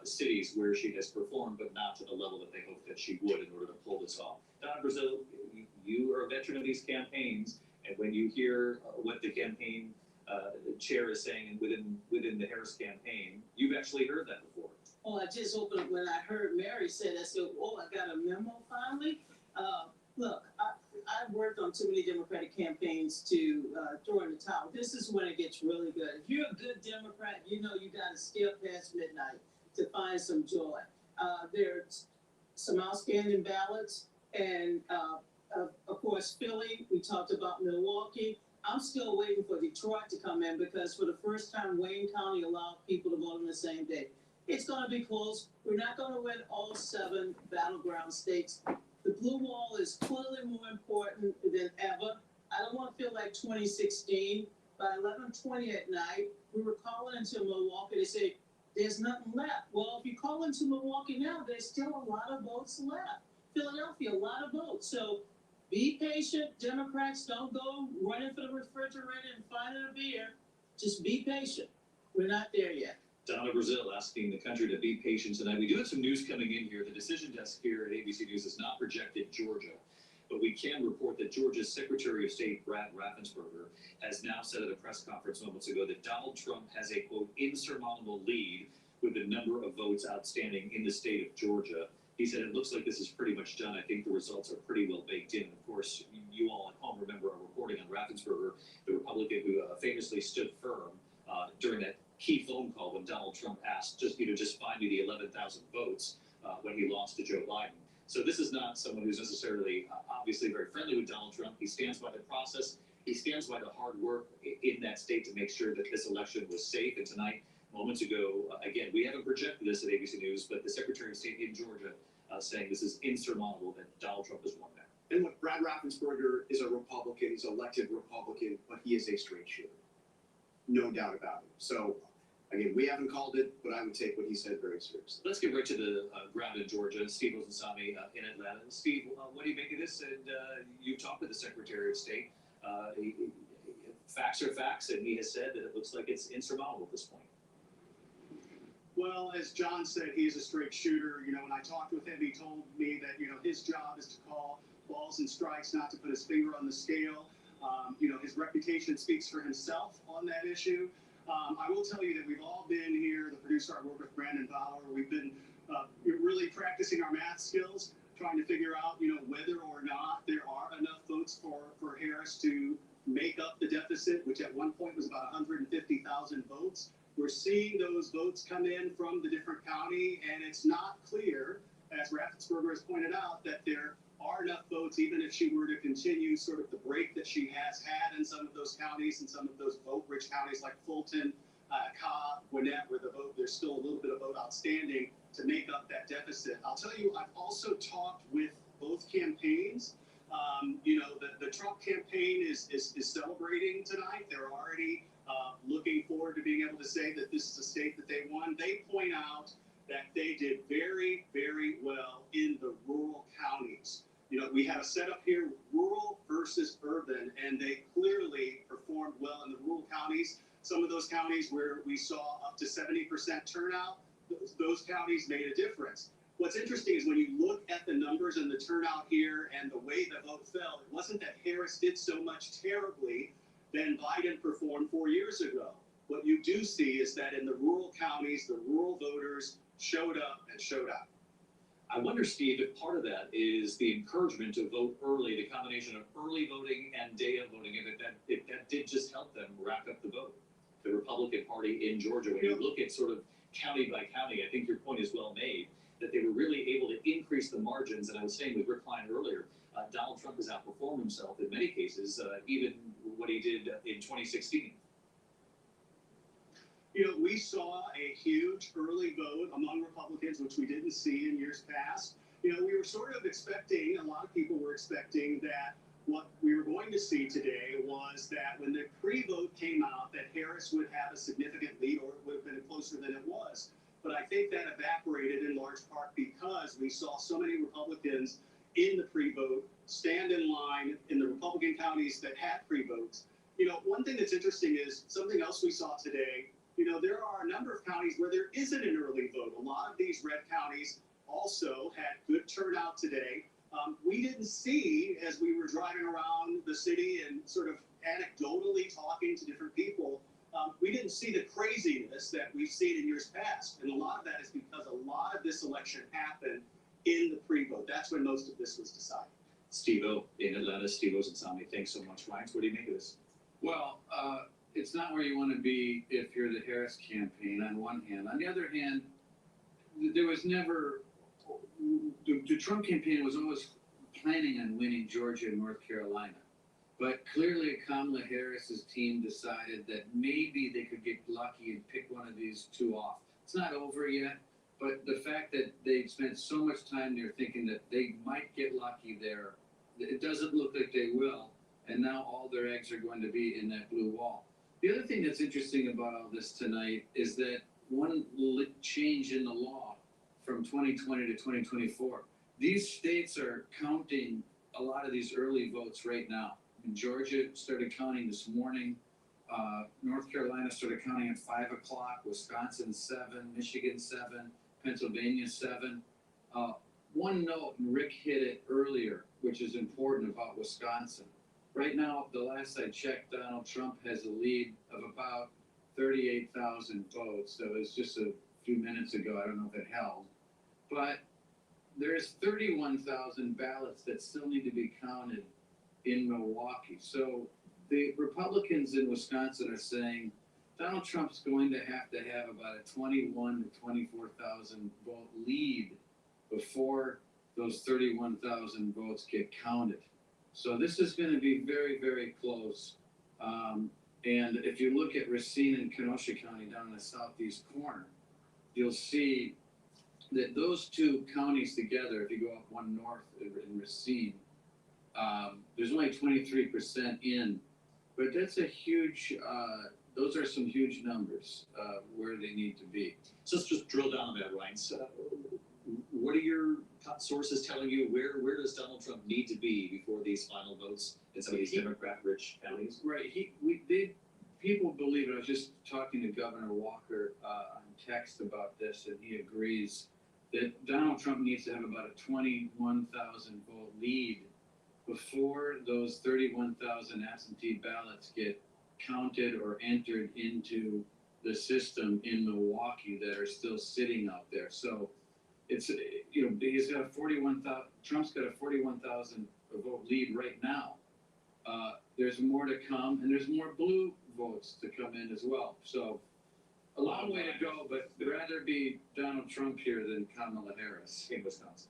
cities where she has performed, but not to the level that they hoped that she would in order to pull this off. Donna Brazil, you are a veteran of these campaigns, and when you hear what the campaign chair is saying within the Harris campaign, you've actually heard that before. Oh, I just opened up when I heard Mary say that. I said, oh, I got a memo finally. Look, I've worked on too many Democratic campaigns to throw in the towel. This is when it gets really good. If you're a good Democrat, you know you got to stay up past midnight to find some joy. There's some outstanding ballots, and of course, Philly. We talked about Milwaukee. I'm still waiting for Detroit to come in because for the first time, Wayne County allowed people to vote on the same day. It's going to be close. We're not going to win all 7 battleground states. The blue wall is clearly more important than ever. I don't want to feel like 2016. By 11:20 at night, we were calling into Milwaukee. They say, there's nothing left. Well, if you call into Milwaukee now, there's still a lot of votes left. Philadelphia, a lot of votes. So be patient. Democrats, don't go running for the refrigerator and finding a beer. Just be patient. We're not there yet. Donna Brazil asking the country to be patient tonight. We do have some news coming in here. The decision desk here at ABC News has not projected Georgia, but we can report that Georgia's Secretary of State, Brad Raffensperger, has now said at a press conference moments ago that Donald Trump has a, quote, insurmountable lead with the number of votes outstanding in the state of Georgia. He said, it looks like this is pretty much done. I think the results are pretty well baked in. Of course, you all at home remember our reporting on Raffensperger, the Republican who famously stood firm during that key phone call when Donald Trump asked, just find me the 11,000 votes when he lost to Joe Biden. So this is not someone who's necessarily obviously very friendly with Donald Trump. He stands by the process. He stands by the hard work in that state to make sure that this election was safe. And tonight, moments ago, again, we haven't projected this at ABC News, but the Secretary of State in Georgia saying this is insurmountable that Donald Trump has won that. And look, Brad Raffensperger is a Republican. He's an elected Republican, but he is a straight shooter. No doubt about it. So, again, we haven't called it, but I would take what he said very seriously. Let's get right to the ground in Georgia. Steve Ozensami in Atlanta. Steve, what do you make of this? And you've talked with the Secretary of State. Facts are facts, and he has said that it looks like it's insurmountable at this point. Well, as John said, he's a straight shooter. When I talked with him, he told me that, his job is to call balls and strikes, not to put his finger on the scale. His reputation speaks for himself on that issue. I will tell you that we've all been here, the producer I work with, Brandon Bauer, we've been really practicing our math skills, trying to figure out, whether or not there are enough votes for Harris to make up the deficit, which at one point was about 150,000 votes. We're seeing those votes come in from the different county, and it's not clear, as Raffensperger has pointed out, that there are enough votes, even if she were to continue sort of the break that she has had in some of those counties and some of those vote-rich counties like Fulton, Cobb, Gwinnett, where there's still a little bit of vote outstanding to make up that deficit. I'll tell you, I've also talked with both campaigns. The Trump campaign is celebrating tonight. They're already looking forward to being able to say that this is a state that they won. They point out that they did very, very well in the rural counties. We have a setup here, rural versus urban, and they clearly performed well in the rural counties. Some of those counties where we saw up to 70% turnout, those counties made a difference. What's interesting is when you look at the numbers and the turnout here and the way the vote fell, it wasn't that Harris did so much terribly than Biden performed 4 years ago. What you do see is that in the rural counties, the rural voters showed up and showed out. I wonder, Steve, if part of that is the encouragement to vote early, the combination of early voting and day of voting, and if that did just help them rack up the vote. The Republican Party in Georgia, when you look at sort of county by county, I think your point is well made, that they were really able to increase the margins. And I was saying with Rick Klein earlier, Donald Trump has outperformed himself in many cases, even what he did in 2016. We saw a huge early vote among Republicans, which we didn't see in years past. We were sort of expecting, a lot of people were expecting that what we were going to see today was that when the pre-vote came out, that Harris would have a significant lead, or it would have been closer than it was. But I think that evaporated in large part because we saw so many Republicans in the pre-vote stand in line in the Republican counties that had pre-votes. One thing that's interesting is something else we saw today. There are a number of counties where there isn't an early vote. A lot of these red counties also had good turnout today. We didn't see, as we were driving around the city and sort of anecdotally talking to different people, we didn't see the craziness that we've seen in years past. And a lot of that is because a lot of this election happened in the pre-vote. That's when most of this was decided. Steve-O in Atlanta, Steve-O's in Sami. Thanks so much, Ryan. What do you make of this? Well, it's not where you want to be if you're the Harris campaign on one hand. On the other hand, there was never, the Trump campaign was always planning on winning Georgia and North Carolina. But clearly Kamala Harris's team decided that maybe they could get lucky and pick one of these two off. It's not over yet, but the fact that they spent so much time there thinking that they might get lucky there, it doesn't look like they will. And now all their eggs are going to be in that blue wall. The other thing that's interesting about all this tonight is that one change in the law from 2020 to 2024, these states are counting a lot of these early votes right now. Georgia started counting this morning. North Carolina started counting at 5 o'clock. Wisconsin 7, Michigan 7, Pennsylvania 7. One note, and Rick hit it earlier, which is important about Wisconsin. Right now, the last I checked, Donald Trump has a lead of about 38,000 votes. So it's just a few minutes ago. I don't know if it held. But there's 31,000 ballots that still need to be counted in Milwaukee. So the Republicans in Wisconsin are saying Donald Trump's going to have about a 21 to 24,000 vote lead before those 31,000 votes get counted. So this is going to be very, very close. And if you look at Racine and Kenosha County down in the southeast corner, you'll see that those two counties together, if you go up one north in Racine, there's only 23% in, but that's a huge, those are some huge numbers where they need to be. So let's just drill down on that, Ryan. So what are your top sources telling you? Where does Donald Trump need to be before these final votes in some of these Democrat-rich counties? Right. People believe it. I was just talking to Governor Walker on text about this, and he agrees that Donald Trump needs to have about a 21,000 vote lead before those 31,000 absentee ballots get counted or entered into the system in Milwaukee that are still sitting out there. So it's, he's got a 41,000, Trump's got a 41,000 vote lead right now. There's more to come, and there's more blue votes to come in as well. So a long way to go, but I'd rather be Donald Trump here than Kamala Harris in Wisconsin.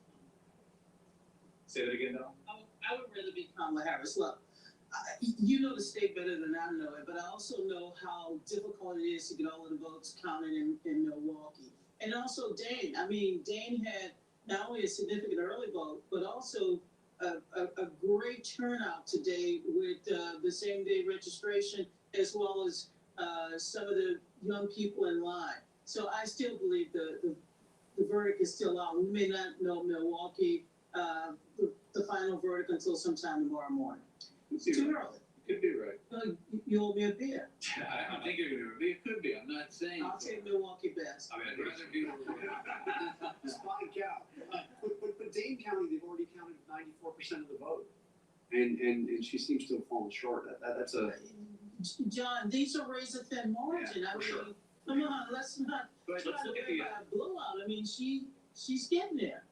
Say that again, Donald. I would rather be Kamala Harris. Look, you know the state better than I know it, but I also know how difficult it is to get all of the votes counted in Milwaukee. And also Dane. I mean, Dane had not only a significant early vote, but also a great turnout today with the same day registration as well as some of the young people in line. So I still believe the verdict is still out. We may not know Milwaukee, the final verdict until sometime tomorrow morning. It's too early. Could be right. Well, you owe me a beer. I don't think you're gonna be. It could be. I'm not saying. I'll take Milwaukee best. I mean, I'd rather do. Spotted cow. But Dane County, they've already counted 94% of the vote. And she seems to have fallen short. That's a. John, these are razor thin margin. I mean, sure. come on, let's not But try let's to look at worry the about a blowout. I mean, she's getting there.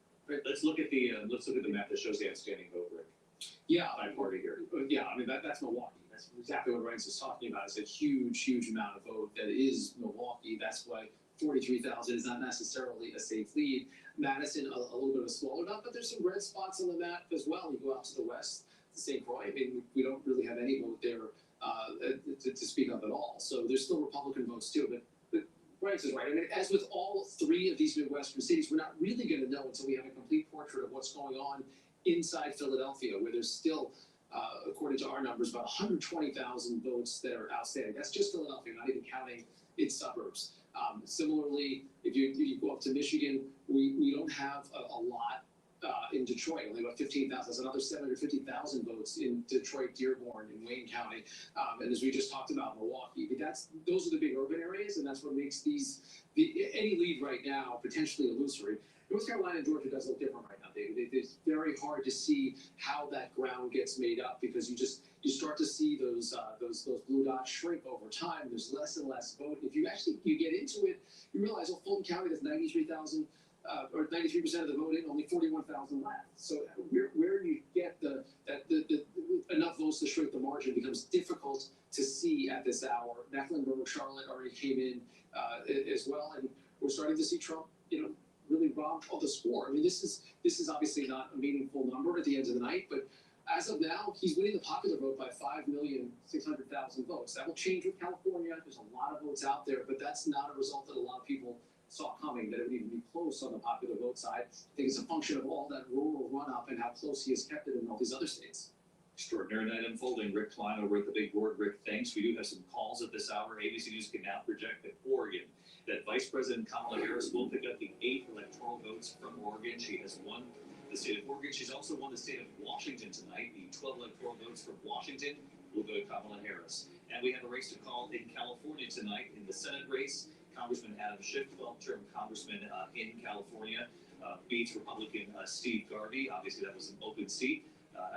let's look at the map that shows the outstanding vote, Rick. Yeah, By party here. yeah, I mean, that's Milwaukee. That's exactly what Ryan's is talking about. It's a huge, huge amount of vote that is Milwaukee. That's why 43,000 is not necessarily a safe lead. Madison, a little bit of a smaller number, but there's some red spots on the map as well. You go out to the west, to St. Croix. I mean, we don't really have any vote there to speak of at all. So there's still Republican votes too. But Ryan's is right. I mean, as with all three of these Midwestern cities, we're not really going to know until we have a complete portrait of what's going on inside Philadelphia, where there's still, according to our numbers, about 120,000 votes that are outstanding. That's just Philadelphia, not even counting its suburbs. Similarly, if you go up to Michigan, we don't have a lot in Detroit, only about 15,000. That's another 750,000 votes in Detroit, Dearborn, and Wayne County. And as we just talked about, Milwaukee. But those are the big urban areas, and that's what makes any lead right now potentially illusory. North Carolina and Georgia does look different right now, David. It's very hard to see how that ground gets made up because you start to see those blue dots shrink over time. There's less and less vote. If you get into it, you realize, well, Fulton County has 93,000 or 93% of the vote in, only 41,000 left. So where you get enough votes to shrink the margin becomes difficult to see at this hour. Mecklenburg, Charlotte already came in as well, and we're starting to see Trump, really robbed of the score. I mean, this is obviously not a meaningful number at the end of the night, but as of now, he's winning the popular vote by 5,600,000 votes. That will change with California. There's a lot of votes out there, but that's not a result that a lot of people saw coming, that it would even be close on the popular vote side. I think it's a function of all that rural run-up and how close he has kept it in all these other states. Extraordinary night unfolding. Rick Klein over at the big board. Rick, thanks. We do have some calls at this hour. ABC News can now project that Oregon, that Vice President Kamala Harris will pick up the 8 electoral votes from Oregon. She has won the state of Oregon. She's also won the state of Washington tonight. The 12 electoral votes from Washington will go to Kamala Harris. And we have a race to call in California tonight in the Senate race. Congressman Adam Schiff, 12-term congressman in California, beats Republican Steve Garvey. Obviously, that was an open seat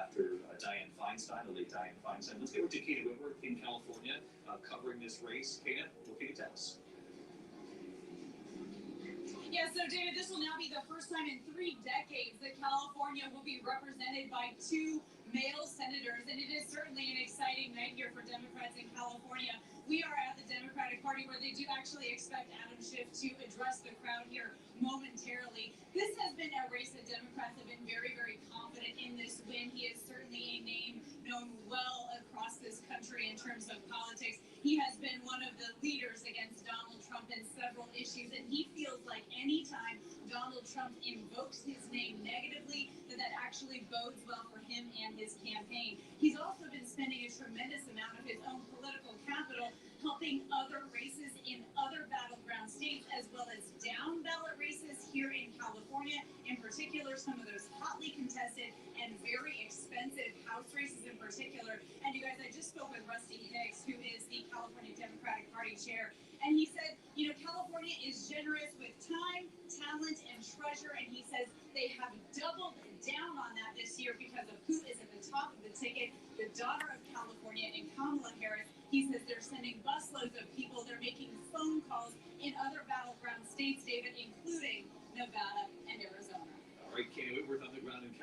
after Dianne Feinstein, the late Dianne Feinstein. Let's get over to Kate Whitworth in California covering this race. Kate, what can you tell us? Yeah, so David, this will now be the first time in 3 decades that California will be represented by 2 male senators, and it is certainly an exciting night here for Democrats in California. We are at the Democratic Party where they do actually expect Adam Schiff to address the crowd here momentarily. This has been a race that Democrats have been very, very confident in this win. He is certainly a name known well across this country in terms of politics. He has been one of the leaders against Donald Trump in several issues, and he feels like anytime Donald Trump invokes his name negatively, that actually bodes well for him and his campaign. He's also been spending a tremendous amount of his own political capital helping other races in other battleground states, as well as down-ballot races here in California, in particular, some of those hotly contested and very expensive House races in particular. And you guys, I just spoke with Rusty Hicks, who is the California Democratic Party chair, and he said, California is generous with time, talent, and treasure, and he says they have doubled down on that this year because of who is at the top of the ticket, the daughter of California and Kamala Harris. He says they're sending busloads of people. They're making phone calls in other battleground states, David, including Nevada and Arizona. All right, Kate Whitworth on the ground in California.